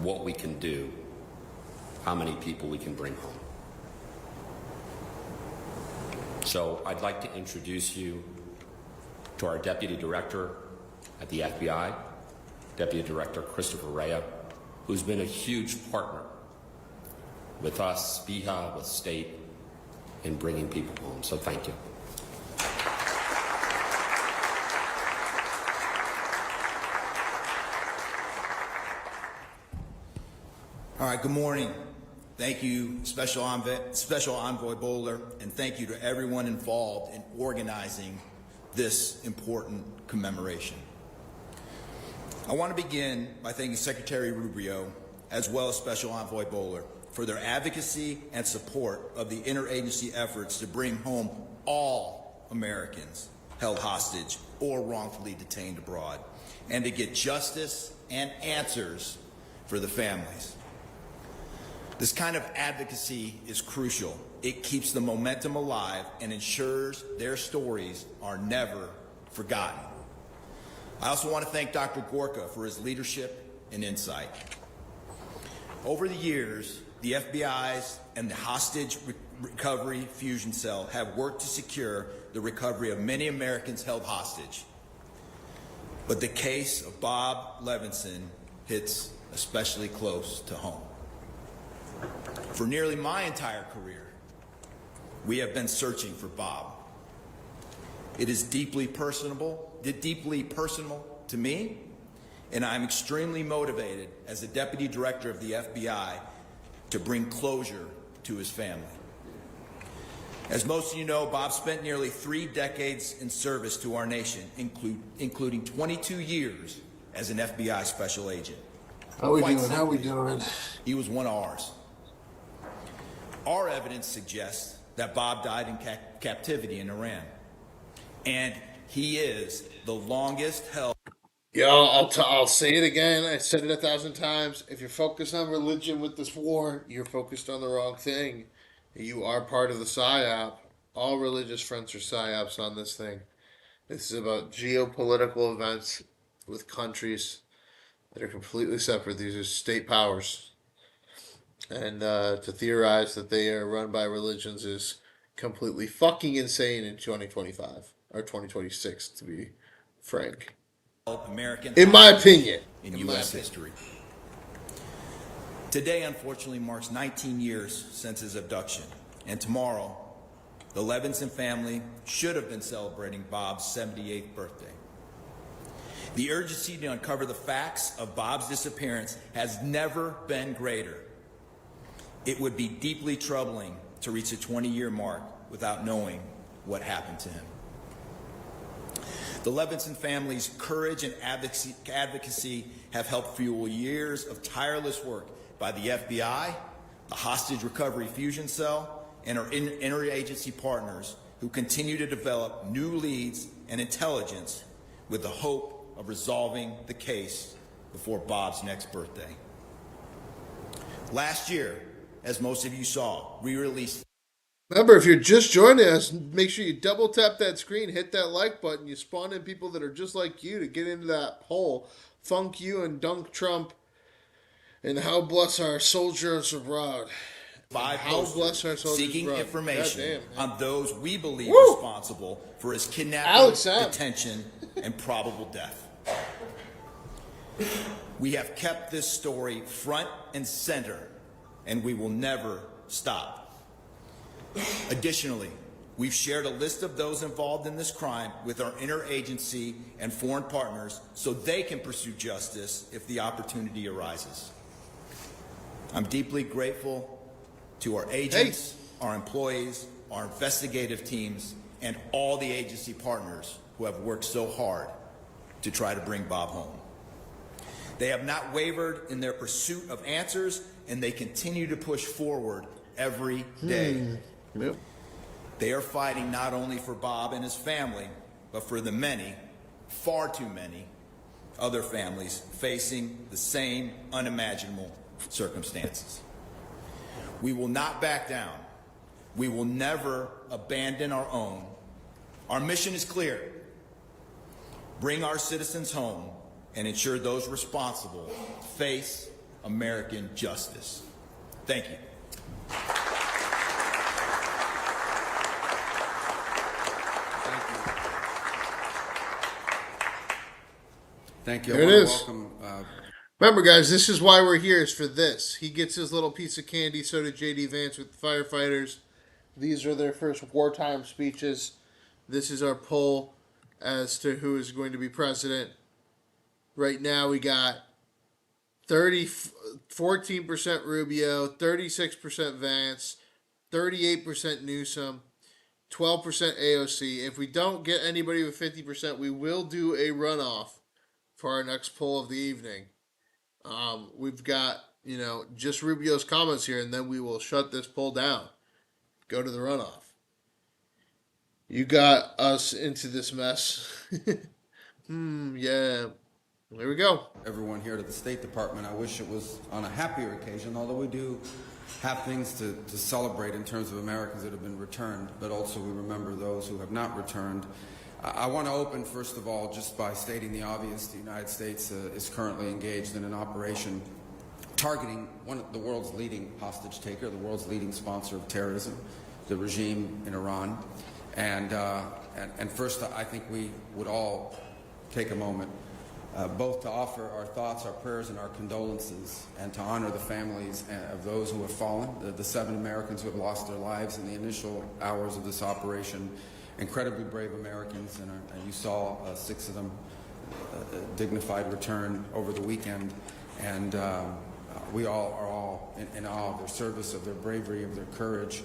what we can do, how many people we can bring home. So I'd like to introduce you to our Deputy Director at the FBI, Deputy Director Christopher Rea, who's been a huge partner with us, BIHA, with state, in bringing people home. So thank you. All right, good morning. Thank you, Special Envoy Bowler, and thank you to everyone involved in organizing this important commemoration. I want to begin by thanking Secretary Rubio, as well as Special Envoy Bowler, for their advocacy and support of the interagency efforts to bring home all Americans held hostage or wrongfully detained abroad, and to get justice and answers for the families. This kind of advocacy is crucial. It keeps the momentum alive and ensures their stories are never forgotten. I also want to thank Dr. Gorka for his leadership and insight. Over the years, the FBI's and the Hostage Recovery Fusion Cell have worked to secure the recovery of many Americans held hostage. But the case of Bob Levinson hits especially close to home. For nearly my entire career, we have been searching for Bob. It is deeply personal to me, and I'm extremely motivated as the Deputy Director of the FBI to bring closure to his family. As most of you know, Bob spent nearly 3 decades in service to our nation, including 22 years as an FBI special agent. How we doing? He was one of ours. Our evidence suggests that Bob died in captivity in Iran, and he is the longest held. Y'all, I'll say it again. I said it 1,000 times. If you're focused on religion with this war, you're focused on the wrong thing. You are part of the PSYOP. All religious fronts are PSYOPs on this thing. This is about geopolitical events with countries that are completely separate. These are state powers. And to theorize that they are run by religions is completely fucking insane in 2025. Or 2026, to be frank. In my opinion. In U.S. history. Today, unfortunately, marks 19 years since his abduction. And tomorrow, the Levinson family should have been celebrating Bob's 78th birthday. The urgency to uncover the facts of Bob's disappearance has never been greater. It would be deeply troubling to reach the 20-year mark without knowing what happened to him. The Levinson family's courage and advocacy have helped fuel years of tireless work by the FBI, the Hostage Recovery Fusion Cell, and our interagency partners who continue to develop new leads and intelligence with the hope of resolving the case before Bob's next birthday. Last year, as most of you saw, we released... Remember, if you're just joining us, make sure you double tap that screen, hit that like button. You spawn in people that are just like you to get into that poll. Funk you and dunk Trump. And how bless our soldiers abroad. How bless our soldiers seeking abroad. Information on those we believe responsible for his kidnapping, detention, and probable death. We have kept this story front and center, and we will never stop. Additionally, we've shared a list of those involved in this crime with our interagency and foreign partners so they can pursue justice if the opportunity arises. I'm deeply grateful to our agents, our employees, our investigative teams, and all the agency partners who have worked so hard to try to bring Bob home. They have not wavered in their pursuit of answers, and they continue to push forward every day. Yep. They are fighting not only for Bob and his family, but for the many, far too many, other families facing the same unimaginable circumstances. We will not back down. We will never abandon our own. Our mission is clear. Bring our citizens home and ensure those responsible face American justice. Thank you. Thank you. There it is. Welcome, Remember, guys, this is why we're here, is for this. He gets his little piece of candy, so did J.D. Vance with the firefighters. These are their first wartime speeches. This is our poll as to who is going to be president. Right now, we got 14% Rubio, 36% Vance, 38% Newsom, 12% AOC. If we don't get anybody with 50%, we will do a runoff for our next poll of the evening. We've got, just Rubio's comments here, and then we will shut this poll down. Go to the runoff. You got us into this mess. Yeah. There we go. Everyone here to the State Department, I wish it was on a happier occasion, although we do have things to celebrate in terms of Americans that have been returned, but also we remember those who have not returned. I want to open, first of all, just by stating the obvious. The United States is currently engaged in an operation targeting the world's leading hostage taker, the world's leading sponsor of terrorism, the regime in Iran. And first, I think we would all take a moment both to offer our thoughts, our prayers, and our condolences, and to honor the families of those who have fallen, the 7 Americans who have lost their lives in the initial hours of this operation. Incredibly brave Americans, and you saw 6 of them dignified return over the weekend, and we all are all in awe of their service, of their bravery, of their courage,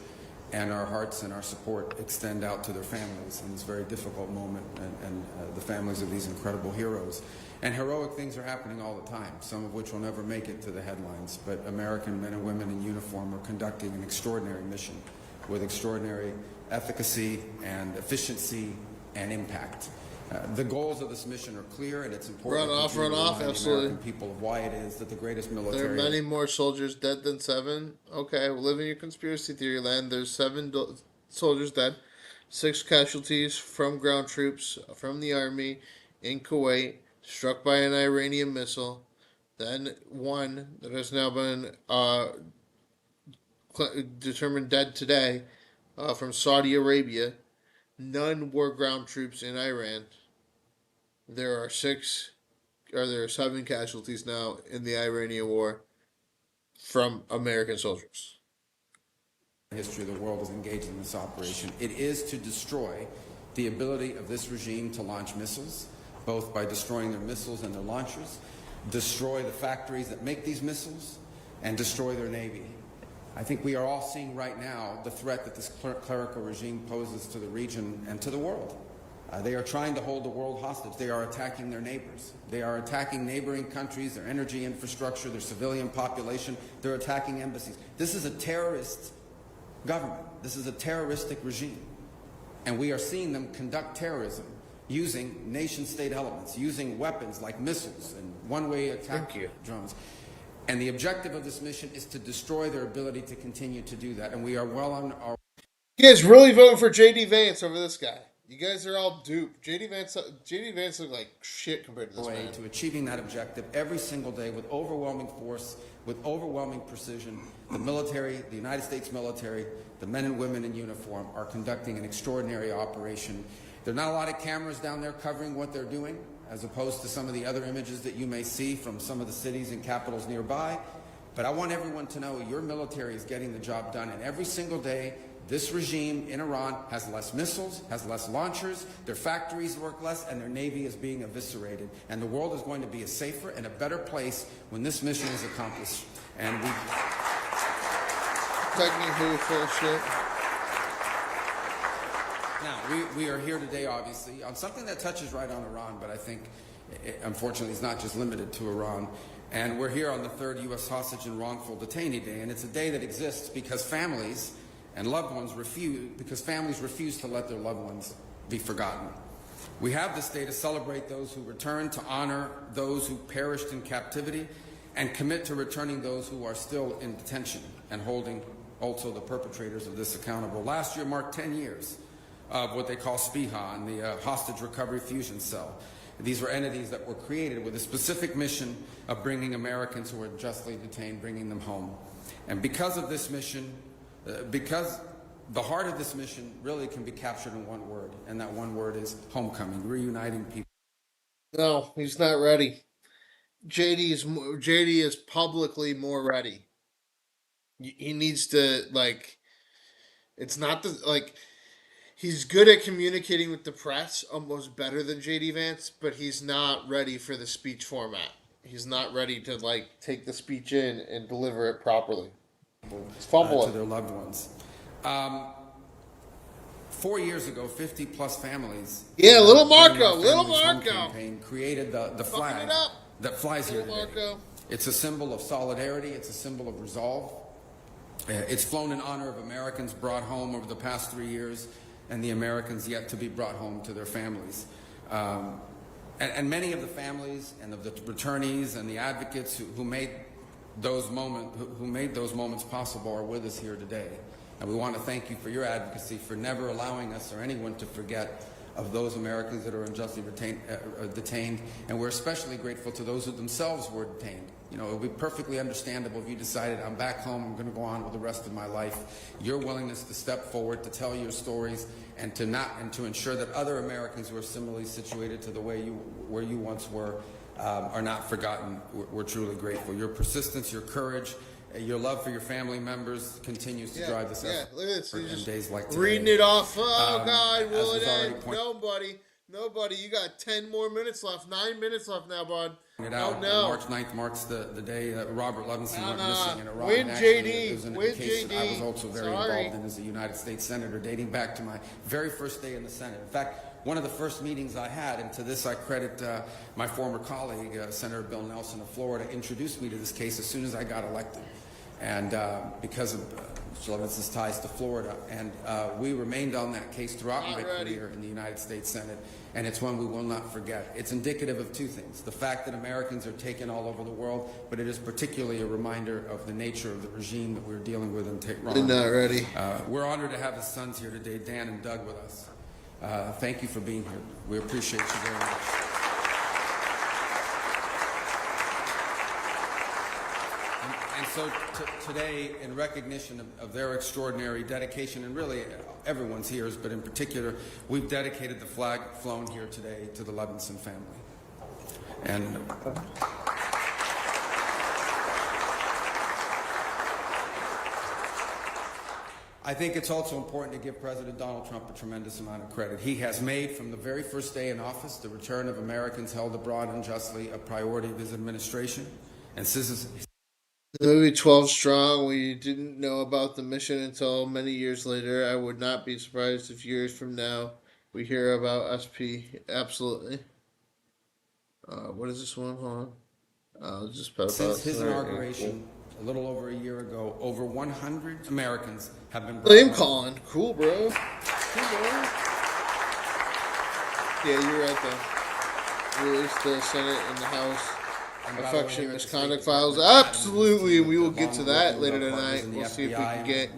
and our hearts and our support extend out to their families in this very difficult moment, and the families of these incredible heroes. And heroic things are happening all the time, some of which will never make it to the headlines, but American men and women in uniform are conducting an extraordinary mission with extraordinary efficacy and efficiency and impact. The goals of this mission are clear, and it's important run off, absolutely. American people of why it is that the greatest military... There are many more soldiers dead than 7. Okay, we live in your conspiracy theory land. There's 7 soldiers dead, 6 casualties from ground troops from the army in Kuwait, struck by an Iranian missile. Then 1 that has now been determined dead today from Saudi Arabia. None were ground troops in Iran. There are 7 casualties now in the Iranian war from American soldiers. History of the world is engaged in this operation. It is to destroy the ability of this regime to launch missiles, both by destroying their missiles and their launchers, destroy the factories that make these missiles, and destroy their navy. I think we are all seeing right now the threat that this clerical regime poses to the region and to the world. They are trying to hold the world hostage. They are attacking their neighbors. They are attacking neighboring countries, their energy infrastructure, their civilian population. They're attacking embassies. This is a terrorist government. This is a terroristic regime. And we are seeing them conduct terrorism using nation-state elements, using weapons like missiles and one-way attack drones. And the objective of this mission is to destroy their ability to continue to do that. And we are well on our... You guys really voting for J.D. Vance over this guy. You guys are all duped. J.D. Vance looks like shit compared to this man. To achieving that objective every single day with overwhelming force, with overwhelming precision. The military, the United States military, the men and women in uniform are conducting an extraordinary operation. There are not a lot of cameras down there covering what they're doing, as opposed to some of the other images that you may see from some of the cities and capitals nearby. But I want everyone to know your military is getting the job done, and every single day, this regime in Iran has less missiles, has less launchers, their factories work less, and their navy is being eviscerated. And the world is going to be a safer and a better place when this mission is accomplished. And we... Technically full shit. Now, we are here today, obviously, on something that touches right on Iran, but I think, unfortunately, it's not just limited to Iran. And we're here on the 3rd U.S. Hostage and Wrongful Detainee Day, and it's a day that exists because families and loved ones refuse to let their loved ones be forgotten. We have this day to celebrate those who returned, to honor those who perished in captivity, and commit to returning those who are still in detention and holding also the perpetrators of this accountable. Last year marked 10 years of what they call SPIHA, and the Hostage Recovery Fusion Cell. These were entities that were created with a specific mission of bringing Americans who were justly detained, bringing them home. And because of this mission, because the heart of this mission really can be captured in one word, and that one word is homecoming, reuniting people. No, he's not ready. JD is publicly more ready. He needs to, like, it's not the, like, he's good at communicating with the press, almost better than JD Vance, but he's not ready for the speech format. He's not ready to, like, take the speech in and deliver it properly. It's fumbling. To their loved ones. 4 years ago, 50-plus families. Yeah, Little Marco Campaign created the flag that flies here today. It's a symbol of solidarity. It's a symbol of resolve. It's flown in honor of Americans brought home over the past 3 years, and the Americans yet to be brought home to their families. And many of the families and of the returnees and the advocates who made those moments possible are with us here today. And we want to thank you for your advocacy, for never allowing us or anyone to forget of those Americans that are unjustly detained. And we're especially grateful to those who themselves were detained. You know, it would be perfectly understandable if you decided, I'm back home, I'm going to go on with the rest of my life. Your willingness to step forward, to tell your stories, and to ensure that other Americans who are similarly situated to where you once were are not forgotten. We're truly grateful. Your persistence, your courage, your love for your family members continues to drive this effort. Look at this. In days like today. Reading it off. Oh, God, will it end? Nobody. You got 10 more minutes left. 9 minutes left now, bud. March 9th marks the day that Robert Levinson went missing in Iraq. Win JD. Win JD. I was also very involved in as a United States Senator, dating back to my very first day in the Senate. In fact, one of the first meetings I had, and to this I credit my former colleague, Senator Bill Nelson of Florida, introduced me to this case as soon as I got elected. And because of Mr. Levinson's ties to Florida. And we remained on that case throughout my career in the United States Senate, and it's one we will not forget. It's indicative of two things: the fact that Americans are taken all over the world, but it is particularly a reminder of the nature of the regime that we're dealing with in Tehran. They're not ready. We're honored to have his sons here today, Dan and Doug, with us. Thank you for being here. We appreciate you very much. And so today, in recognition of their extraordinary dedication, and really everyone's here, but in particular, we've dedicated the flag flown here today to the Levinson family. And I think it's also important to give President Donald Trump a tremendous amount of credit. He has made, from the very first day in office, the return of Americans held abroad unjustly a priority of his administration. And Maybe 12 strong. We didn't know about the mission until many years later. I would not be surprised if years from now we hear about SP. Absolutely. What is this one? Hold on. Since his inauguration, a little over a year ago, over 100 Americans have been. Name calling. Cool, bro. Yeah, you're right, though. Release the Senate and the House affection misconduct files. Absolutely, we will get to that later tonight. We'll see if we can get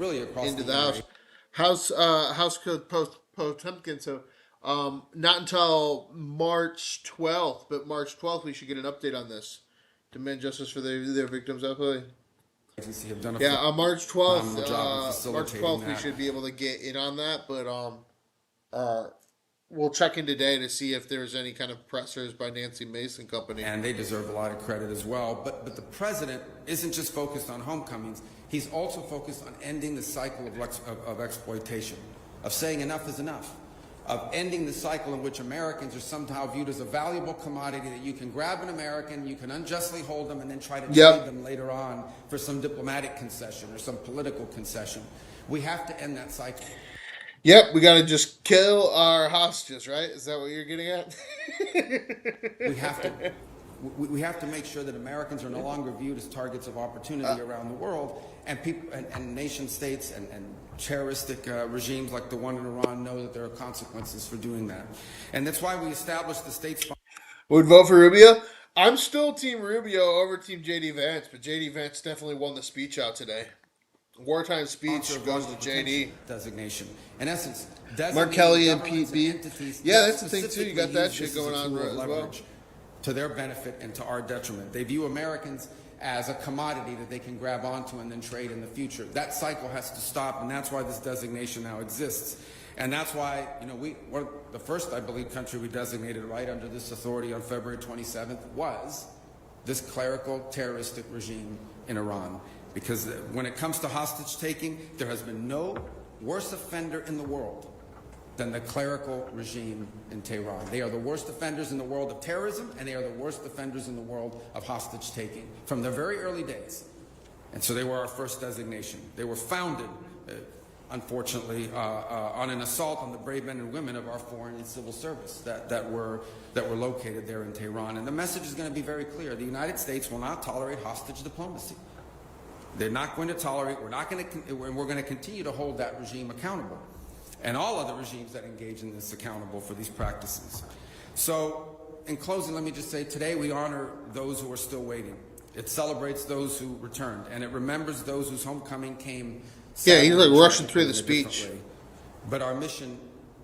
into the House Code Potemkin. So, not until March 12th, but March 12th we should get an update on this. Demand justice for their victims. Absolutely. Yeah, on March 12th, we should be able to get in on that. But we'll check in today to see if there's any kind of pressers by Nancy Mason Company. And they deserve a lot of credit as well. But the president isn't just focused on homecomings. He's also focused on ending the cycle of exploitation, of saying enough is enough, of ending the cycle in which Americans are somehow viewed as a valuable commodity that you can grab an American, you can unjustly hold them, and then try to trade them later on for some diplomatic concession or some political concession. We have to end that cycle. Yep, we got to just kill our hostages, right? Is that what you're getting at? We have to make sure that Americans are no longer viewed as targets of opportunity around the world, and people and nation states and terroristic regimes like the one in Iran know that there are consequences for doing that. And that's why we established the states. Would vote for Rubio? I'm still Team Rubio over Team JD Vance, but JD Vance definitely won the speech out today. Wartime speech goes to JD. Designation. In essence, Mark Kelly and Pete B. Yeah, that's the thing too. You got that shit going on as well. To their benefit and to our detriment. They view Americans as a commodity that they can grab onto and then trade in the future. That cycle has to stop, and that's why this designation now exists. And that's why, we're the first, I believe, country we designated right under this authority on February 27th was this clerical terroristic regime in Iran. Because when it comes to hostage taking, there has been no worse offender in the world than the clerical regime in Tehran. They are the worst offenders in the world of terrorism, and they are the worst offenders in the world of hostage taking from their very early days. And so they were our first designation. They were founded, unfortunately, on an assault on the brave men and women of our foreign and civil service that were located there in Tehran. And the message is going to be very clear. The United States will not tolerate hostage diplomacy. They're not going to tolerate, we're going to continue to hold that regime accountable, and all other regimes that engage in this accountable for these practices. So, in closing, let me just say, today we honor those who are still waiting. It celebrates those who returned, and it remembers those whose homecoming came. Yeah, he's like rushing through the speech. But our mission,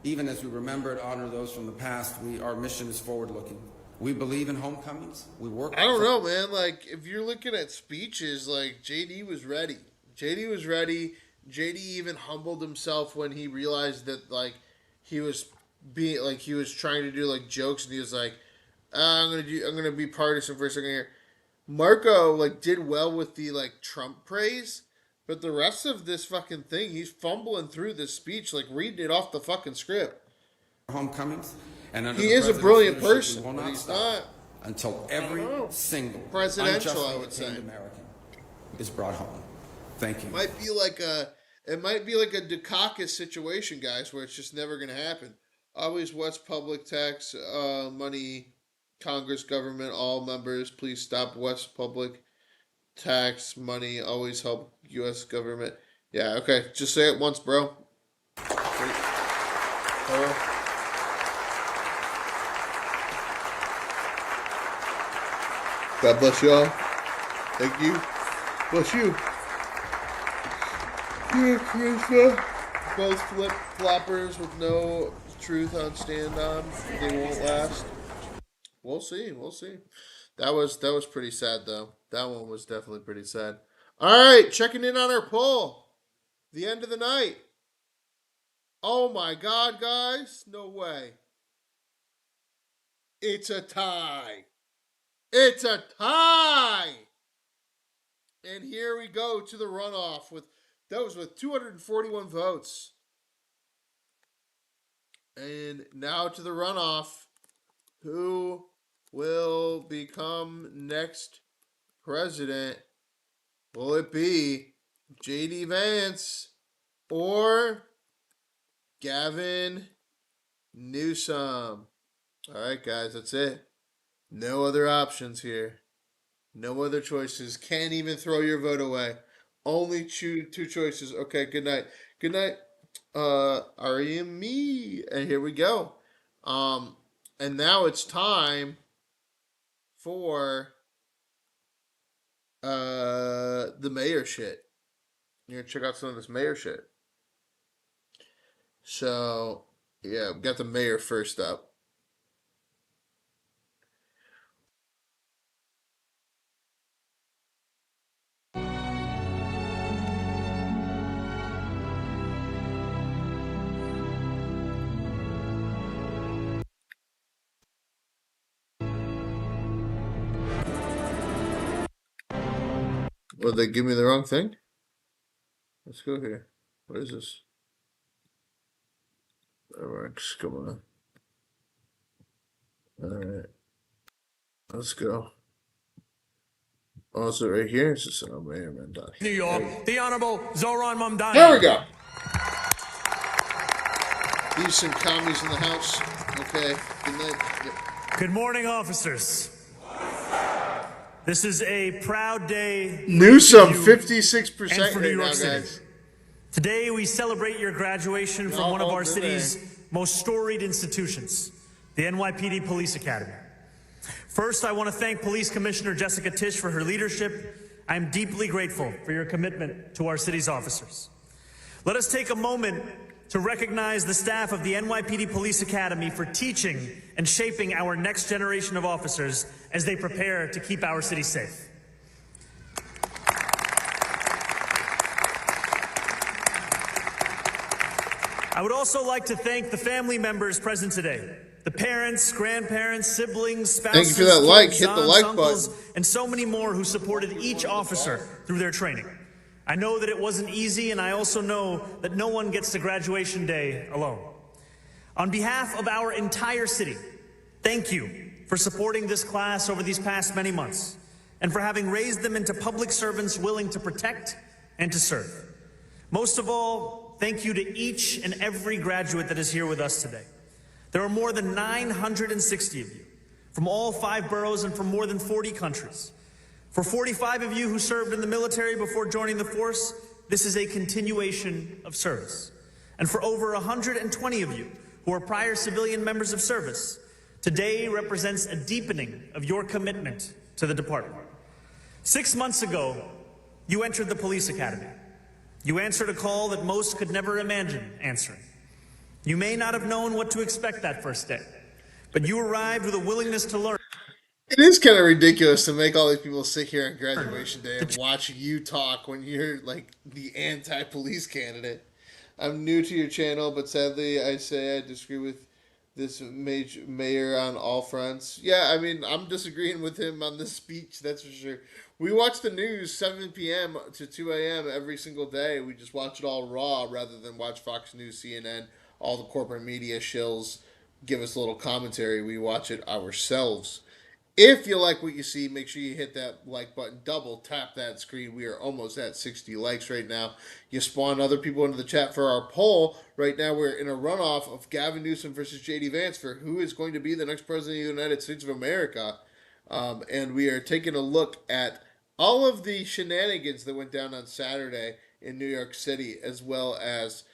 even as we remember and honor those from the past, our mission is forward-looking. We believe in homecomings. We work. I don't know, man. Like, if you're looking at speeches, like, JD was ready. JD was ready. JD even humbled himself when he realized that, like, he was trying to do, like, jokes, and he was like, I'm gonna be partisan for a second here. Marco, like, did well with the, like, Trump praise, but the rest of this fucking thing, he's fumbling through this speech, like, reading it off the fucking script. Homecomings. And he is a brilliant person, but he's not until every single presidential, I would say, American is brought home. Thank you. It might be like a Dukakis situation, guys, where it's just never going to happen. Always West public tax money, Congress, government, all members, please stop West public tax money. Always help U.S. government. Yeah, okay, just say it once, bro. God bless you all. Thank you. Bless you. Both flip-floppers with no truth on stand-on. They won't last. We'll see. That was pretty sad, though. That one was definitely pretty sad. All right, checking in on our poll. The end of the night. Oh, my God, guys. No way. It's a tie. It's a tie! And here we go to the runoff with 241 votes. And now to the runoff. Who will become next president? Will it be J.D. Vance or Gavin Newsom? All right, guys, that's it. No other options here. No other choices. Can't even throw your vote away. Only two choices. Okay, good night. Good night, Ari and me. And here we go. And now it's time for the mayor shit. You're gonna check out some of this mayor shit. So, yeah, we got the mayor first up. Well, they give me the wrong thing? Let's go here. What is this? That works. Come on. Alright. Let's go. Also, right here, it's just Mayor Mamdani. New York, the Honorable Zoran Mamdani. There we go. Decent commies in the house. Okay. Good night. Yep. Good morning, officers. This is a proud day. Newsom, 56% for right New York now, City. guys. Today, we celebrate your graduation from one of our city's most storied institutions, the NYPD Police Academy. First, I want to thank Police Commissioner Jessica Tisch for her leadership. I'm deeply grateful for your commitment to our city's officers. Let us take a moment to recognize the staff of the NYPD Police Academy for teaching and shaping our next generation of officers as they prepare to keep our city safe. I would also like to thank the family members present today, the parents, grandparents, siblings, spouses, thank you for that like. kids, Hit the aunts, like uncles, button. and so many more who supported each officer through their training. I know that it wasn't easy, and I also know that no one gets to graduation day alone. On behalf of our entire city, thank you for supporting this class over these past many months, and for having raised them into public servants willing to protect and to serve. Most of all, thank you to each and every graduate that is here with us today. There are more than 960 of you from all 5 boroughs and from more than 40 countries. For 45 of you who served in the military before joining the force, this is a continuation of service. And for over 120 of you who are prior civilian members of service, today represents a deepening of your commitment to the department. 6 months ago, you entered the police academy. You answered a call that most could never imagine answering. You may not have known what to expect that first day, but you arrived with a willingness to learn. It is kind of ridiculous to make all these people sit here on graduation day and watch you talk when you're like the anti-police candidate. I'm new to your channel, but sadly I say I disagree with this mayor on all fronts. Yeah, I mean, I'm disagreeing with him on this speech, that's for sure. We watch the news 7 p.m. to 2 a.m. every single day. We just watch it all raw rather than watch Fox News, CNN, all the corporate media shills give us a little commentary. We watch it ourselves. If you like what you see, make sure you hit that like button. Double tap that screen. We are almost at 60 likes right now. You spawn other people into the chat for our poll. Right now we're in a runoff of Gavin Newsom versus J.D. Vance for who is going to be the next president of the United States of America. And we are taking a look at all of the shenanigans that went down on Saturday in New York City, as well as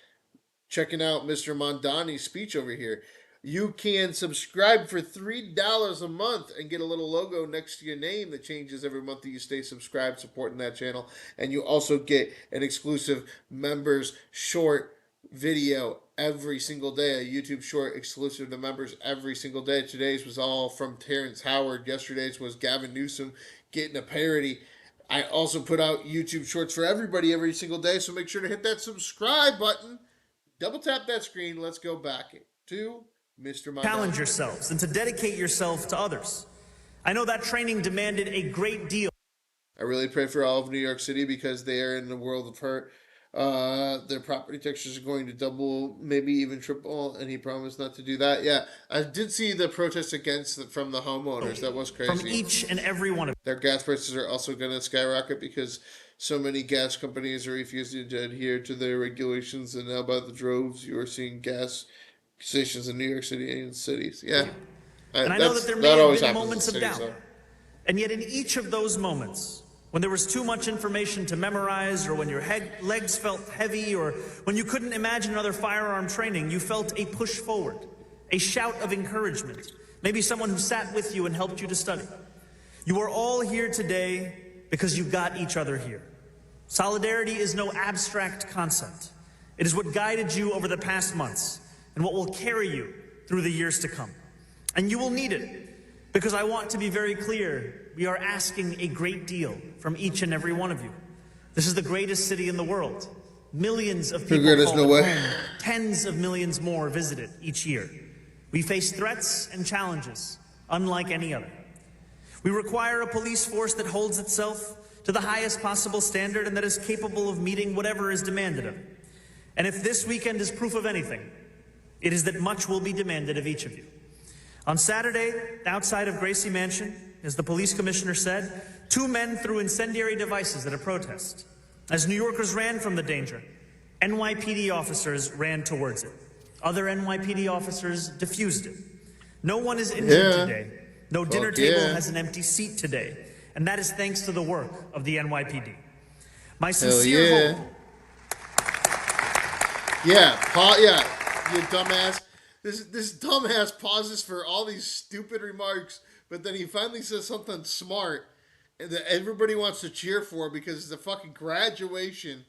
checking out Mr. Mondani's speech over here. You can subscribe for $3 a month and get a little logo next to your name that changes every month that you stay subscribed, supporting that channel. And you also get an exclusive members short video every single day, a YouTube short exclusive to members every single day. Today's was all from Terrence Howard. Yesterday's was Gavin Newsom getting a parody. I also put out YouTube shorts for everybody every single day, so make sure to hit that subscribe button. Double tap that screen. Let's go back to Mr. Mondani. Challenge yourselves and to dedicate yourself to others. I know that training demanded a great deal. I really pray for all of New York City because they are in a world of hurt. Their property taxes are going to double, maybe even triple, and he promised not to do that. Yeah, I did see the protest from the homeowners. That was crazy. From each and every one of their gas prices are also going to skyrocket because so many gas companies are refusing to adhere to their regulations, and now by the droves you are seeing gas stations in New York City and cities. Yeah. And I know that there may have been moments of doubt. And yet in each of those moments, when there was too much information to memorize, or when your legs felt heavy, or when you couldn't imagine another firearm training, you felt a push forward, a shout of encouragement, maybe someone who sat with you and helped you to study. You are all here today because you got each other here. Solidarity is no abstract concept. It is what guided you over the past months and what will carry you through the years to come. And you will need it, because I want to be very clear, we are asking a great deal from each and every one of you. This is the greatest city in the world. Millions of people call it home. Tens of millions more visit it each year. We face threats and challenges unlike any other. We require a police force that holds itself to the highest possible standard and that is capable of meeting whatever is demanded of it. And if this weekend is proof of anything, it is that much will be demanded of each of you. On Saturday, outside of Gracie Mansion, as the police commissioner said, 2 men threw incendiary devices at a protest. As New Yorkers ran from the danger, NYPD officers ran towards it. Other NYPD officers diffused it. No one is injured today. No dinner table has an empty seat today. And that is thanks to the work of the NYPD. My sincere hope... You dumbass. This dumbass pauses for all these stupid remarks, but then he finally says something smart and that everybody wants to cheer for because it's a fucking graduation,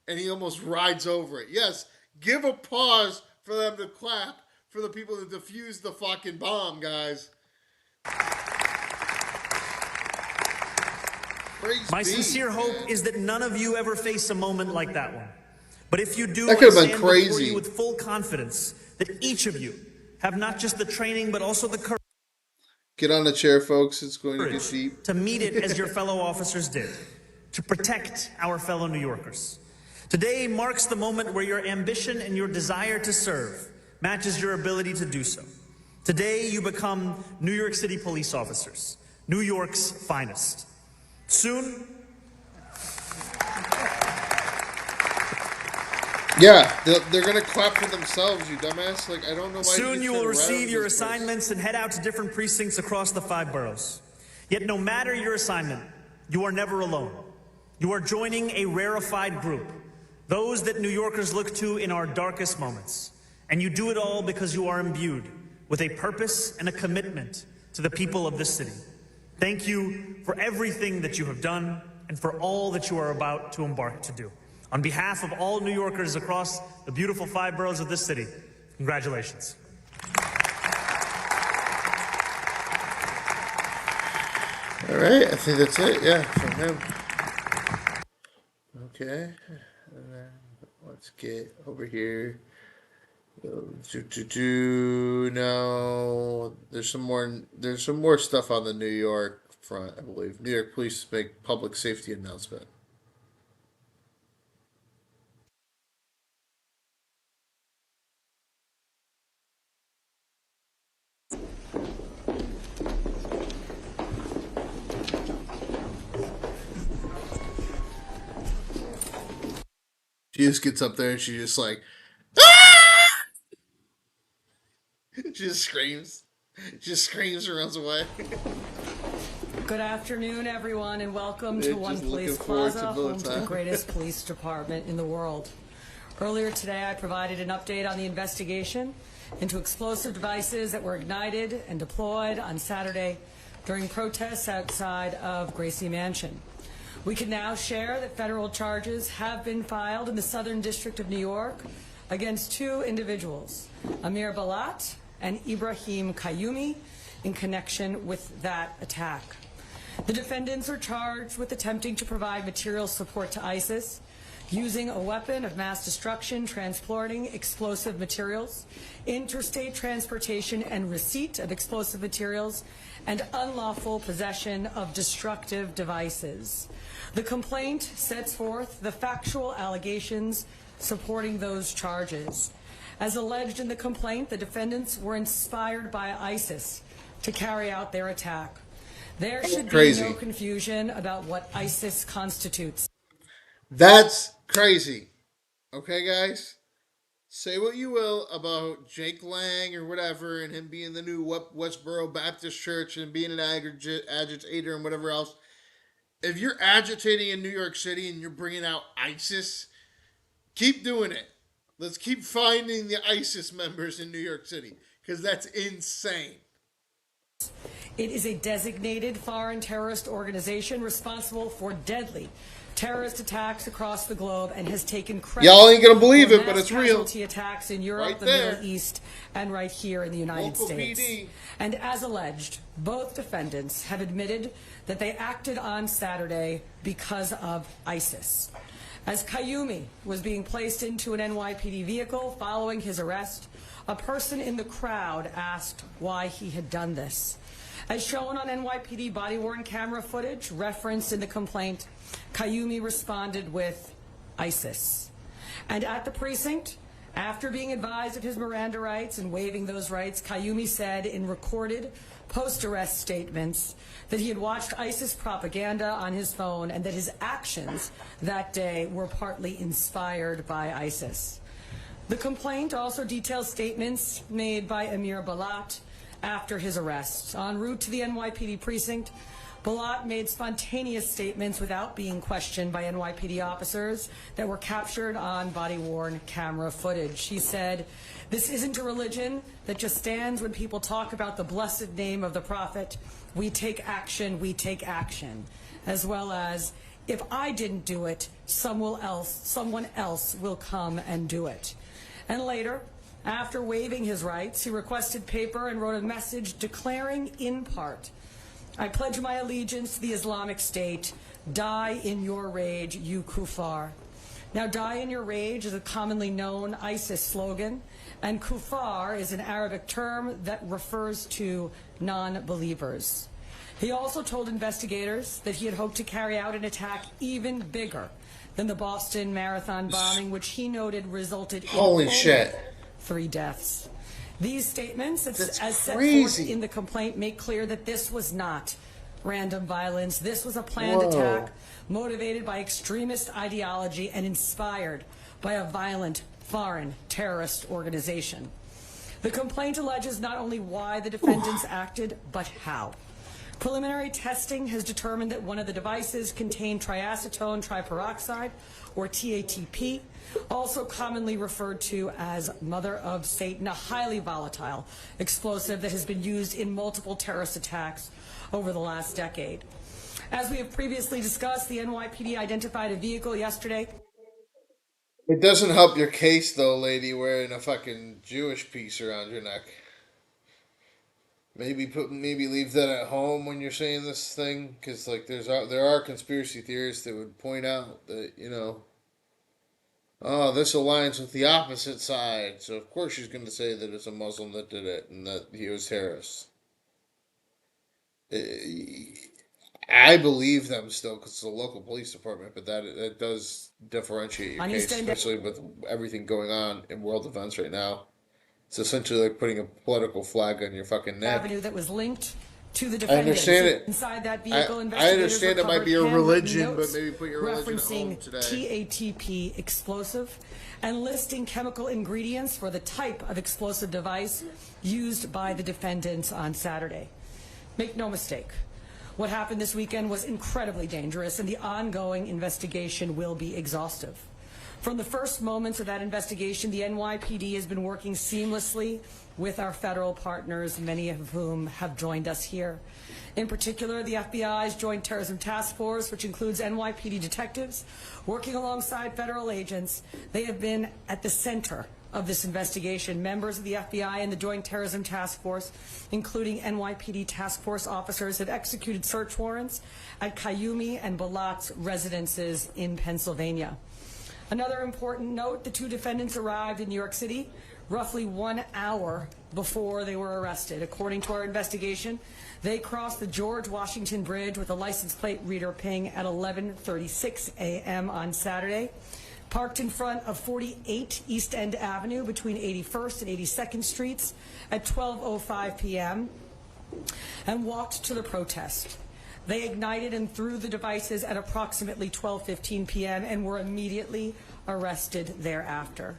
and he almost rides over it. Yes, give a pause for them to clap for the people that defused the fucking bomb, guys. My sincere hope is that none of you ever face a moment like that one. But if you do, that could have I been stand crazy. before you with full confidence that each of you have not just the training, but also the courage. Get on the chair, folks. It's going to get deep. To meet it as your fellow officers did, to protect our fellow New Yorkers. Today marks the moment where your ambition and your desire to serve matches your ability to do so. Today you become New York City police officers, New York's finest. Soon, yeah, they're going to clap for themselves, you dumbass. Like, I don't know why. Soon you will receive your assignments and head out to different precincts across the 5 boroughs. Yet no matter your assignment, you are never alone. You are joining a rarefied group, those that New Yorkers look to in our darkest moments. And you do it all because you are imbued with a purpose and a commitment to the people of this city. Thank you for everything that you have done and for all that you are about to embark to do. On behalf of all New Yorkers across the beautiful 5 boroughs of this city, congratulations. All right, I think that's it. Yeah, from him. Okay, and then let's get over here. Now, there's some more stuff on the New York front, I believe. New York police make public safety announcement. She just gets up there and she just like, ah! She just screams. She just screams and runs away. Good afternoon, everyone, and welcome to One Police Plaza, home to the greatest police department in the world. Earlier today, I provided an update on the investigation into explosive devices that were ignited and deployed on Saturday during protests outside of Gracie Mansion. We can now share that federal charges have been filed in the Southern District of New York against 2 individuals, Amir Balat and Ibrahim Qayyumi, in connection with that attack. The defendants are charged with attempting to provide material support to ISIS, using a weapon of mass destruction, transporting explosive materials, interstate transportation and receipt of explosive materials, and unlawful possession of destructive devices. The complaint sets forth the factual allegations supporting those charges. As alleged in the complaint, the defendants were inspired by ISIS to carry out their attack. There should be no confusion about what ISIS constitutes. That's crazy. Okay, guys? Say what you will about Jake Lang or whatever and him being the new Westboro Baptist Church and being an agitator and whatever else. If you're agitating in New York City and you're bringing out ISIS, keep doing it. Let's keep finding the ISIS members in New York City because that's insane. It is a designated foreign terrorist organization responsible for deadly terrorist attacks across the globe and has taken credit. Y'all ain't gonna believe it, but it's real. Casualty attacks in Europe, the Middle East, and right here in the United States. PD. And as alleged, both defendants have admitted that they acted on Saturday because of ISIS. As Qayyumi was being placed into an NYPD vehicle following his arrest, a person in the crowd asked why he had done this. As shown on NYPD body-worn camera footage referenced in the complaint, Qayyumi responded with ISIS. And at the precinct, after being advised of his Miranda rights and waiving those rights, Qayyumi said in recorded post-arrest statements that he had watched ISIS propaganda on his phone and that his actions that day were partly inspired by ISIS. The complaint also details statements made by Amir Balat after his arrest. En route to the NYPD precinct, Balat made spontaneous statements without being questioned by NYPD officers that were captured on body-worn camera footage. He said, "This isn't a religion that just stands when people talk about the blessed name of the prophet. We take action, as well as, if I didn't do it, someone else will come and do it." And later, after waiving his rights, he requested paper and wrote a message declaring in part, "I pledge my allegiance to the Islamic State. Die in your rage, you kuffar." Now, die in your rage is a commonly known ISIS slogan, and kufar is an Arabic term that refers to non-believers. He also told investigators that he had hoped to carry out an attack even bigger than the Boston Marathon bombing, which he noted resulted in Holy shit. 3 deaths. These statements, as set crazy. forth in the complaint, make clear that this was not random violence. This was a planned attack motivated by extremist ideology and inspired by a violent foreign terrorist organization. The complaint alleges not only why the defendants acted, but how. Preliminary testing has determined that one of the devices contained triacetone triperoxide, or TATP, also commonly referred to as Mother of Satan, a highly volatile explosive that has been used in multiple terrorist attacks over the last decade. As we have previously discussed, the NYPD identified a vehicle yesterday. It doesn't help your case, though, lady, wearing a fucking Jewish piece around your neck. Maybe leave that at home when you're saying this thing, because like there are conspiracy theorists that would point out that, you know, oh, this aligns with the opposite side, so of course she's going to say that it's a Muslim that did it and that he was terrorist. I believe them still because it's a local police department, but that does differentiate your case, especially with everything going on in world events right now. It's essentially like putting a political flag on your fucking neck. Avenue that was linked to the defendants. I understand it. Inside that vehicle, I understand it might be a religion, but maybe put your religion at home referencing today. TATP explosive and listing chemical ingredients for the type of explosive device used by the defendants on Saturday. Make no mistake, what happened this weekend was incredibly dangerous, and the ongoing investigation will be exhaustive. From the first moments of that investigation, the NYPD has been working seamlessly with our federal partners, many of whom have joined us here. In particular, the FBI's Joint Terrorism Task Force, which includes NYPD detectives, working alongside federal agents. They have been at the center of this investigation. Members of the FBI and the Joint Terrorism Task Force, including NYPD task force officers, have executed search warrants at Kayumi and Balat's residences in Pennsylvania. Another important note, the 2 defendants arrived in New York City roughly 1 hour before they were arrested. According to our investigation, they crossed the George Washington Bridge with a license plate reader ping at 11:36 a.m. on Saturday, parked in front of 48 East End Avenue between 81st and 82nd Streets at 12:05 p.m., and walked to the protest. They ignited and threw the devices at approximately 12:15 p.m. and were immediately arrested thereafter.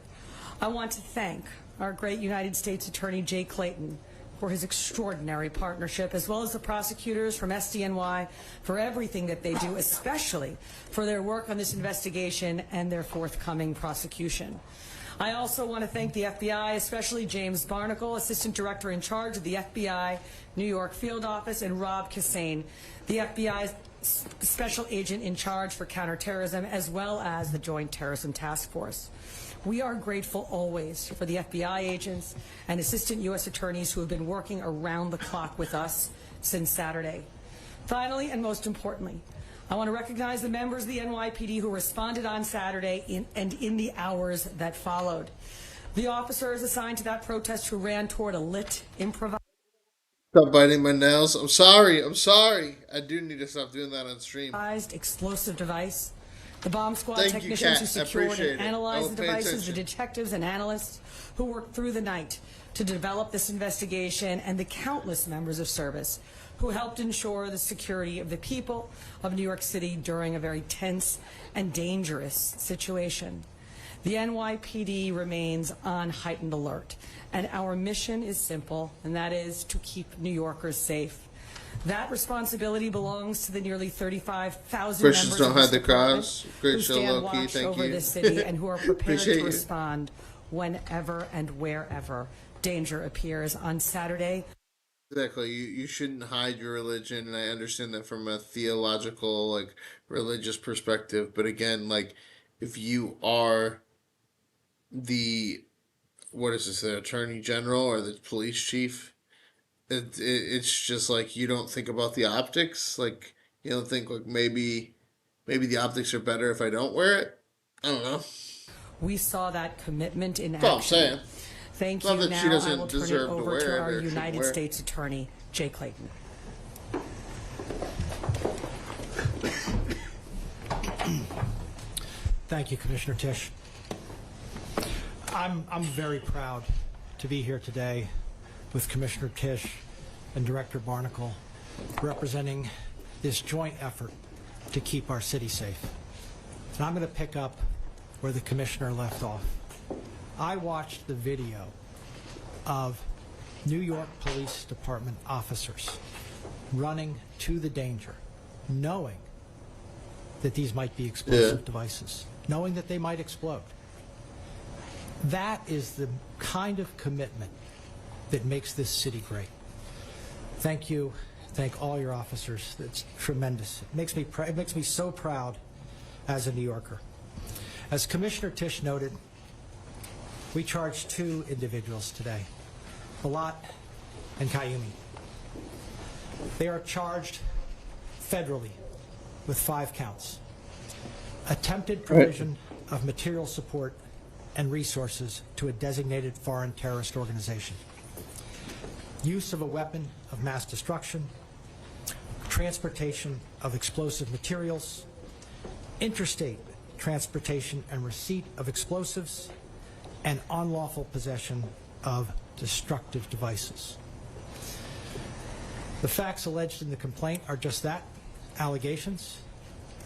I want to thank our great United States Attorney Jay Clayton for his extraordinary partnership, as well as the prosecutors from SDNY for everything that they do, especially for their work on this investigation and their forthcoming prosecution. I also want to thank the FBI, especially James Barnacle, Assistant Director in charge of the FBI New York Field Office, and Rob Cassane, the FBI's Special Agent in charge for counterterrorism, as well as the Joint Terrorism Task Force. We are grateful always for the FBI agents and Assistant U.S. Attorneys who have been working around the clock with us since Saturday. Finally, and most importantly, I want to recognize the members of the NYPD who responded on Saturday and in the hours that followed. The officers assigned to that protest who ran toward a lit improvised. Stop biting my nails. I'm sorry. I do need to stop doing that on stream. Explosive device. The bomb squad technicians who secured and analyzed the devices, the detectives and analysts who worked through the night to develop this investigation, and the countless members of service who helped ensure the security of the people of New York City during a very tense and dangerous situation. The NYPD remains on heightened alert, and our mission is simple, and that is to keep New Yorkers safe. That responsibility belongs to the nearly 35,000 Christians members don't hide the cross. who stand watch over this city and who are prepared to respond whenever and wherever danger appears. On Saturday, exactly, you shouldn't hide your religion, and I understand that from a theological, like, religious perspective. But again, like, if you are the attorney general or the police chief, it's just like you don't think about the optics. Like, you don't think like maybe the optics are better if I don't wear it. I don't know. We saw that commitment in That's all I'm action. saying. Thank Not you. that she Now I doesn't will turn it deserve to over wear to it our or should United wear it. States Attorney, Jay Clayton. Thank you, Commissioner Tisch. I'm very proud to be here today with Commissioner Tisch and Director Barnacle, representing this joint effort to keep our city safe. And I'm going to pick up where the Commissioner left off. I watched the video of New York Police Department officers running to the danger, knowing that these might be explosive devices, knowing that they might explode. That is the kind of commitment that makes this city great. Thank you. Thank all your officers. It's tremendous. It makes me so proud as a New Yorker. As Commissioner Tisch noted, we charged 2 individuals today, Balat and Kayumi. They are charged federally with 5 counts. Attempted provision of material support and resources to a designated foreign terrorist organization. Use of a weapon of mass destruction, transportation of explosive materials, interstate transportation and receipt of explosives, and unlawful possession of destructive devices. The facts alleged in the complaint are just that, allegations.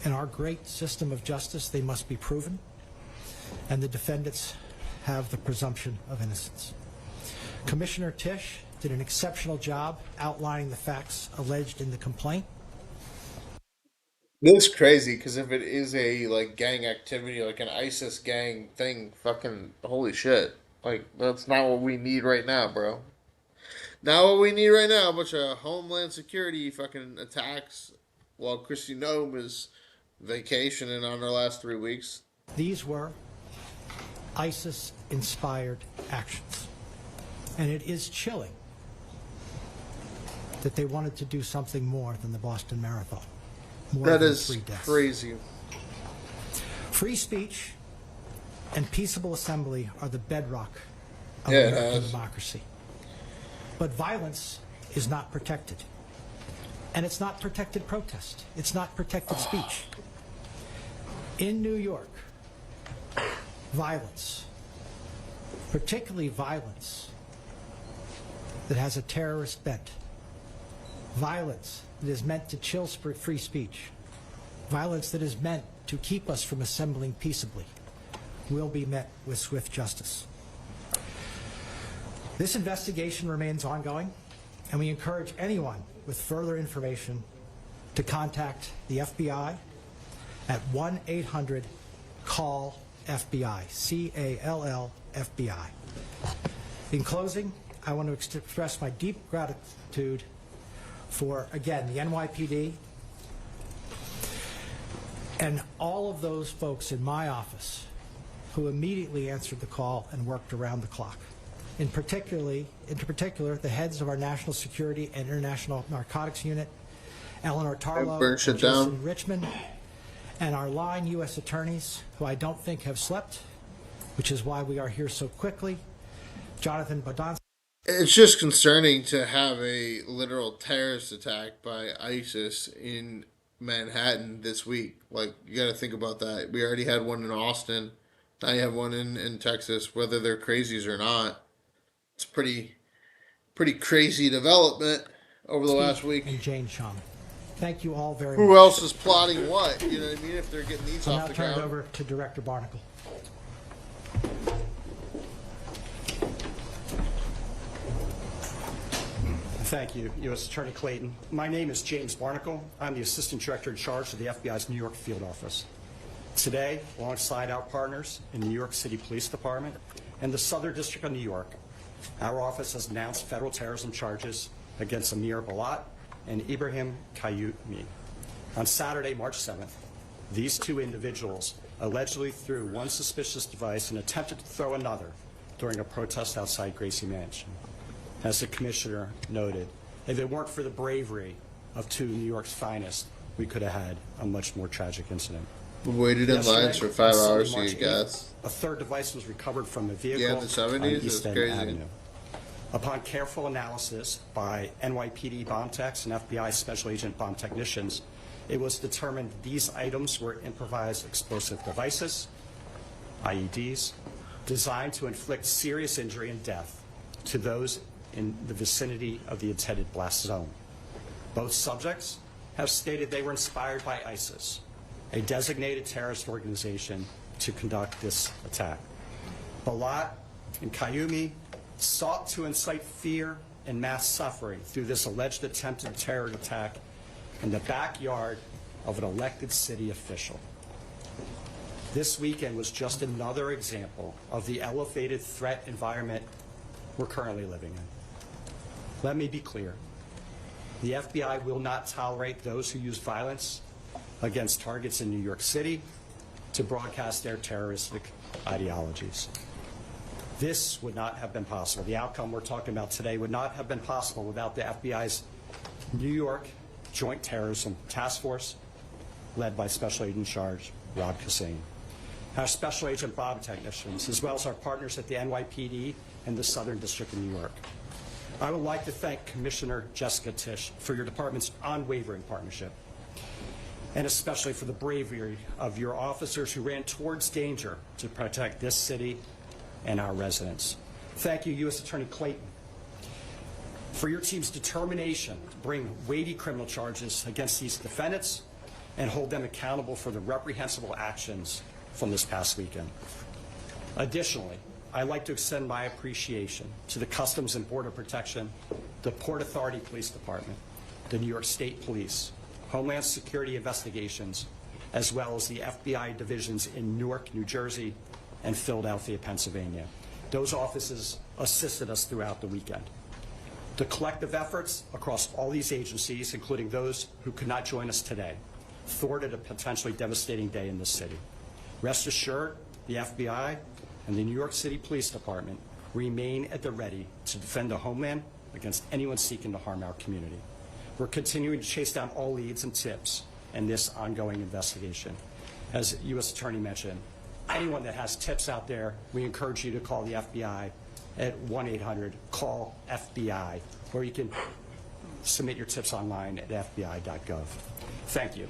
In our great system of justice, they must be proven, and the defendants have the presumption of innocence. Commissioner Tisch did an exceptional job outlining the facts alleged in the complaint. This is crazy because if it is a like gang activity, like an ISIS gang thing, fucking holy shit! Like that's not what we need right now, bro. Not what we need right now. A bunch of Homeland Security fucking attacks while Kristi Noem is vacationing on her last 3 weeks. These were ISIS-inspired actions, and it is chilling that they wanted to do something more than the Boston Marathon. That is crazy. Free speech and peaceable assembly are the bedrock of American democracy. But violence is not protected. And it's not protected protest. It's not protected speech. In New York, violence, particularly violence that has a terrorist bent, violence that is meant to chill free speech, violence that is meant to keep us from assembling peaceably, will be met with swift justice. This investigation remains ongoing, and we encourage anyone with further information to contact the FBI at 1-800-CALL-FBI, C-A-L-L-FBI. In closing, I want to express my deep gratitude for, again, the NYPD and all of those folks in my office who immediately answered the call and worked around the clock. In particular, the heads of our National Security and International Narcotics Unit, Eleanor Tarlow and Jason Richmond, and our line U.S. attorneys, who I don't think have slept, which is why we are here so quickly, Jonathan Bodonsky. It's just concerning to have a literal terrorist attack by ISIS in Manhattan this week. Like, you got to think about that. We already had one in Austin. Now you have one in Texas. Whether they're crazies or not, it's pretty crazy development over the last week. And Jane Shum. Thank you all very much. Who else is plotting what? You know what I mean? If they're getting these off the ground. I'll now turn it over to Director Barnacle. Thank you, U.S. Attorney Clayton. My name is James Barnacle. I'm the Assistant Director in charge of the FBI's New York Field Office. Today, alongside our partners in the New York City Police Department and the Southern District of New York, our office has announced federal terrorism charges against Amir Balat and Ibrahim Kayumi. On Saturday, March 7th, these 2 individuals allegedly threw one suspicious device and attempted to throw another during a protest outside Gracie Mansion. As the Commissioner noted, if it weren't for the bravery of 2 New York's finest, we could have had a much more tragic incident. We waited in lines for 5 hours to get March gas. 8th, a third device was recovered from a vehicle Yeah, in the 70s, on it was East End crazy. Avenue. Upon careful analysis by NYPD bomb techs and FBI Special Agent bomb technicians, it was determined these items were improvised explosive devices, IEDs, designed to inflict serious injury and death to those in the vicinity of the intended blast zone. Both subjects have stated they were inspired by ISIS, a designated terrorist organization, to conduct this attack. Balat and Qayoumi sought to incite fear and mass suffering through this alleged attempted terror attack in the backyard of an elected city official. This weekend was just another example of the elevated threat environment we're currently living in. Let me be clear. The FBI will not tolerate those who use violence against targets in New York City to broadcast their terroristic ideologies. This would not have been possible. The outcome we're talking about today would not have been possible without the FBI's New York Joint Terrorism Task Force, led by Special Agent in Charge Rob Hussein. Our Special Agent bomb technicians, as well as our partners at the NYPD and the Southern District of New York. I would like to thank Commissioner Jessica Tisch for your department's unwavering partnership, and especially for the bravery of your officers who ran towards danger to protect this city and our residents. Thank you, U.S. Attorney Clayton, for your team's determination to bring weighty criminal charges against these defendants and hold them accountable for the reprehensible actions from this past weekend. Additionally, I'd like to extend my appreciation to the Customs and Border Protection, the Port Authority Police Department, the New York State Police, Homeland Security Investigations, as well as the FBI divisions in Newark, New Jersey, and Philadelphia, Pennsylvania. Those offices assisted us throughout the weekend. The collective efforts across all these agencies, including those who could not join us today, thwarted a potentially devastating day in this city. Rest assured, the FBI and the New York City Police Department remain at the ready to defend the homeland against anyone seeking to harm our community. We're continuing to chase down all leads and tips in this ongoing investigation. As U.S. Attorney mentioned, anyone that has tips out there, we encourage you to call the FBI at 1-800-CALL-FBI, or you can submit your tips online at fbi.gov. Thank you.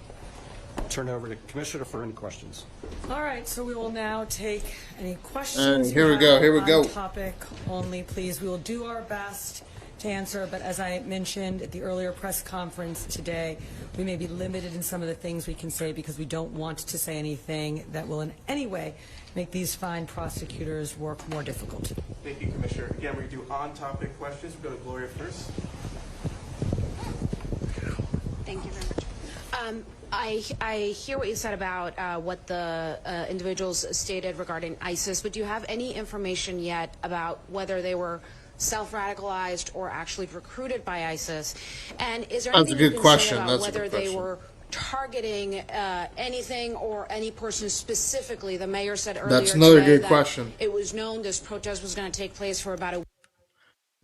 I'll turn it over to the Commissioner for any questions. All right, so we will now take any questions. Here we go. Topic only, please. We will do our best to answer, but as I mentioned at the earlier press conference today, we may be limited in some of the things we can say because we don't want to say anything that will in any way make these fine prosecutors' work more difficult. Thank you, Commissioner. Again, we do on-topic questions. We'll go to Gloria first. Thank you very much. I hear what you said about what the individuals stated regarding ISIS, but do you have any information yet about whether they were self-radicalized or actually recruited by ISIS? And is there anything you can say about whether they were targeting anything or any person specifically? The mayor said earlier today that it was known this protest was going to take place for about a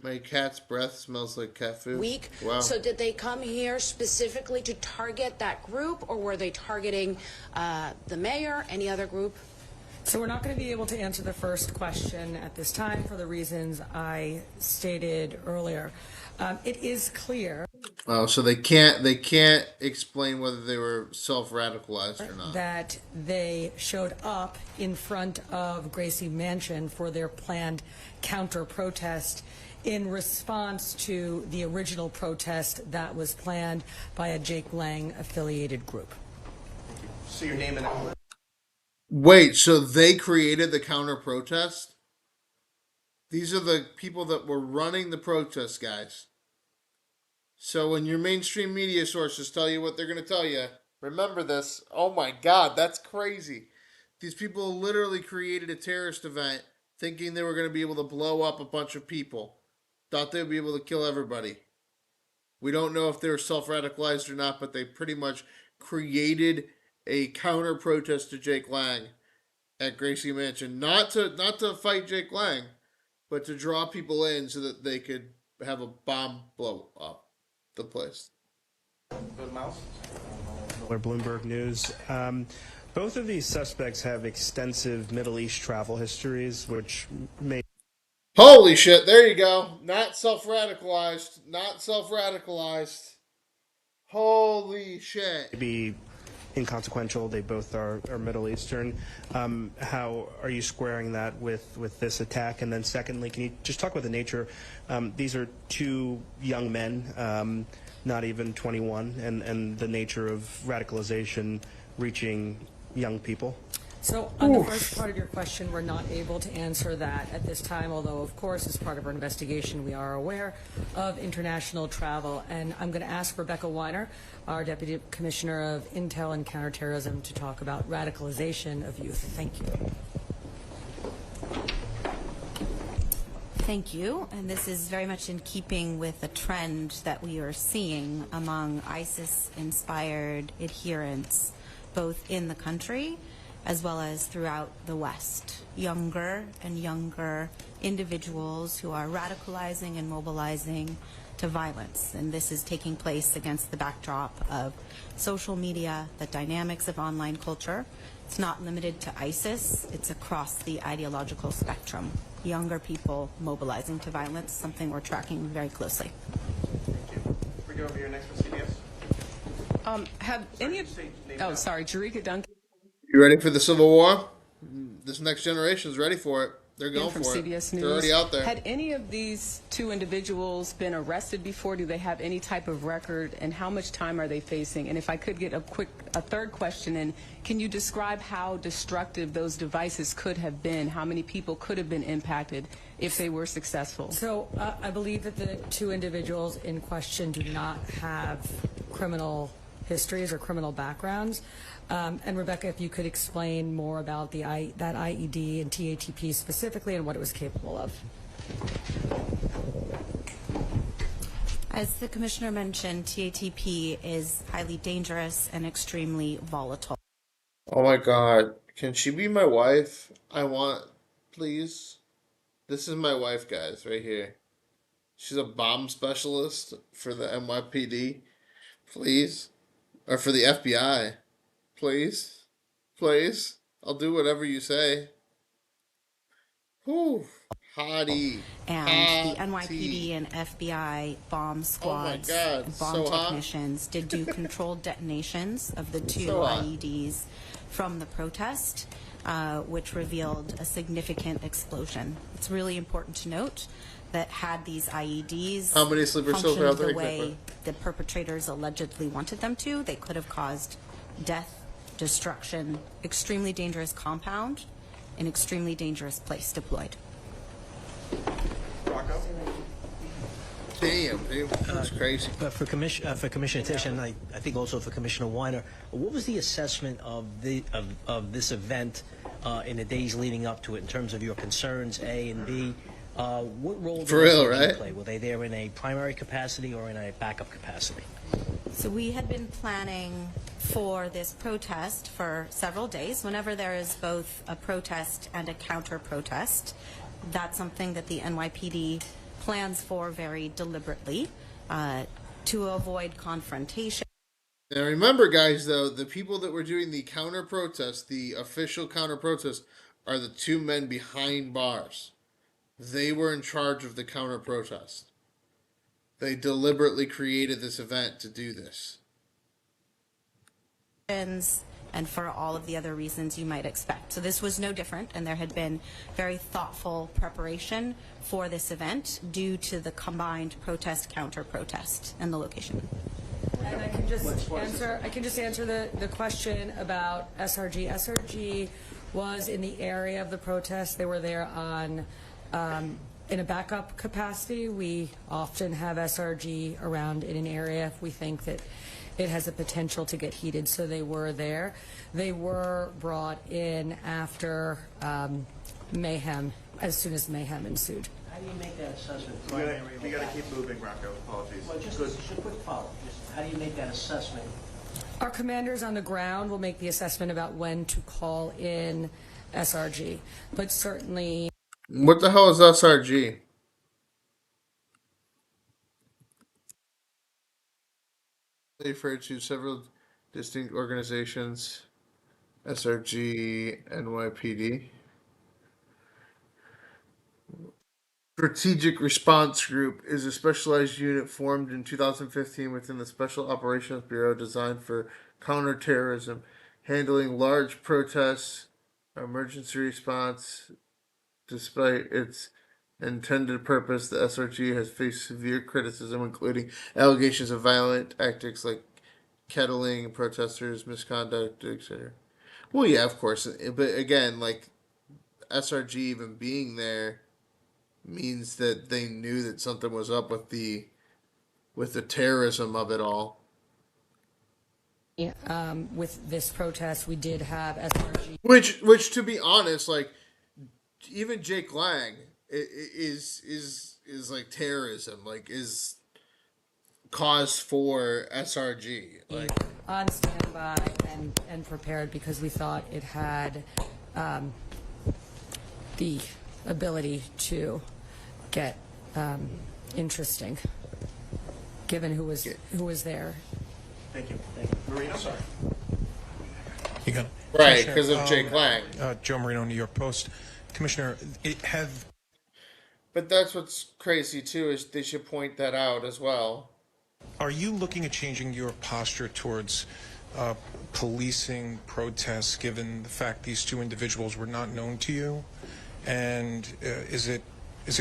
My cat's breath smells like cat food. week. Wow. So did they come here specifically to target that group, or were they targeting the mayor, any other group? So we're not going to be able to answer the first question at this time for the reasons I stated earlier. It is clear. Oh, so they can't explain whether they were self-radicalized or not. That they showed up in front of Gracie Mansion for their planned counter-protest in response to the original protest that was planned by a Jake Lang affiliated group. So your name and outlet. Wait, so they created the counter-protest? These are the people that were running the protest, guys. So when your mainstream media sources tell you what they're going to tell you, remember this. Oh my God, that's crazy. These people literally created a terrorist event thinking they were going to be able to blow up a bunch of people. Thought they'd be able to kill everybody. We don't know if they were self-radicalized or not, but they pretty much created a counter-protest to Jake Lang at Gracie Mansion. Not to fight Jake Lang, but to draw people in so that they could have a bomb blow up the place. Mouse. Bloomberg News. Both of these suspects have extensive Middle East travel histories, which may... Holy shit, there you go. Not self-radicalized. Not self-radicalized. Holy shit. Be inconsequential. They both are Middle Eastern. How are you squaring that with this attack? And then secondly, can you just talk about the nature? These are two young men, not even 21, and the nature of radicalization reaching young people. So on the first part of your question, we're not able to answer that at this time, although, of course, as part of our investigation, we are aware of international travel. And I'm going to ask Rebecca Weiner, our Deputy Commissioner of Intel and Counterterrorism, to talk about radicalization of youth. Thank you. Thank you. And this is very much in keeping with the trend that we are seeing among ISIS-inspired adherents, both in the country as well as throughout the West. Younger and younger individuals who are radicalizing and mobilizing to violence. And this is taking place against the backdrop of social media, the dynamics of online culture. It's not limited to ISIS, it's across the ideological spectrum. Younger people mobilizing to violence, something we're tracking very closely. Thank you. We go over here next with CBS. Have any of... Oh, sorry, Jerika Duncan. You ready for the Civil War? This next generation's ready for it. They're going from for CBS it. News. They're already out there. Had any of these two individuals been arrested before? Do they have any type of record? And how much time are they facing? And if I could get a third question in, can you describe how destructive those devices could have been? How many people could have been impacted if they were successful? So I believe that the two individuals in question do not have criminal histories or criminal backgrounds. And Rebecca, if you could explain more about that IED and TATP specifically and what it was capable of. As the Commissioner mentioned, TATP is highly dangerous and extremely volatile. Oh my God. Can she be my wife? I want, please. This is my wife, guys, right here. She's a bomb specialist for the NYPD. Please. Or for the FBI. Please. Please. I'll do whatever you say. Whew. Hottie. And the NYPD and FBI bomb squads and bomb technicians did do controlled detonations of the two IEDs from the protest, which revealed a significant explosion. It's really important to note that had these IEDs functioned the way the perpetrators allegedly wanted them to, they could have caused death, destruction, extremely dangerous compound, an extremely dangerous place deployed. Rocco? Damn, dude. That's crazy. For Commissioner Tish, and I think also for Commissioner Weiner, what was the assessment of this event in the days leading up to it in terms of your concerns, A and B? What role did they play? Were they there in a primary capacity or in a backup capacity? So we had been planning for this protest for several days. Whenever there is both a protest and a counter-protest, that's something that the NYPD plans for very deliberately to avoid confrontation. Now remember, guys, though, the people that were doing the counter-protest, the official counter-protest, are the two men behind bars. They were in charge of the counter-protest. They deliberately created this event to do this. And for all of the other reasons you might expect. So this was no different, and there had been very thoughtful preparation for this event due to the combined protest, counter-protest, and the location. And I can just answer the question about SRG. SRG was in the area of the protest. They were there on in a backup capacity. We often have SRG around in an area if we think that it has a potential to get heated, so they were there. They were brought in after mayhem, as soon as mayhem ensued. How do you make that assessment? We got to keep moving, Rocco. Apologies. Well, just a quick follow-up. How do you make that assessment? Our commanders on the ground will make the assessment about when to call in SRG, but certainly... What the hell is SRG? They refer to several distinct organizations SRG NYPD. Strategic Response Group is a specialized unit formed in 2015 within the Special Operations Bureau designed for counterterrorism, handling large protests, emergency response. Despite its intended purpose, the SRG has faced severe criticism, including allegations of violent tactics like kettling protesters, misconduct, etc. Well, yeah, of course, but again, like SRG even being there means that they knew that something was up with the terrorism of it all. With this protest, we did have SRG. Which to be honest, like even Jake Lang is like terrorism, like is cause for SRG, like on standby and prepared because we thought it had the ability to get interesting, given who was there. Thank you. Marino, sorry. You got it. Right, because of Jake Lang. Joe Marino, New York Post. Commissioner, But that's what's crazy too, is they should point that out as well. Are you looking at changing your posture towards policing protests, given the fact these two individuals were not known to you? And is it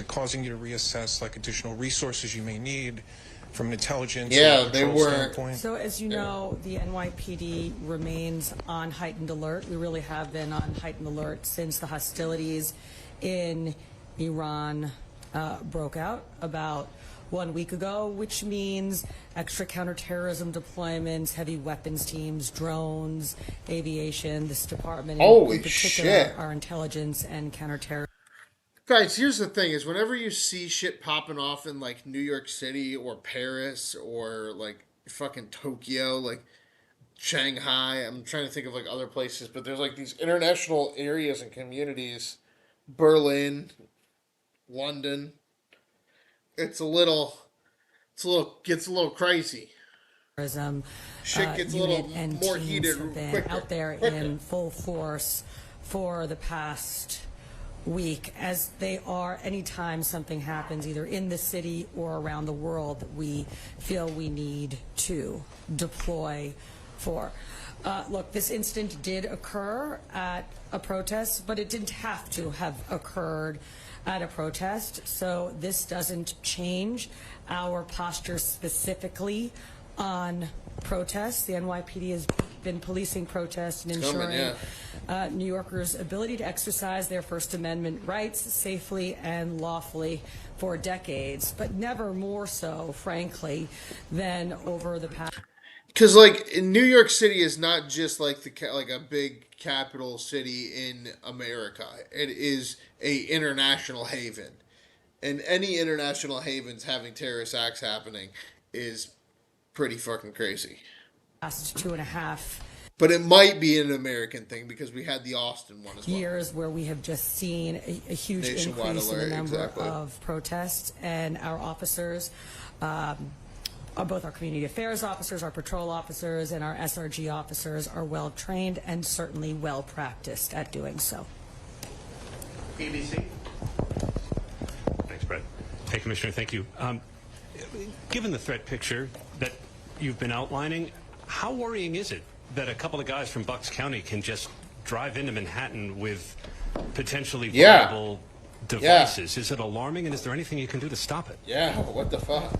causing you to reassess like additional resources you may need from an intelligence or control standpoint? So as you know, the NYPD remains on heightened alert. We really have been on heightened alert since the hostilities in Iran broke out about 1 week ago, which means extra counterterrorism deployments, heavy weapons teams, drones, aviation, this department, in particular, our intelligence and counterterrorism. Guys, here's the thing, is whenever you see shit popping off in like New York City or Paris or like fucking Tokyo, like Shanghai, I'm trying to think of like other places, but there's like these international areas and communities, Berlin, London, gets a little crazy. Shit gets a little more heated quicker. Out there in full force for the past week, as they are anytime something happens either in the city or around the world that we feel we need to deploy for. Look, this incident did occur at a protest, but it didn't have to have occurred at a protest, so this doesn't change our posture specifically on protests. The NYPD has been policing protests and ensuring New Yorkers' ability to exercise their First Amendment rights safely and lawfully for decades, but never more so, frankly, than over the past. Because like New York City is not just like a big capital city in America. It is a international haven, and any international havens having terrorist acts happening is pretty fucking crazy. Last 2.5. But it might be an American thing because we had the Austin one as well. Years where we have just seen a huge increase in the number of protests, and our officers, both our community affairs officers, our patrol officers, and our SRG officers are well trained and certainly well practiced at doing so. BBC. Thanks, Brett. Hey, Commissioner, thank you. Given the threat picture that you've been outlining, how worrying is it that a couple of guys from Bucks County can just drive into Manhattan with potentially vulnerable devices? Is it alarming, and is there anything you can do to stop it? Yeah, what the fuck?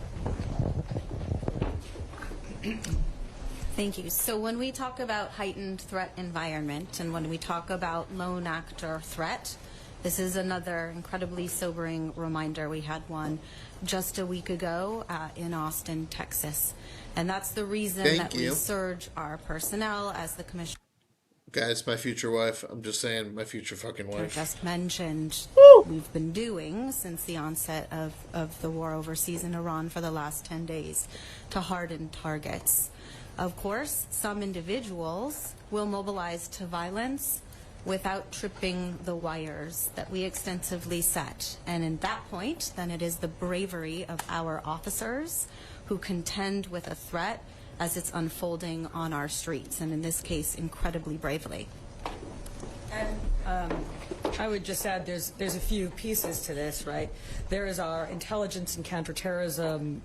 Thank you. So when we talk about heightened threat environment and when we talk about lone actor threat, this is another incredibly sobering reminder. We had one just a week ago in Austin, Texas. And that's the reason we surge our personnel, as the Commissioner Guys, my future wife. I'm just saying, my future fucking wife. Just mentioned, we've been doing since the onset of the war overseas in Iran for the last 10 days to harden targets. Of course, some individuals will mobilize to violence without tripping the wires that we extensively set. And in that point, then it is the bravery of our officers who contend with a threat as it's unfolding on our streets, and in this case, incredibly bravely. And I would just add there's a few pieces to this, right? There is our intelligence and counterterrorism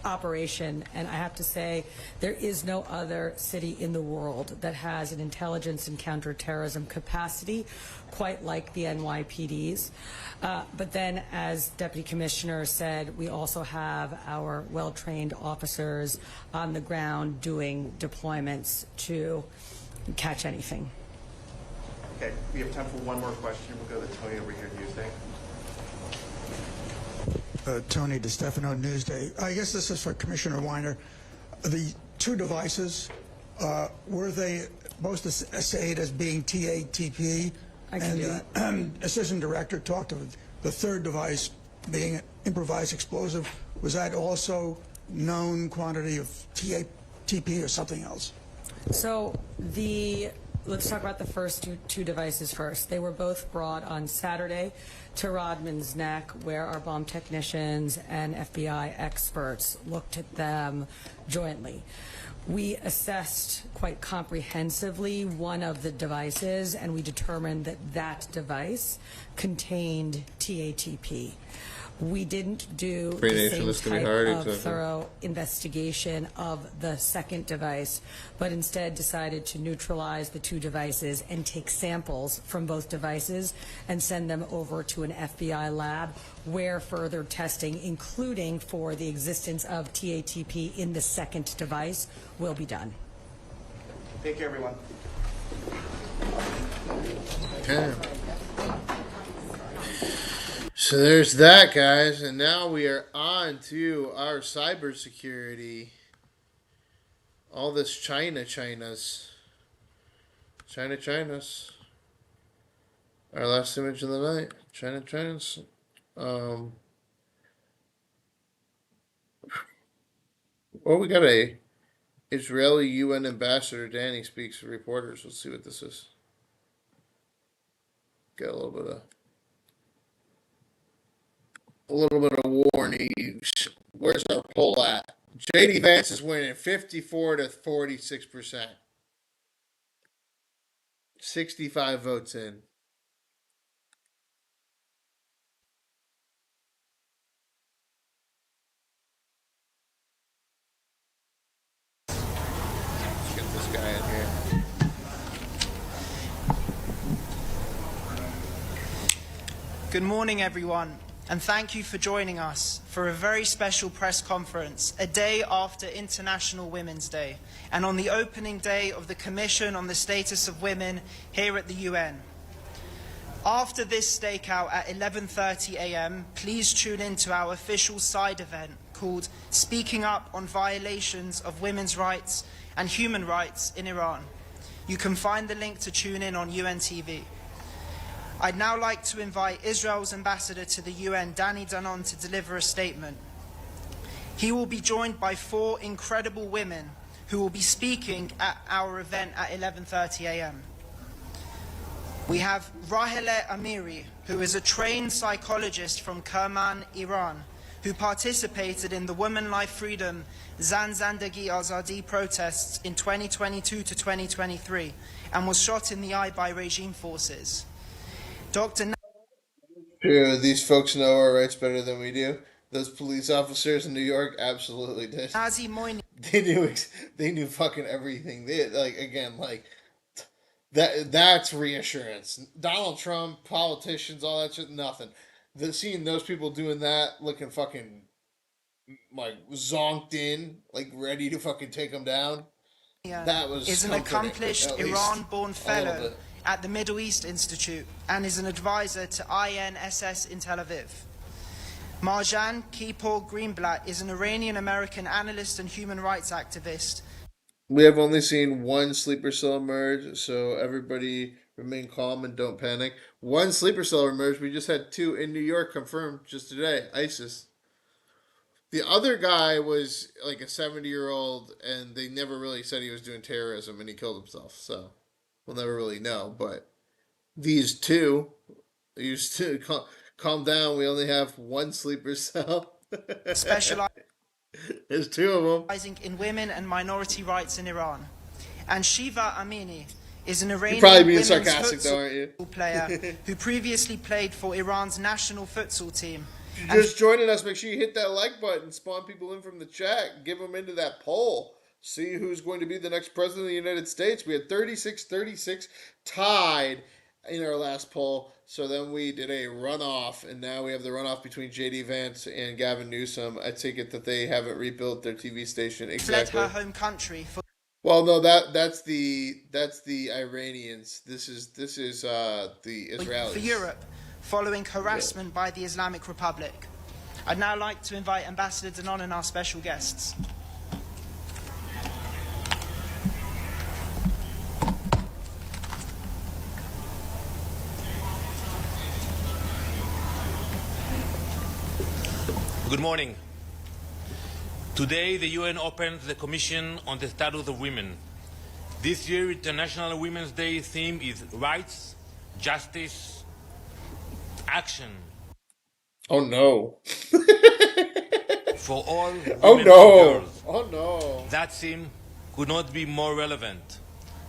operation, and I have to say there is no other city in the world that has an intelligence and counterterrorism capacity quite like the NYPD's. But then, as Deputy Commissioner said, we also have our well-trained officers on the ground doing deployments to catch anything. Okay, we have time for one more question. We'll go to Tony over here, Newsday. Tony DeStefano, Newsday. I guess this is for Commissioner Weiner. The two devices, were they both assayed as being TATP? I can do the Assistant Director talked of the third device being an improvised explosive. Was that also known quantity of TATP or something else? So let's talk about the first two devices first. They were both brought on Saturday to Rodman's Neck, where our bomb technicians and FBI experts looked at them jointly. We assessed quite comprehensively one of the devices, and we determined that that device contained TATP. We didn't do the same type of thorough investigation of the second device, but instead decided to neutralize the two devices and take samples from both devices and send them over to an FBI lab where further testing, including for the existence of TATP in the second device, will be done. Thank you, everyone. Okay. So there's that, guys, and now we are on to our cybersecurity. All this China's. Our last image of the night. China's. Well, we got a Israeli UN ambassador. Danny speaks to reporters. Let's see what this is. Got a little bit of war news. Where's our poll at? JD Vance is winning 54 to 46%. 65 votes in. Let's get this guy in here. Good morning, everyone, and thank you for joining us for a very special press conference, a day after International Women's Day, and on the opening day of the Commission on the Status of Women here at the UN. After this stakeout at 11:30 a.m., please tune in to our official side event called Speaking Up on Violations of Women's Rights and Human Rights in Iran. You can find the link to tune in on UN TV. I'd now like to invite Israel's ambassador to the UN, Danny Danon, to deliver a statement. He will be joined by 4 incredible women who will be speaking at our event at 11:30 a.m. We have Rahele Amiri, who is a trained psychologist from Kerman, Iran, who participated in the Women Life Freedom Zan Zandagi Azadi protests in 2022 to 2023 and was shot in the eye by regime forces. Dr. Sure, these folks know our rights better than we do. Those police officers in New York absolutely did. Nazi Moini. They knew fucking everything. That's reassurance. Donald Trump, politicians, all that shit, nothing. Seeing those people doing that, looking fucking like zonked in, like ready to fucking take them down. That was is an accomplished Iran-born fellow at the Middle East Institute and is an advisor to INSS in Tel Aviv. Marjan Kippur Greenblatt is an Iranian-American analyst and human rights activist. We have only seen one sleeper cell emerge, so everybody remain calm and don't panic. One sleeper cell emerged. We just had 2 in New York confirmed just today. ISIS. The other guy was like a 70-year-old, and they never really said he was doing terrorism, and he killed himself. So we'll never really know. But these two, calm down. We only have one sleeper cell. There's 2 of them. In women and minority rights in Iran. And Shiva Amini is an Iranian probably being women's sarcastic though, aren't you? futsal player who previously played for Iran's national futsal team. If you're just joining us, make sure you hit that like button, spawn people in from the chat, give them into that poll. See who's going to be the next president of the United States. We had 36-36 tied in our last poll. So then we did a runoff, and now we have the runoff between J.D. Vance and Gavin Newsom. I take it that they haven't rebuilt their TV station. Exactly. Fled her home country for. Well, no, that's the Iranians. This is the Israelis. For Europe, following harassment by the Islamic Republic. I'd now like to invite Ambassador Danon and our special guests. Good morning. Today, the UN opened the Commission on the Status of Women. This year, International Women's Day theme is Rights, Justice, Action. Oh no. For all women Oh and no. girls. Oh no. That theme could not be more relevant.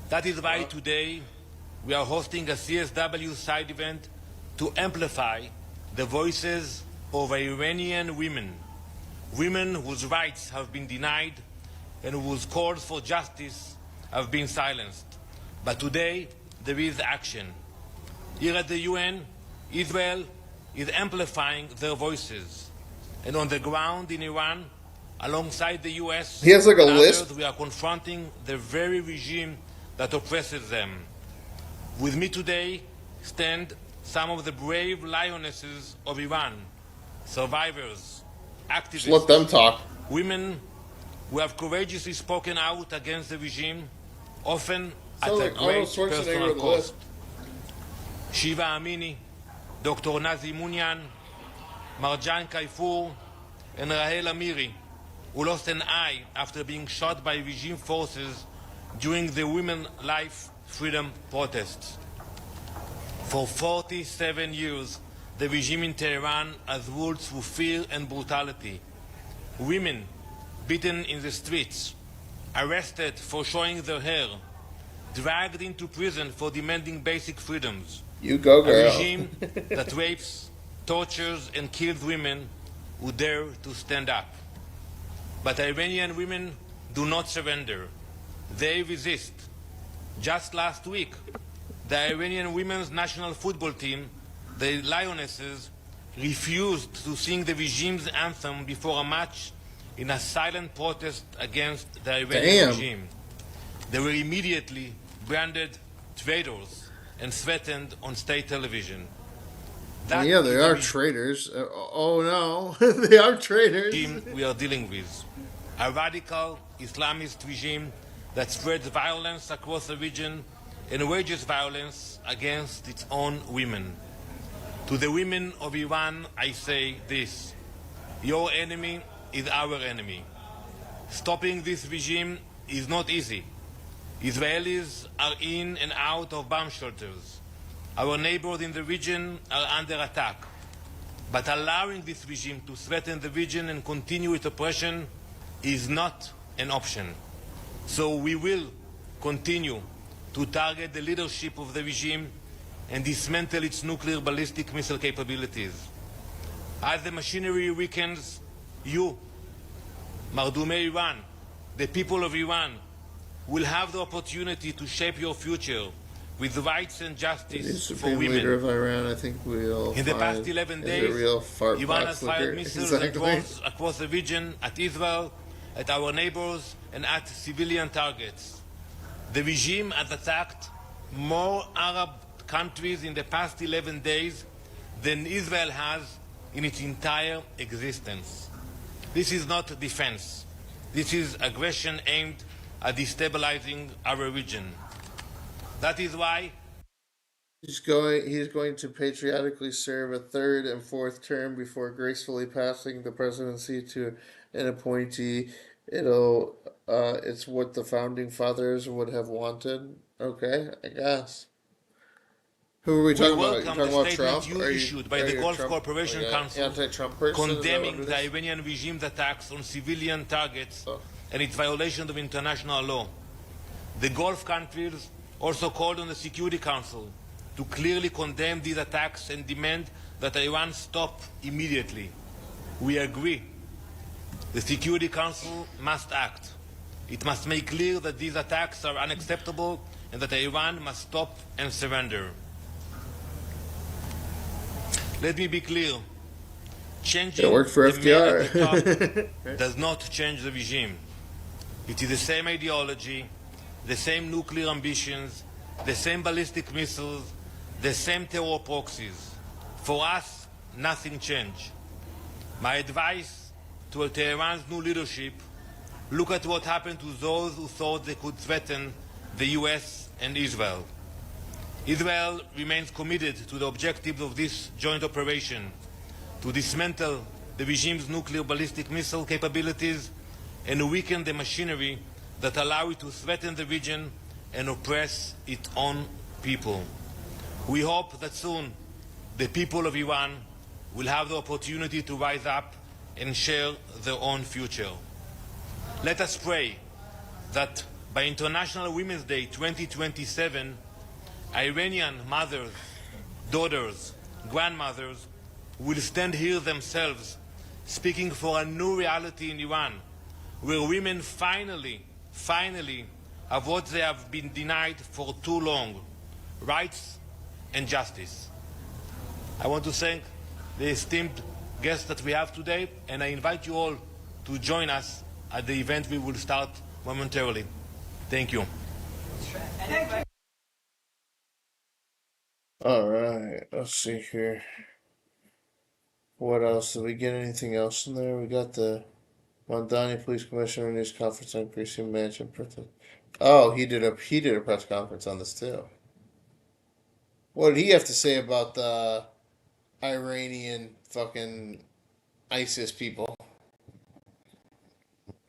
That is why today we are hosting a CSW side event to amplify the voices of Iranian women, women whose rights have been denied and whose calls for justice have been silenced. But today, there is action. Here at the UN, Israel is amplifying their voices. And on the ground in Iran, alongside the US, He has like a and others, list. we are confronting the very regime that oppresses them. With me today stand some of the brave lionesses of Iran, survivors, activists, Just let them talk. women who have courageously spoken out against the regime, often at Sounds a like Arnold great Schwarzenegger personal on the cost. list. Shiva Amini, Dr. Nazi Munyan, Marjan Kaifour, and Rahel Amiri, who lost an eye after being shot by regime forces during the Women Life Freedom protests. For 47 years, the regime in Tehran has ruled through fear and brutality. Women beaten in the streets, arrested for showing their hair, dragged into prison for demanding basic freedoms. You go, A girl. regime that rapes, tortures, and kills women who dare to stand up. But Iranian women do not surrender. They resist. Just last week, the Iranian women's national football team, the Lionesses, refused to sing the regime's anthem before a match in a silent protest against the Iranian regime. They were immediately branded traitors and threatened on state television. Well, yeah, they are traitors. Oh no, they are traitors. Regime we are dealing with. A radical Islamist regime that spreads violence across the region and wages violence against its own women. To the women of Iran, I say this: your enemy is our enemy. Stopping this regime is not easy. Israelis are in and out of bomb shelters. Our neighbors in the region are under attack. But allowing this regime to threaten the region and continue its oppression is not an option. So we will continue to target the leadership of the regime and dismantle its nuclear ballistic missile capabilities. As the machinery weakens, you, Mardume Iran, the people of Iran, will have the opportunity to shape your future with rights and The justice for supreme women. leader of Iran, I think we'll In the find past 11 is a days, real fart Iran box has fired licker. missiles and Exactly. drones across the region, at Israel, at our neighbors, and at civilian targets. The regime has attacked more Arab countries in the past 11 days than Israel has in its entire existence. This is not defense. This is aggression aimed at destabilizing our region. That is why He's going to patriotically serve a third and fourth term before gracefully passing the presidency to an appointee. It's what the founding fathers would have wanted. Okay, I guess. Who are we talking about? You welcome talking the about statement Trump? you Are issued by are the you a Gulf Trump- Cooperation like a Council anti-Trump person? Is that condemning what it the is? Iranian regime's attacks on civilian targets and its violation of international law. The Gulf countries also called on the Security Council to clearly condemn these attacks and demand that Iran stop immediately. We agree. The Security Council must act. It must make clear that these attacks are unacceptable and that Iran must stop and surrender. Let me be clear. Changing it worked for the man at the FDR. top does not change the regime. It is the same ideology, the same nuclear ambitions, the same ballistic missiles, the same terror proxies. For us, nothing changed. My advice to Tehran's new leadership: look at what happened to those who thought they could threaten the US and Israel. Israel remains committed to the objectives of this joint operation: to dismantle the regime's nuclear ballistic missile capabilities and weaken the machinery that allow it to threaten the region and oppress its own people. We hope that soon the people of Iran will have the opportunity to rise up and share their own future. Let us pray that by International Women's Day 2027, Iranian mothers, daughters, grandmothers will stand here themselves speaking for a new reality in Iran, where women finally have what they have been denied for too long: rights and justice. I want to thank the esteemed guests that we have today, and I invite you all to join us at the event we will start momentarily. Thank you. All right, let's see here. What else? Did we get anything else in there? We got the Mondani Police Commissioner news conference on Greasy Mansion protest. Oh, he did a press conference on this too. What did he have to say about the Iranian fucking ISIS people?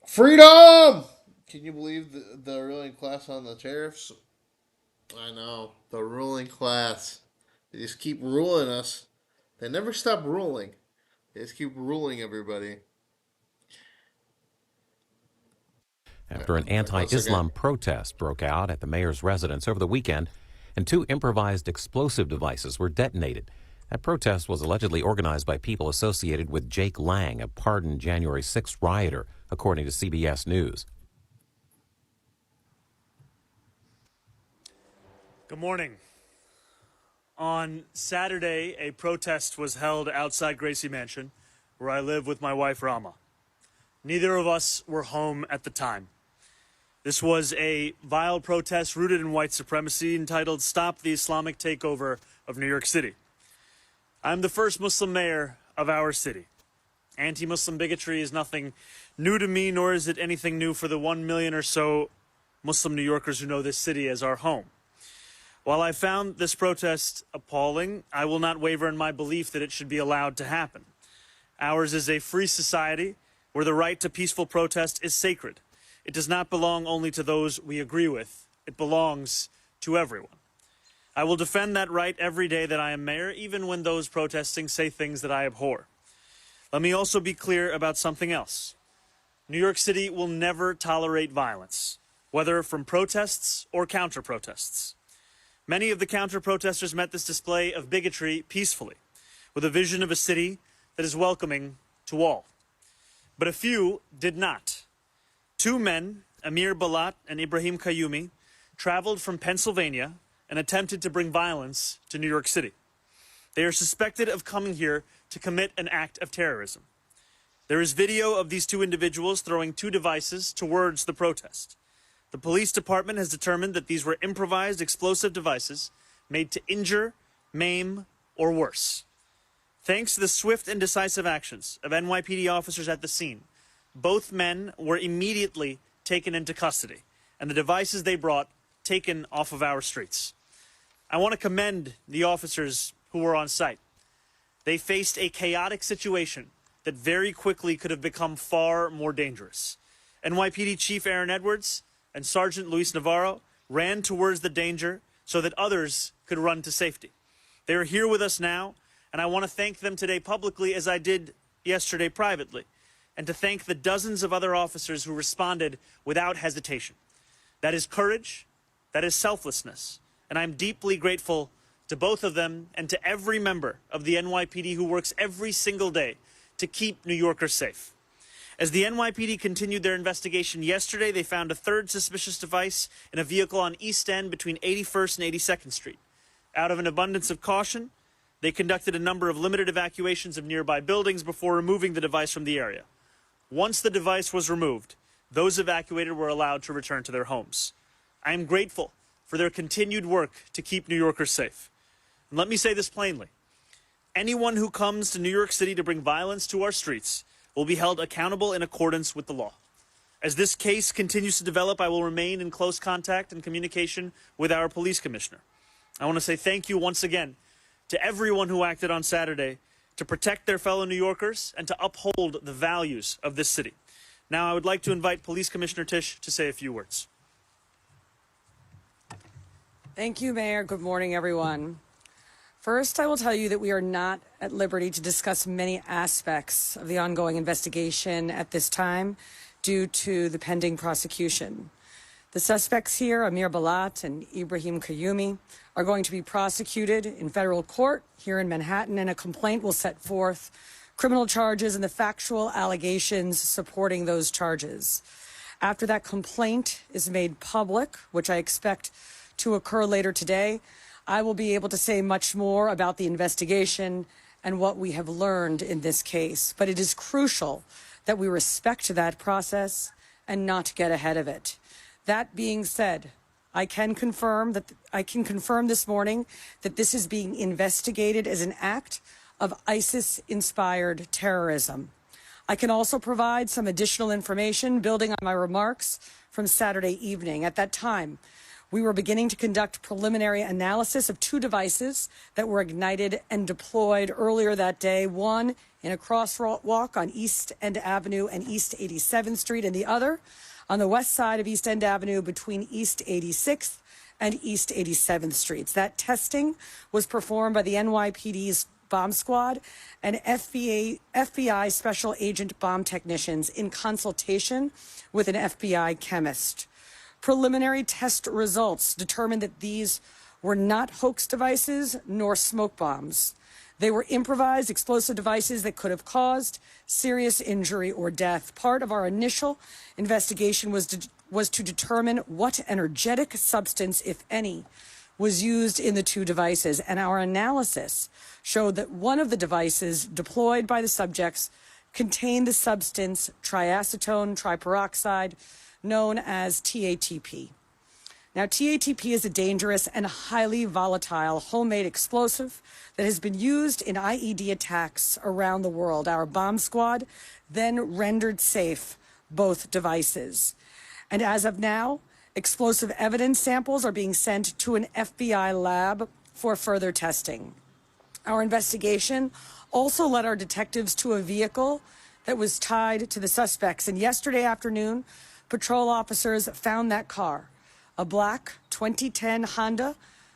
Freedom! Can you believe the ruling class on the tariffs? I know, the ruling class. They just keep ruling us. They never stop ruling. They just keep ruling everybody. After an anti-Islam protest broke out at the mayor's residence over the weekend, and 2 improvised explosive devices were detonated. That protest was allegedly organized by people associated with Jake Lang, a pardoned January 6th rioter, according to CBS News. Good morning. On Saturday, a protest was held outside Gracie Mansion, where I live with my wife, Rama. Neither of us were home at the time. This was a vile protest rooted in white supremacy entitled "Stop the Islamic Takeover of New York City." I'm the first Muslim mayor of our city. Anti-Muslim bigotry is nothing new to me, nor is it anything new for the 1 million or so Muslim New Yorkers who know this city as our home. While I found this protest appalling, I will not waver in my belief that it should be allowed to happen. Ours is a free society where the right to peaceful protest is sacred. It does not belong only to those we agree with. It belongs to everyone. I will defend that right every day that I am mayor, even when those protesting say things that I abhor. Let me also be clear about something else. New York City will never tolerate violence, whether from protests or counter-protests. Many of the counter-protesters met this display of bigotry peacefully, with a vision of a city that is welcoming to all. But a few did not. 2 men, Amir Balat and Ibrahim Kayumi, traveled from Pennsylvania and attempted to bring violence to New York City. They are suspected of coming here to commit an act of terrorism. There is video of these 2 individuals throwing 2 devices towards the protest. The police department has determined that these were improvised explosive devices made to injure, maim, or worse. Thanks to the swift and decisive actions of NYPD officers at the scene, both men were immediately taken into custody, and the devices they brought taken off of our streets. I want to commend the officers who were on site. They faced a chaotic situation that very quickly could have become far more dangerous. NYPD Chief Aaron Edwards and Sergeant Luis Navarro ran towards the danger so that others could run to safety. They are here with us now, and I want to thank them today publicly as I did yesterday privately, and to thank the dozens of other officers who responded without hesitation. That is courage, That is selflessness. And I'm deeply grateful to both of them and to every member of the NYPD who works every single day to keep New Yorkers safe. As the NYPD continued their investigation yesterday, they found a third suspicious device in a vehicle on East End between 81st and 82nd Street. Out of an abundance of caution, they conducted a number of limited evacuations of nearby buildings before removing the device from the area. Once the device was removed, those evacuated were allowed to return to their homes. I am grateful for their continued work to keep New Yorkers safe. And let me say this plainly. Anyone who comes to New York City to bring violence to our streets will be held accountable in accordance with the law. As this case continues to develop, I will remain in close contact and communication with our police commissioner. I want to say thank you once again to everyone who acted on Saturday to protect their fellow New Yorkers and to uphold the values of this city. Now I would like to invite Police Commissioner Tisch to say a few words. Thank you, Mayor. Good morning, everyone. First, I will tell you that we are not at liberty to discuss many aspects of the ongoing investigation at this time due to the pending prosecution. The suspects here, Amir Balat and Ibrahim Kayumi, are going to be prosecuted in federal court here in Manhattan, and a complaint will set forth criminal charges and the factual allegations supporting those charges. After that complaint is made public, which I expect to occur later today, I will be able to say much more about the investigation and what we have learned in this case. But it is crucial that we respect that process and not get ahead of it. That being said, I can confirm this morning that this is being investigated as an act of ISIS-inspired terrorism. I can also provide some additional information building on my remarks from Saturday evening. At that time, we were beginning to conduct preliminary analysis of two devices that were ignited and deployed earlier that day, one in a crosswalk on East End Avenue and East 87th Street, and the other on the west side of East End Avenue between East 86th and East 87th Streets. That testing was performed by the NYPD's bomb squad and FBI special agent bomb technicians in consultation with an FBI chemist. Preliminary test results determined that these were not hoax devices nor smoke bombs. They were improvised explosive devices that could have caused serious injury or death. Part of our initial investigation was to determine what energetic substance, if any, was used in the two devices, and our analysis showed that one of the devices deployed by the subjects contained the substance triacetone triperoxide, known as TATP. Now, TATP is a dangerous and highly volatile homemade explosive that has been used in IED attacks around the world. Our bomb squad then rendered safe both devices. And as of now, explosive evidence samples are being sent to an FBI lab for further testing. Our investigation also led our detectives to a vehicle that was tied to the suspects. And yesterday afternoon, patrol officers found that car, a black 2010 Honda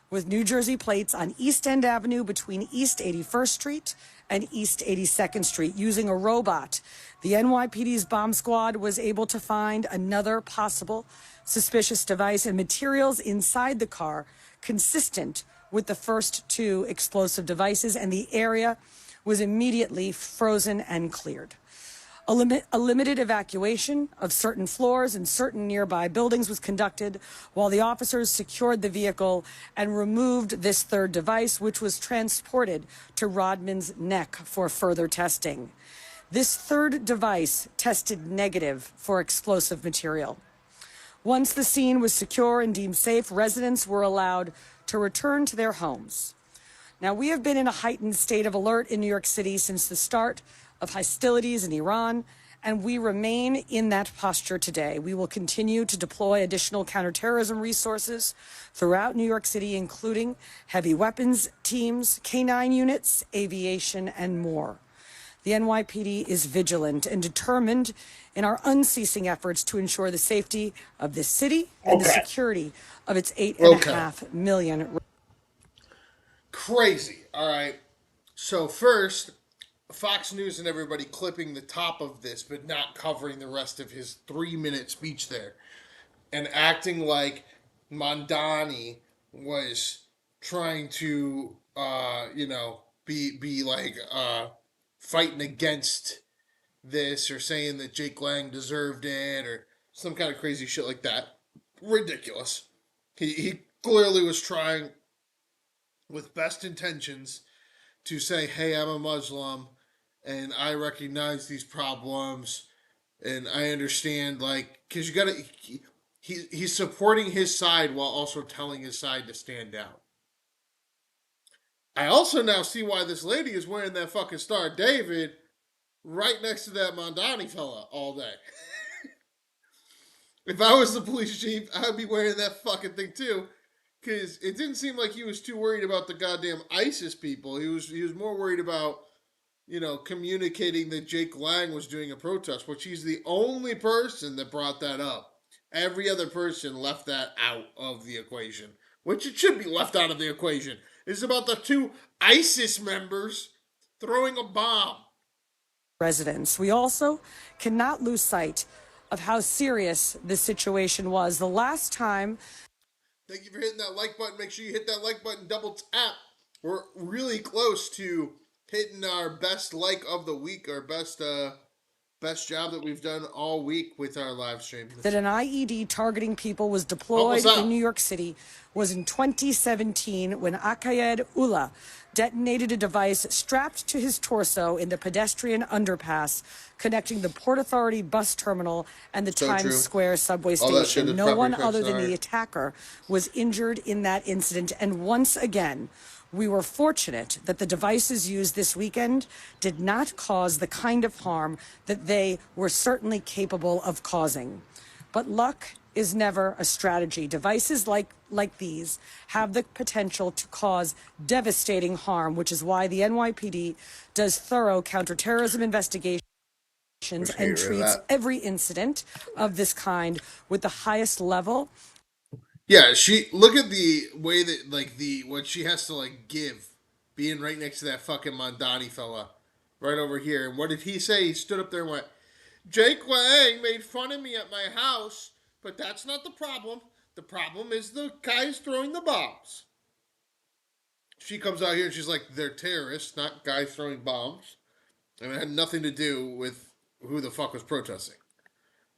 with New Jersey plates on East End Avenue between East 81st Street and East 82nd Street. Using a robot, the NYPD's bomb squad was able to find another possible suspicious device and materials inside the car consistent with the first two explosive devices, and the area was immediately frozen and cleared. A limited evacuation of certain floors and certain nearby buildings was conducted while the officers secured the vehicle and removed this third device, which was transported to Rodman's Neck for further testing. This third device tested negative for explosive material. Once the scene was secure and deemed safe, residents were allowed to return to their homes. Now, we have been in a heightened state of alert in New York City since the start of hostilities in Iran, and we remain in that posture today. We will continue to deploy additional counterterrorism resources throughout New York City, including heavy weapons teams, K-9 units, aviation, and more. The NYPD is vigilant and determined in our unceasing efforts to ensure the safety of this city and the security of its 8.5 million. Crazy. All right. So first, Fox News and everybody clipping the top of this, but not covering the rest of his 3-minute speech there, and acting like Mondani was trying to, be like fighting against this or saying that Jake Lang deserved it or some kind of crazy shit like that. Ridiculous. He clearly was trying with best intentions to say, hey, I'm a Muslim and I recognize these problems and I understand, like, because you gotta, he's supporting his side while also telling his side to stand down. I also now see why this lady is wearing that fucking Star of David right next to that Mondani fella all day. If I was the police chief, I'd be wearing that fucking thing too. Because it didn't seem like he was too worried about the goddamn ISIS people. He was more worried about, communicating that Jake Lang was doing a protest, which he's the only person that brought that up. Every other person left that out of the equation, which it should be left out of the equation. It's about the 2 ISIS members throwing a bomb. Residents. We also cannot lose sight of how serious this situation was. The last time. Thank you for hitting that like button. Make sure you hit that like button, double tap. We're really close to hitting our best like of the week, our best job that we've done all week with our live stream. That an IED targeting people was deployed in New York City was in 2017 when Akayed Ullah detonated a device strapped to his torso in the pedestrian underpass connecting the Port Authority bus terminal and the Times Square subway station. No one other than the attacker was injured in that incident. And once again, we were fortunate that the devices used this weekend did not cause the kind of harm that they were certainly capable of causing. But luck is never a strategy. Devices like these have the potential to cause devastating harm, which is why the NYPD does thorough counterterrorism investigations and treats every incident of this kind with the highest level. Yeah, look at the way that what she has to give, being right next to that fucking Mondani fella, right over here. And what did he say? He stood up there and went, "Jake Lang made fun of me at my house, but that's not the problem. The problem is the guys throwing the bombs." She comes out here and she's like, "They're terrorists, not guys throwing bombs," and it had nothing to do with who the fuck was protesting.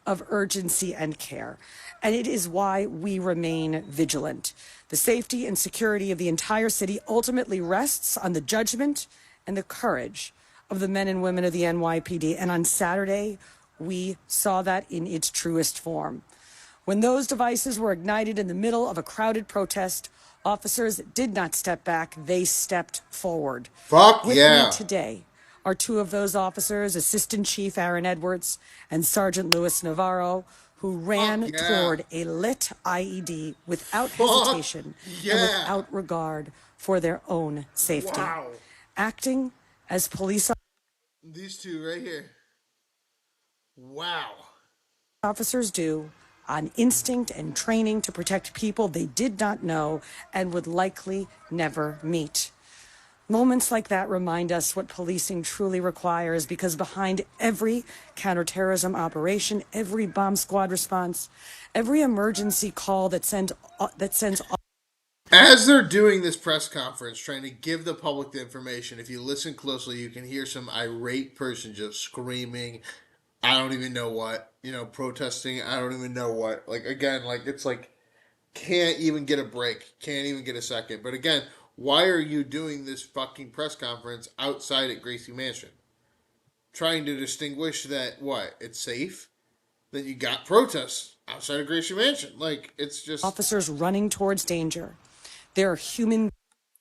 Of urgency and care. And it is why we remain vigilant. The safety and security of the entire city ultimately rests on the judgment and the courage of the men and women of the NYPD. And on Saturday, we saw that in its truest form. When those devices were ignited in the middle of a crowded protest, officers did not step back, they stepped forward. Fuck With yeah. me today are 2 of those officers, Assistant Chief Aaron Edwards and Sergeant Luis Navarro, who ran toward a lit IED without hesitation and without regard for their own safety. Wow. Acting as police These 2 right here. Wow. officers do on instinct and training to protect people they did not know and would likely never meet. Moments like that remind us what policing truly requires, because behind every counterterrorism operation, every bomb squad response, every emergency call that sends as they're doing this press conference, trying to give the public the information, if you listen closely, you can hear some irate person just screaming, I don't even know what, protesting, I don't even know what. It's can't even get a break, can't even get a second. But again, why are you doing this fucking press conference outside at Gracie Mansion? Trying to distinguish that, it's safe? Then you got protests outside of Gracie Mansion. It's just... Officers running towards danger. There are human...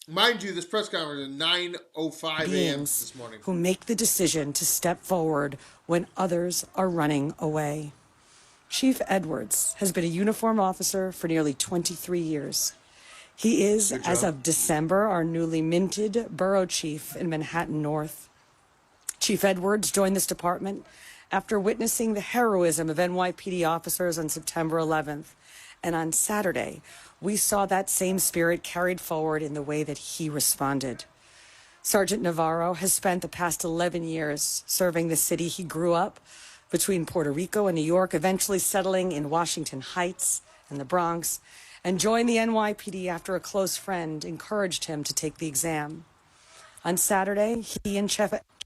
Mind you, this press conference at 9:05 a.m. this morning. Who make the decision to step forward when others are running away. Chief Edwards has been a uniformed officer for nearly 23 years. He is, as of December, our newly minted borough chief in Manhattan North. Chief Edwards joined this department after witnessing the heroism of NYPD officers on September 11th. And on Saturday, we saw that same spirit carried forward in the way that he responded. Sergeant Navarro has spent the past 11 years serving the city he grew up between Puerto Rico and New York, eventually settling in Washington Heights and the Bronx. and joined the NYPD after a close friend encouraged him to take the exam. On Saturday, he and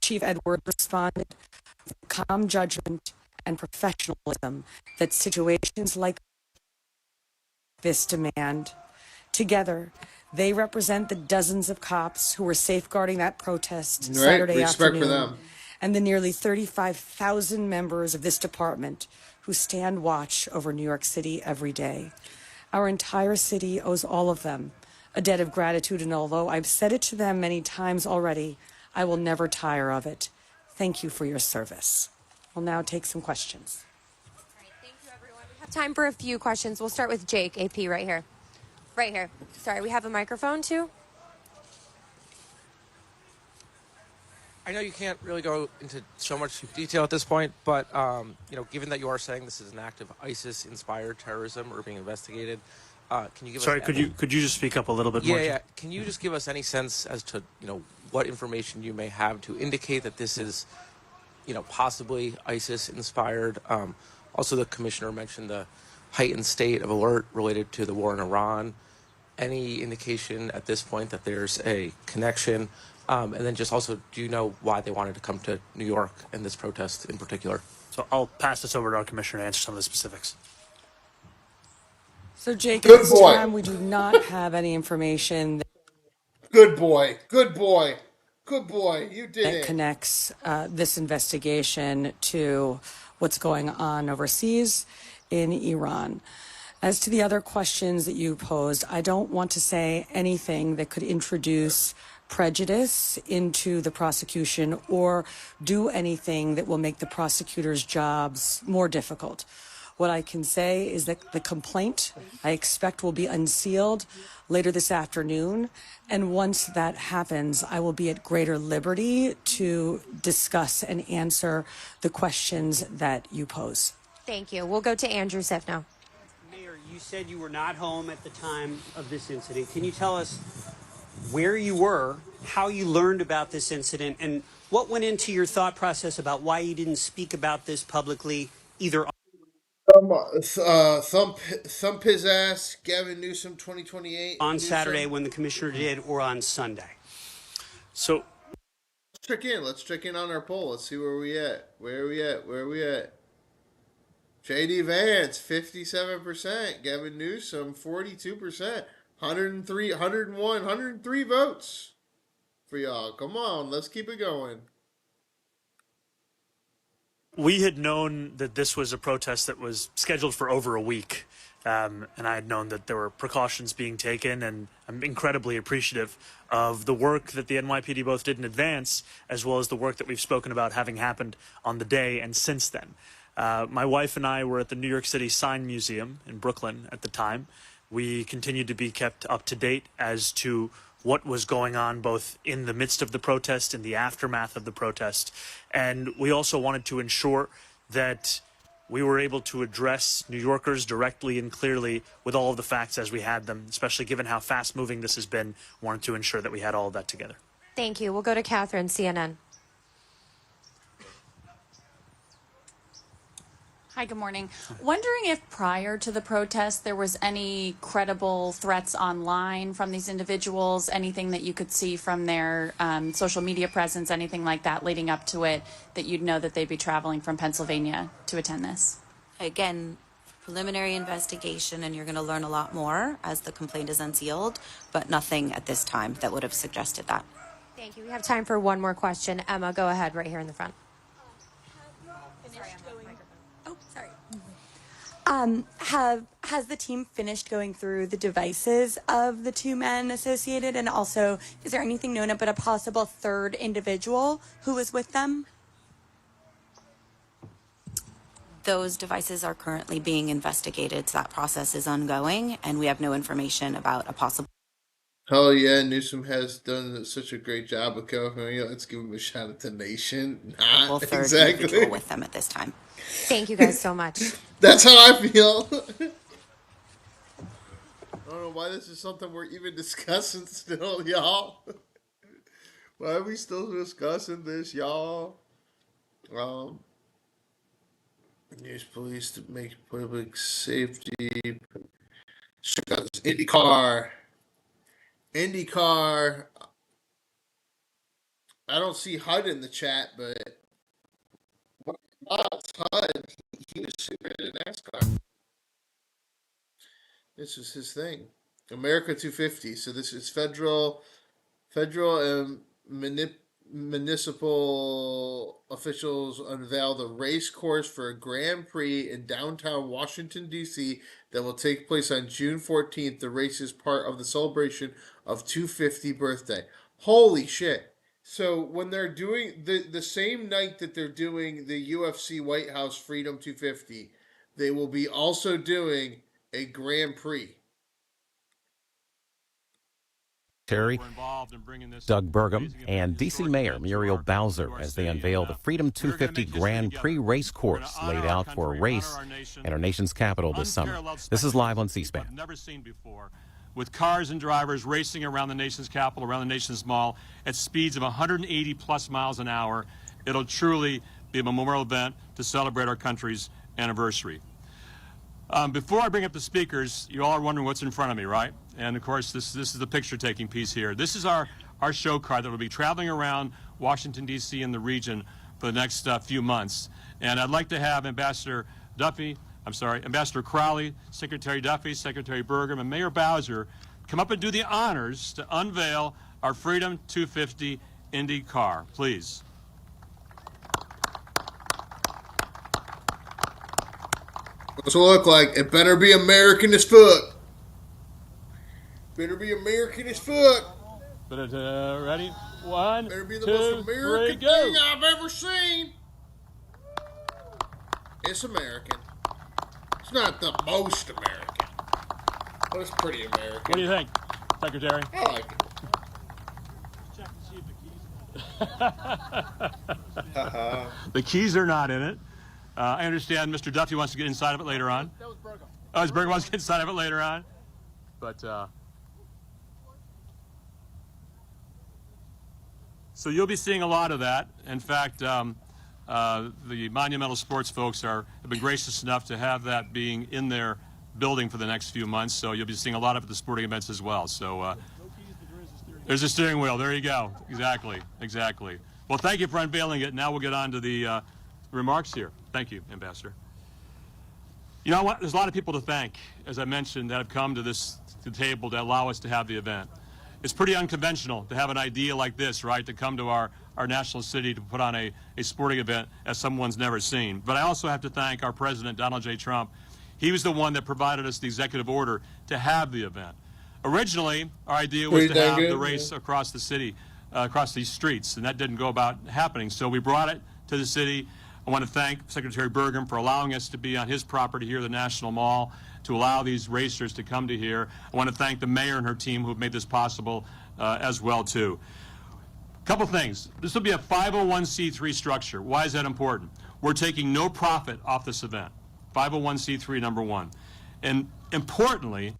Chief Edwards responded with calm judgment and professionalism that situations like this demand. Together, they represent the dozens of cops who were safeguarding that protest Saturday Respect for afternoon, them. and the nearly 35,000 members of this department who stand watch over New York City every day. Our entire city owes all of them a debt of gratitude, and although I've said it to them many times already, I will never tire of it. Thank you for your service. We'll now take some questions. Time for a few questions. We'll start with Jake, AP, right here. Right here. Sorry, we have a microphone too. I know you can't really go into so much detail at this point, but given that you are saying this is an act of ISIS-inspired terrorism or being investigated, can you give us? Sorry, could you just speak up a little bit more? Yeah. Can you just give us any sense as to what information you may have to indicate that this is, possibly ISIS-inspired? Also, the commissioner mentioned the heightened state of alert related to the war in Iran. Any indication at this point that there's a connection? And then just also, do you know why they wanted to come to New York and this protest in particular? So I'll pass this over to our commissioner to answer some of the specifics. So, Jake, at this time, we do not have any information Good boy. Good boy. Good boy. You did that it. connects this investigation to what's going on overseas in Iran. As to the other questions that you posed, I don't want to say anything that could introduce prejudice into the prosecution or do anything that will make the prosecutors' jobs more difficult. What I can say is that the complaint, I expect, will be unsealed later this afternoon. And once that happens, I will be at greater liberty to discuss and answer the questions that you pose. Thank you. We'll go to Andrew Sif now. Mayor, you said you were not home at the time of this incident. Can you tell us where you were, how you learned about this incident, and what went into your thought process about why you didn't speak about this publicly, either Thump his ass, Gavin Newsom 2028. on Saturday when the commissioner did or on Sunday? So let's check in on our poll. Let's see where we at. Where are we at? JD Vance 57%, Gavin Newsom 42%, 103 votes for y'all. Come on, let's keep it going. We had known that this was a protest that was scheduled for over a week, and I had known that there were precautions being taken, and I'm incredibly appreciative of the work that the NYPD both did in advance, as well as the work that we've spoken about having happened on the day and since then. My wife and I were at the New York City Sign Museum in Brooklyn at the time. We continued to be kept up to date as to what was going on both in the midst of the protest and the aftermath of the protest. And we also wanted to ensure that we were able to address New Yorkers directly and clearly with all of the facts as we had them, especially given how fast-moving this has been. Wanted to ensure that we had all of that together. Thank you. We'll go to Catherine, CNN. Hi, good morning. Wondering if prior to the protest there was any credible threats online from these individuals, anything that you could see from their social media presence, anything like that leading up to it, that you'd know that they'd be traveling from Pennsylvania to attend this? Again, preliminary investigation, and you're going to learn a lot more as the complaint is unsealed, but nothing at this time that would have suggested that. Thank you. We have time for one more question. Emma, go ahead right here in the front. Has the team finished going through the devices of the two men associated? And also, is there anything known about a possible third individual who was with them? Those devices are currently being investigated, so that process is ongoing, and we have no information about a possible. Hell yeah, Newsom has done such a great job of California. Let's give him a shout out to Nation. Nah, Third individual with them at this time. Thank you guys so much. That's how I feel. I don't know why this is something we're even discussing still, y'all. Why are we still discussing this, y'all? Use police to make public safety IndyCar. I don't see HUD in the chat, but it's HUD. He was super into NASCAR. This was his thing. America 250. So this is federal and municipal officials unveil the race course for a Grand Prix in downtown Washington, D.C. that will take place on June 14th. The race is part of the celebration of 250 birthday. Holy shit. So when they're doing the same night that they're doing the UFC White House Freedom 250, they will be also doing a Grand Prix. Terry, Doug Burgum, and D.C. Mayor Muriel Bowser as they unveil the Freedom 250 Grand Prix race course laid out for a race in our nation's capital this summer. This is live on C-SPAN. Never seen before, with cars and drivers racing around the nation's capital, around the nation's mall, at speeds of 180 plus miles an hour. It'll truly be a memorial event to celebrate our country's anniversary. Before I bring up the speakers, you all are wondering what's in front of me, right? And of course, this is the picture-taking piece here. This is our show car that will be traveling around Washington, D.C. and the region for the next few months. And I'd like to have Ambassador Crowley, Secretary Duffy, Secretary Burgum, and Mayor Bowser come up and do the honors to unveil our Freedom 250 Indy car. Please. What's it look like? It better be American as fuck. Better be American as fuck. Ready? One, better be the two, most American three, go. thing I've ever seen. It's American. It's not the most American, but it's pretty American. What do you think, Secretary? I like it. Check to see if the keys. The keys are not in it. I understand Mr. Duffy wants to get inside of it later on. That was Burgum. Oh, Burgum wants to get inside of it later on. But, so you'll be seeing a lot of that. In fact, the Monumental Sports folks have been gracious enough to have that being in their building for the next few months. So you'll be seeing a lot of it at the sporting events as well. So there's a steering wheel. There you go. Exactly. Well, thank you for unveiling it. Now we'll get on to the remarks here. Thank you, Ambassador. You know what? There's a lot of people to thank, as I mentioned, that have come to the table to allow us to have the event. It's pretty unconventional to have an idea like this, right, to come to our national city to put on a sporting event as someone's never seen. But I also have to thank our President, Donald J. Trump. He was the one that provided us the executive order to have the event. Originally, our idea was to have the race across the city, across these streets, and that didn't go about happening. So we brought it to the city. I want to thank Secretary Burgum for allowing us to be on his property here, the National Mall, to allow these racers to come to here. I want to thank the mayor and her team who have made this possible as well, too. A couple things. This will be a 501c3 structure. Why is that important? We're taking no profit off this event. 501c3, number one. And importantly...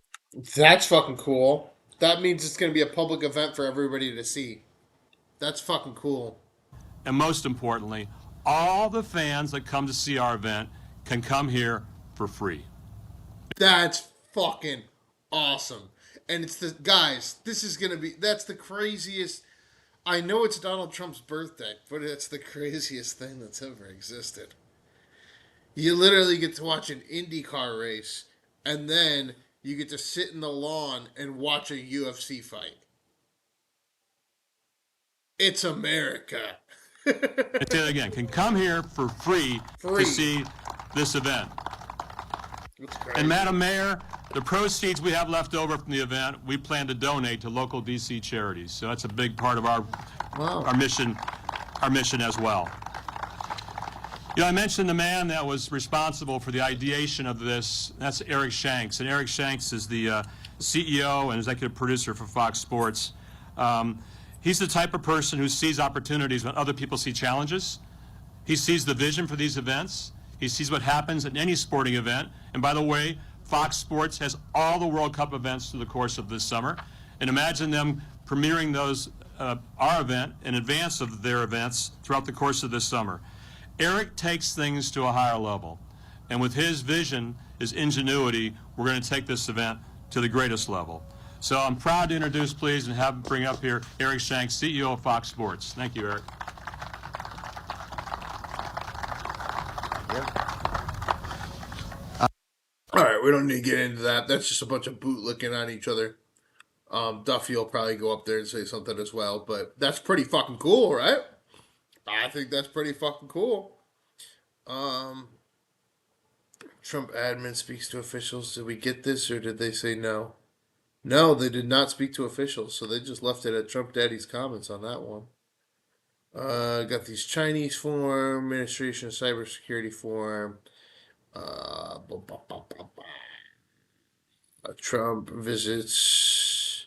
That's fucking cool. That means it's going to be a public event for everybody to see. That's fucking cool. And most importantly, all the fans that come to see our event can come here for free. That's fucking awesome. And it's the guys, that's the craziest. I know it's Donald Trump's birthday, but it's the craziest thing that's ever existed. You literally get to watch an IndyCar race, and then you get to sit in the lawn and watch a UFC fight. It's America. I say it again, can come here for free to see this event. And Madam Mayor, the proceeds we have left over from the event, we plan to donate to local D.C. charities. So that's a big part of our mission as well. You know, I mentioned the man that was responsible for the ideation of this. That's Eric Shanks, and Eric Shanks is the CEO and executive producer for Fox Sports. He's the type of person who sees opportunities when other people see challenges. He sees the vision for these events. He sees what happens at any sporting event. And by the way, Fox Sports has all the World Cup events through the course of this summer. And imagine them premiering those, our event, in advance of their events throughout the course of this summer. Eric takes things to a higher level. And with his vision, his ingenuity, we're going to take this event to the greatest level. So I'm proud to introduce, please, and have him bring up here Eric Shanks, CEO of Fox Sports. Thank you, Eric. All right, we don't need to get into that. That's just a bunch of bootlicking on each other. Duffy will probably go up there and say something as well, but that's pretty fucking cool, right? I think that's pretty fucking cool. Trump admin speaks to officials. Did we get this, or did they say no? No, they did not speak to officials, so they just left it at Trump Daddy's comments on that one. Got these Chinese form, Administration of Cybersecurity form. Trump visits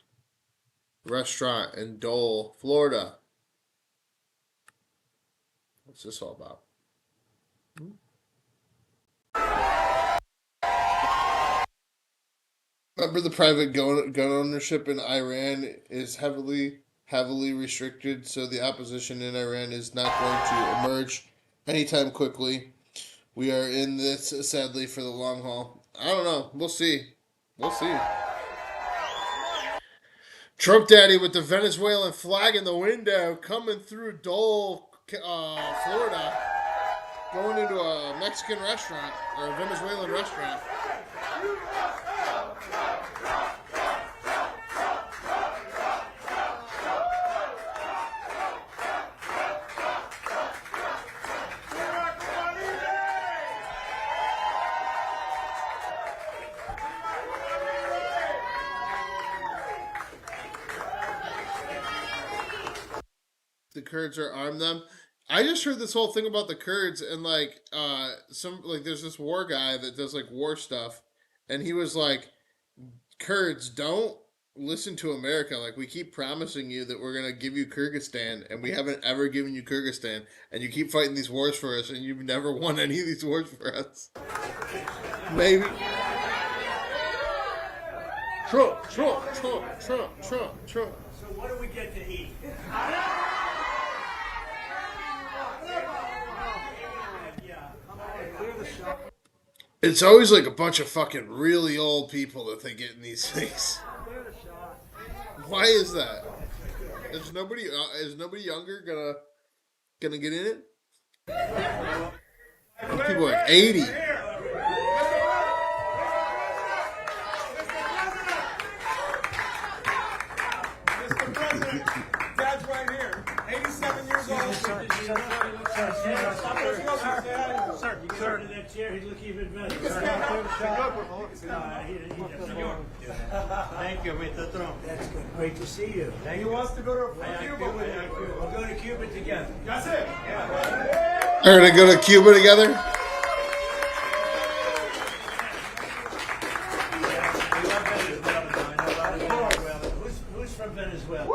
restaurant in Dole, Florida. What's this all about? Remember, the private gun ownership in Iran is heavily restricted, so the opposition in Iran is not going to emerge anytime quickly. We are in this, sadly, for the long haul. I don't know. We'll see. We'll see. Trump Daddy with the Venezuelan flag in the window, coming through Dole, Florida, going into a Mexican restaurant, or a Venezuelan restaurant. The Kurds are armed them. I just heard this whole thing about the Kurds, and like there's this war guy that does like war stuff, and he was like, Kurds, don't listen to America. Like, we keep promising you that we're gonna give you Kyrgyzstan, and we haven't ever given you Kyrgyzstan, and you keep fighting these wars for us, and you've never won any of these wars for us. Maybe. Trump. So what do we get to eat? It's always like a bunch of fucking really old people that they get in these things. Why is that? Is nobody younger gonna get in it? These people are like 80. Dad's right here. 87 years old. Sir, you get over to that chair, he'd look even better. Thank you, Mr. Trump. That's good. Great to see you. He wants to go to Cuba with you. We'll go to Cuba together. That's it. They're gonna go to Cuba together? Who's from Venezuela?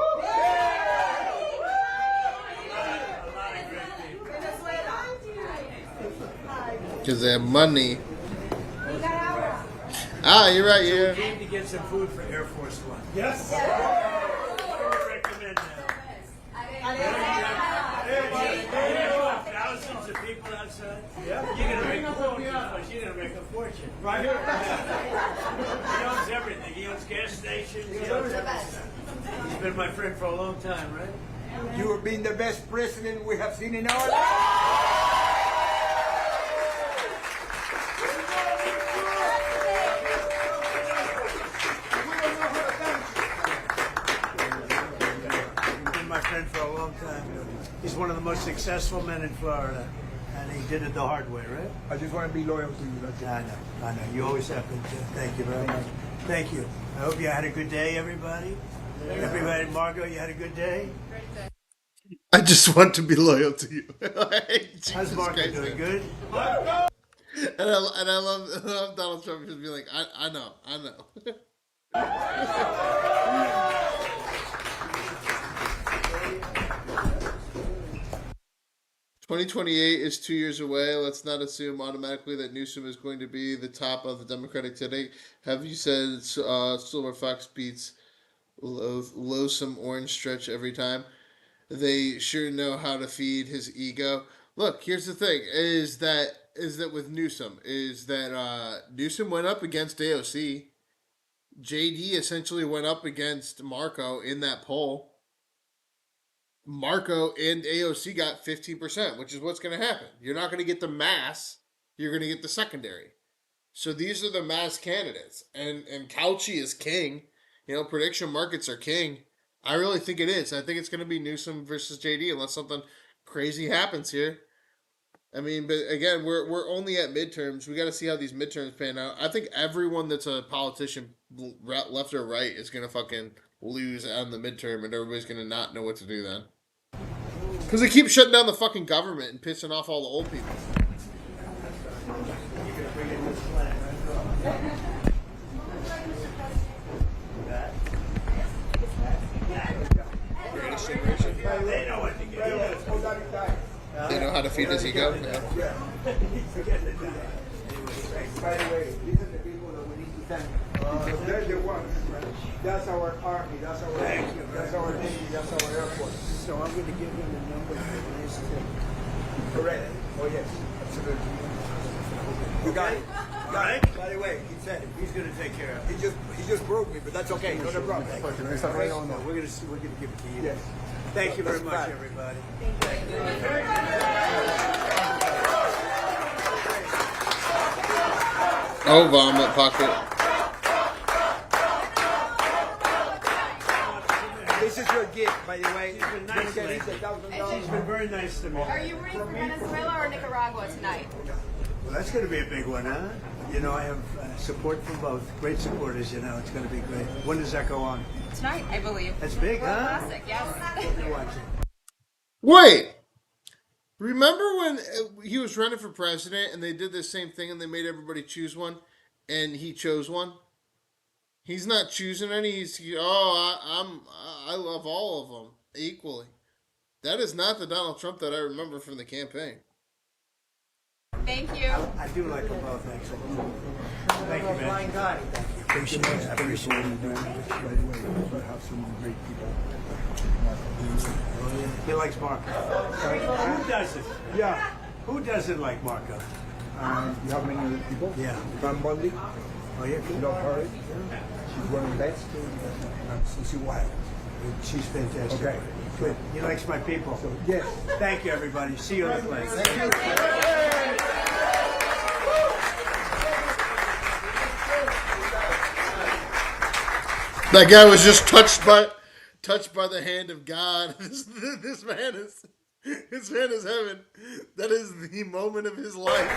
Because they have money. Ah, you're right, yeah. We came to get some food for Air Force One. Yes. I recommend that. Thousands of people outside. Yeah. You're gonna make a fortune. You're gonna make a fortune. Right here. He owns everything. He owns gas stations. He owns everything. He's been my friend for a long time, right? You have been the best president we have seen in our life. For a long time. He's one of the most successful men in Florida, and he did it the hard way, right? I just want to be loyal to you. That's it. I know. You always have been. Thank you very much. Thank you. I hope you had a good day, everybody. Everybody, Margot, you had a good day? I just want to be loyal to you. How's Margot doing? Good? And I love Donald Trump just be like, I know. 2028 is 2 years away. Let's not assume automatically that Newsom is going to be the top of the Democratic ticket. Have you said Silver Fox beats loathsome orange stretch every time? They sure know how to feed his ego. Look, here's the thing: is that with Newsom Newsom went up against AOC. JD essentially went up against Marco in that poll. Marco and AOC got 15%, which is what's going to happen. You're not going to get the mass. You're going to get the secondary. So these are the mass candidates. And Cauchy is king. You know, prediction markets are king. I really think it is. I think it's going to be Newsom versus JD unless something crazy happens here. I mean, but again, we're only at midterms. We got to see how these midterms pan out. I think everyone that's a politician, left or right, is going to fucking lose on the midterm, and everybody's going to not know what to do then. Because they keep shutting down the fucking government and pissing off all the old people. Greatest generation. They know what to get. They know how to feed his ego. Yeah. By the way, these are the people that we need to thank. They're the ones. That's our army. That's our Navy. That's our Navy. That's our Air Force. So I'm going to give them the number for the next thing. Correct. Oh yes, absolutely. You got it. Got it. By the way, he said it. He's going to take care of it. He just broke me, but that's okay. No problem. We're going to give it to you. Yes. Thank you very much, everybody. Thank you. Oh, vomit pocket. This is your gift, by the way. She's been nice. She's been very nice to me. Are you rooting for Venezuela or Nicaragua tonight? Well, that's going to be a big one, huh? You know, I have support from both. Great supporters, you know. It's going to be great. When does that go on? Tonight, I believe. That's big, huh? Classic, yes. Wait! Remember when he was running for president and they did the same thing and they made everybody choose one and he chose one? He's not choosing any. I love all of them equally. That is not the Donald Trump that I remember from the campaign. Thank you. I do like them both, actually. Thank you, man. Appreciate it. I appreciate it. He likes Marco. Who doesn't? Yeah. Who doesn't like Marco? You have many other people? Yeah. Van Bundy. Oh, yeah? You love her? She's one of the best. She's wild. She's fantastic. Okay. Good. He likes my people. So, yes. Thank you, everybody. See you in the place. Thank you. That guy was just touched by the hand of God. This man is heaven. That is the moment of his life.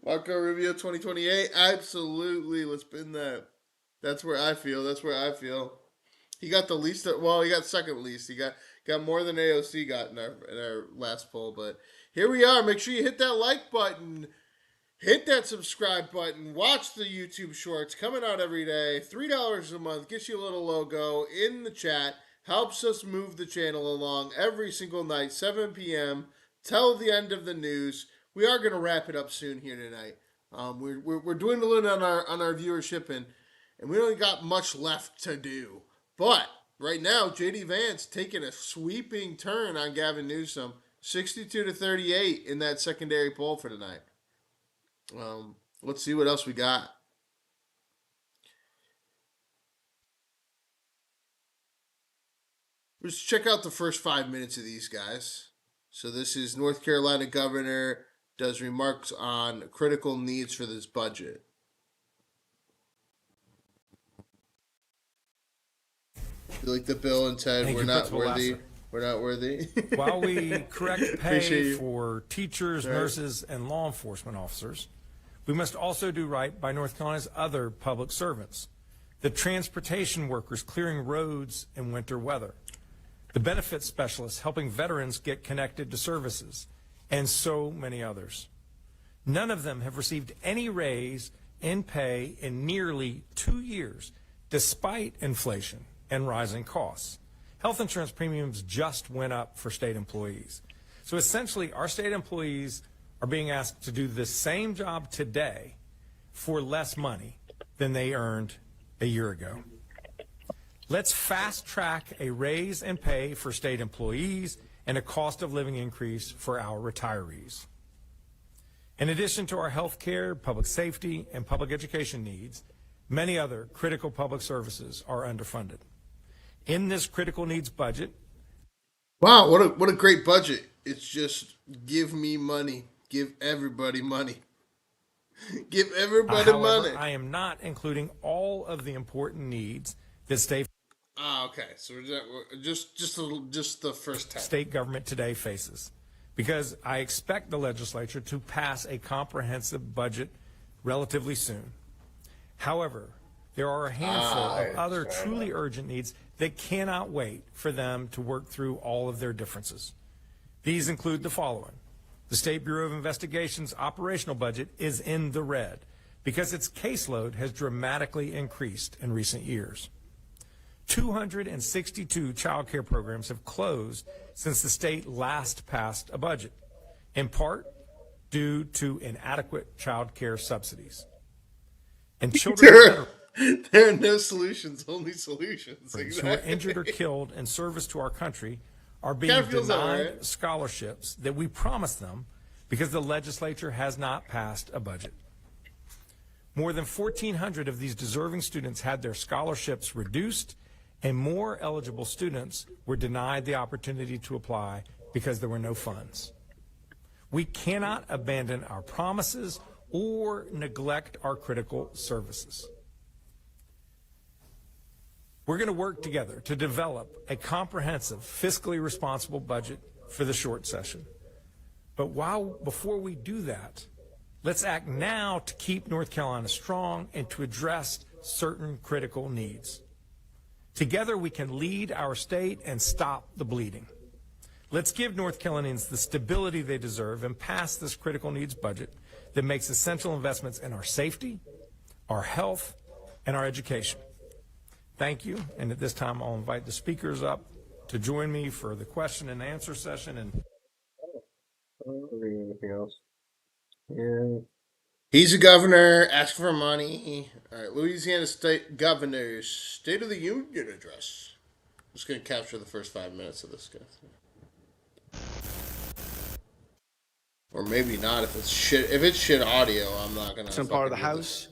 Marco Rubio 2028. Absolutely. Let's spin that. That's where I feel. He got the least. Well, he got second least. He got more than AOC got in our last poll. But here we are. Make sure you hit that like button. Hit that subscribe button. Watch the YouTube shorts coming out every day. $3 a month gets you a little logo in the chat. Helps us move the channel along every single night, 7 p.m. till the end of the news. We are going to wrap it up soon here tonight. We're dwindling on our viewership and we only got much left to do. But right now, JD Vance taking a sweeping turn on Gavin Newsom, 62-38 in that secondary poll for tonight. Let's see what else we got. Let's check out the first 5 minutes of these guys. So this is North Carolina governor does remarks on critical needs for this budget. Like the Bill and Ted, we're not worthy. We're not worthy. While we correct pay for teachers, nurses, and law enforcement officers, we must also do right by North Carolina's other public servants, the transportation workers clearing roads in winter weather, the benefits specialists helping veterans get connected to services, and so many others. None of them have received any raise in pay in nearly 2 years, despite inflation and rising costs. Health insurance premiums just went up for state employees. So essentially, our state employees are being asked to do the same job today for less money than they earned a year ago. Let's fast track a raise in pay for state employees and a cost of living increase for our retirees. In addition to our health care, public safety, and public education needs, many other critical public services are underfunded. In this critical needs budget, wow, what a great budget. It's just give me money. Give everybody money. Give everybody however, money. I am not including all of the important needs that state okay. So just the first 10. State government today faces, because I expect the legislature to pass a comprehensive budget relatively soon. However, there are a handful of other truly urgent needs that cannot wait for them to work through all of their differences. These include the following. The State Bureau of Investigation's operational budget is in the red because its caseload has dramatically increased in recent years. 262 child care programs have closed since the state last passed a budget, in part due to inadequate child care subsidies. And children there are no solutions, only solutions. Exactly. Who are injured or killed in service to our country are being denied scholarships that we promised them because the legislature has not passed a budget. More than 1,400 of these deserving students had their scholarships reduced, and more eligible students were denied the opportunity to apply because there were no funds. We cannot abandon our promises or neglect our critical services. We're going to work together to develop a comprehensive, fiscally responsible budget for the short session. But before we do that, let's act now to keep North Carolina strong and to address certain critical needs. Together, we can lead our state and stop the bleeding. Let's give North Carolinians the stability they deserve and pass this critical needs budget that makes essential investments in our safety, our health, and our education. Thank you, and at this time I'll invite the speakers up to join me for the question and answer session. And anything else? Yeah. He's a governor, ask for money. All right, Louisiana State Governor's State of the Union address. I'm just going to capture the first 5 minutes of this guy. Or maybe not if it's shit. If it's shit audio, I'm not going to. Some part of the House.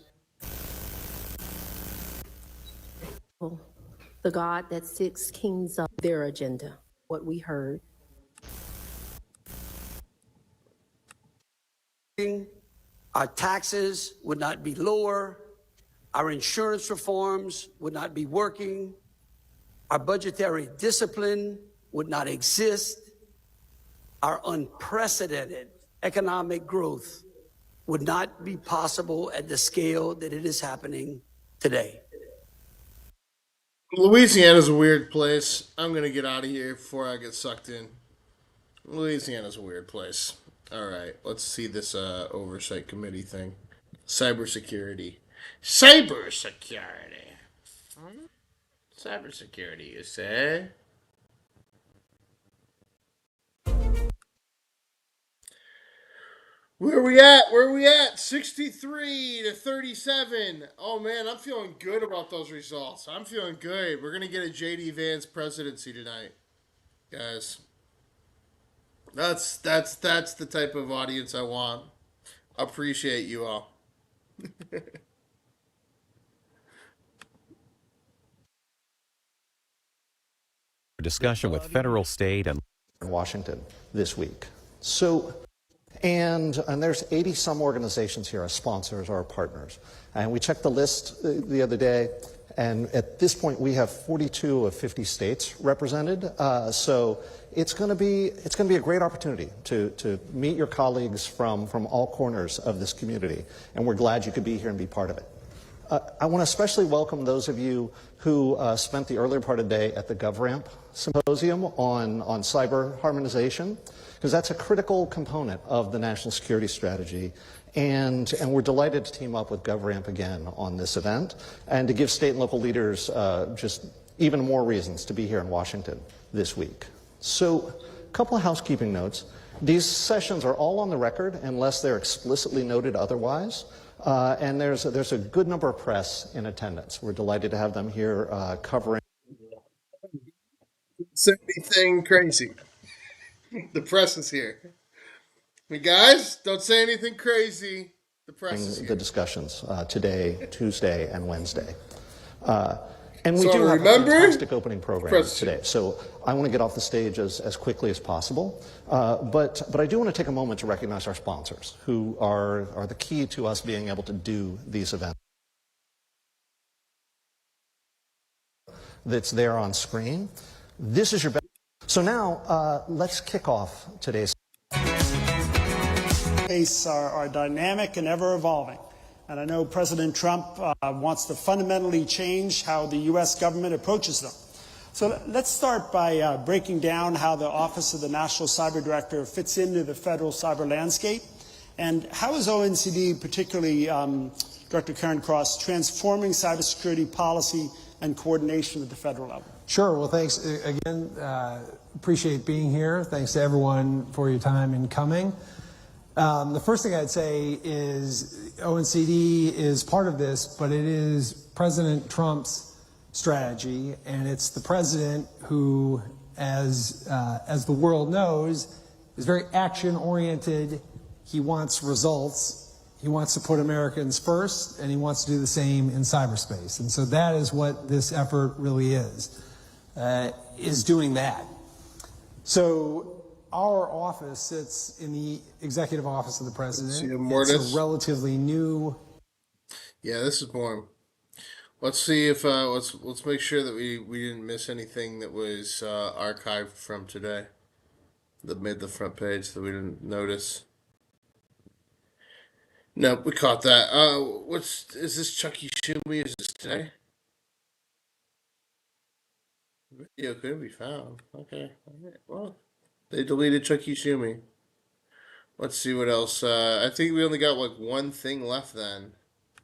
The God that six kings of their agenda, what we heard. Our taxes would not be lower. Our insurance reforms would not be working. Our budgetary discipline would not exist. Our unprecedented economic growth would not be possible at the scale that it is happening today. Louisiana's a weird place. I'm going to get out of here before I get sucked in. Louisiana's a weird place. All right, let's see this oversight committee thing. Cybersecurity. Cybersecurity, you say? Where are we at? 63 to 37. Oh, man, I'm feeling good about those results. I'm feeling good. We're going to get a J.D. Vance presidency tonight, guys. That's the type of audience I want. Appreciate you all. Discussion with federal, state, and in Washington this week. So, and there's 80 some organizations here as sponsors or partners. And we checked the list the other day, and at this point we have 42 of 50 states represented. So it's going to be a great opportunity to meet your colleagues from all corners of this community, and we're glad you could be here and be part of it. I want to especially welcome those of you who spent the earlier part of the day at the GovRamp Symposium on cyber harmonization, because that's a critical component of the national security strategy. And we're delighted to team up with GovRamp again on this event and to give state and local leaders just even more reasons to be here in Washington this week. So a couple of housekeeping notes. These sessions are all on the record unless they're explicitly noted otherwise. And there's a good number of press in attendance. We're delighted to have them here covering Say anything crazy. The press is here. Hey guys, don't say anything crazy. The press is here. The discussions today, Tuesday, and Wednesday. And we So do have a remember, fantastic opening program press today. So I want to get off the stage as quickly as possible. But I do want to take a moment to recognize our sponsors, who are the key to us being able to do these events. That's there on screen. This is your best. So now let's kick off today's. Pace are dynamic and ever evolving. And I know President Trump wants to fundamentally change how the U.S. government approaches them. So let's start by breaking down how the Office of the National Cyber Director fits into the federal cyber landscape. And how is ONCD, particularly Director Karen Cross, transforming cybersecurity policy and coordination at the federal level? Sure. Well, thanks again. Appreciate being here. Thanks to everyone for your time in coming. The first thing I'd say is ONCD is part of this, but it is President Trump's strategy, and it's the president who, as the world knows, is very action-oriented. He wants results. He wants to put Americans first, and he wants to do the same in cyberspace. And so that is what this effort really is doing that. So our office sits in the executive office of the president. It's a relatively new. Yeah, this is boring. Let's see if let's make sure that we didn't miss anything that was archived from today that made the front page that we didn't notice. No, we caught that. Is this Chucky Shumi? Is this today? Video could be found. Okay. All right. Well, they deleted Chucky Shumi. Let's see what else. I think we only got like one thing left then,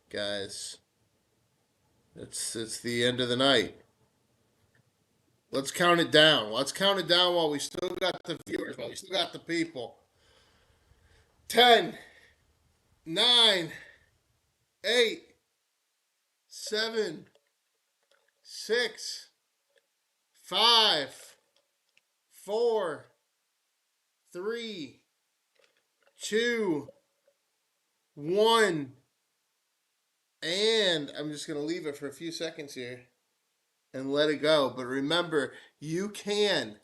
guys. It's the end of the night. Let's count it down. Let's count it down while we still got the viewers, while we still got the people. 10, 9, 8, 7, 6, 5, 4, 3, 2, 1. And I'm just going to leave it for a few seconds here and let it go. But remember, you can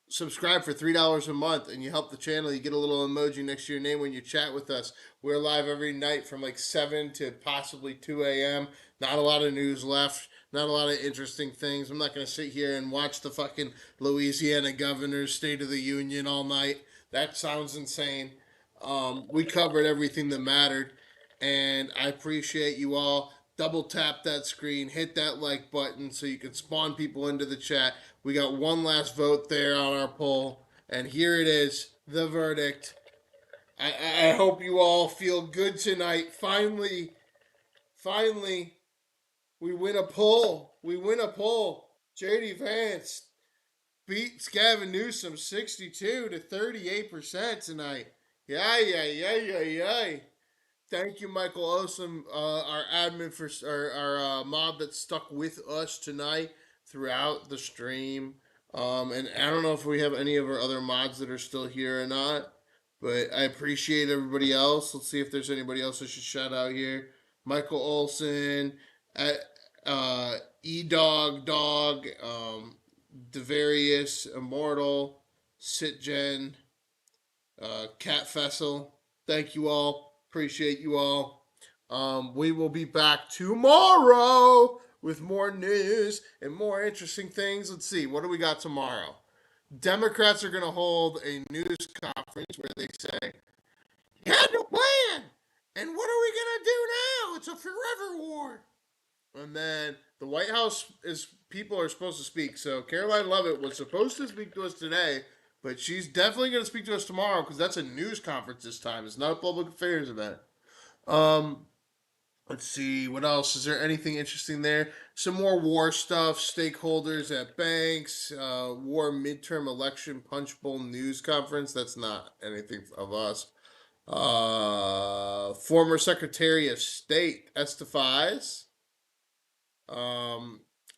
subscribe for $3 a month and you help the channel. You get a little emoji next to your name when you chat with us. We're live every night from like 7 to possibly 2 a.m. Not a lot of news left. Not a lot of interesting things. I'm not going to sit here and watch the fucking Louisiana governor's State of the Union all night. That sounds insane. We covered everything that mattered. And I appreciate you all. Double tap that screen, hit that like button so you can spawn people into the chat. We got one last vote there on our poll, and here it is, the verdict. I hope you all feel good tonight. Finally, we win a poll. J.D. Vance beats Gavin Newsom 62 to 38% tonight. Yay. Thank you, Michael Osum, our admin, for our mob that stuck with us tonight throughout the stream. And I don't know if we have any of our other mods that are still here or not, but I appreciate everybody else. Let's see if there's anybody else I should shout out here. Michael Olson, E-Dog, Devarius, Immortal, Sitgen, Cat Fessel. Thank you all. Appreciate you all. We will be back tomorrow with more news and more interesting things. Let's see. What do we got tomorrow? Democrats are going to hold a news conference where they say, "You had no plan. And what are we going to do now? It's a forever war." And then the White House people are supposed to speak. So Caroline Leavitt was supposed to speak to us today, but she's definitely going to speak to us tomorrow because that's a news conference this time. It's not a public affairs event. Let's see. What else? Is there anything interesting there? Some more war stuff. Stakeholders at banks. War midterm election punch bowl news conference. That's not anything of us. Former Secretary of State testifies.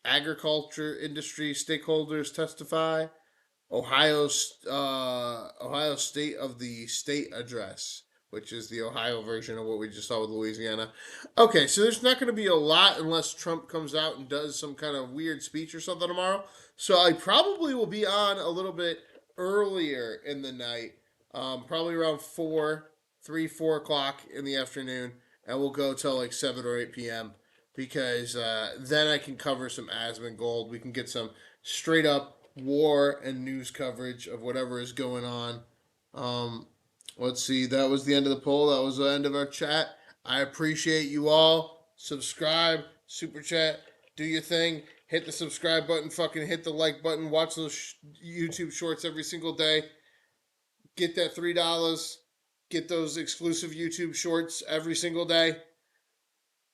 agriculture industry stakeholders testify. Ohio State of the State Address, which is the Ohio version of what we just saw with Louisiana. Okay, so there's not going to be a lot unless Trump comes out and does some kind of weird speech or something tomorrow. So I probably will be on a little bit earlier in the night, probably around 4 o'clock in the afternoon, and we'll go till like 7 or 8 p.m. because then I can cover some Asmongold. We can get some straight up war and news coverage of whatever is going on. Let's see. That was the end of the poll. That was the end of our chat. I appreciate you all. Subscribe, super chat, do your thing. Hit the subscribe button. Fucking hit the like button. Watch those YouTube shorts every single day. Get that $3. Get those exclusive YouTube shorts every single day.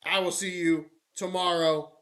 I will see you tomorrow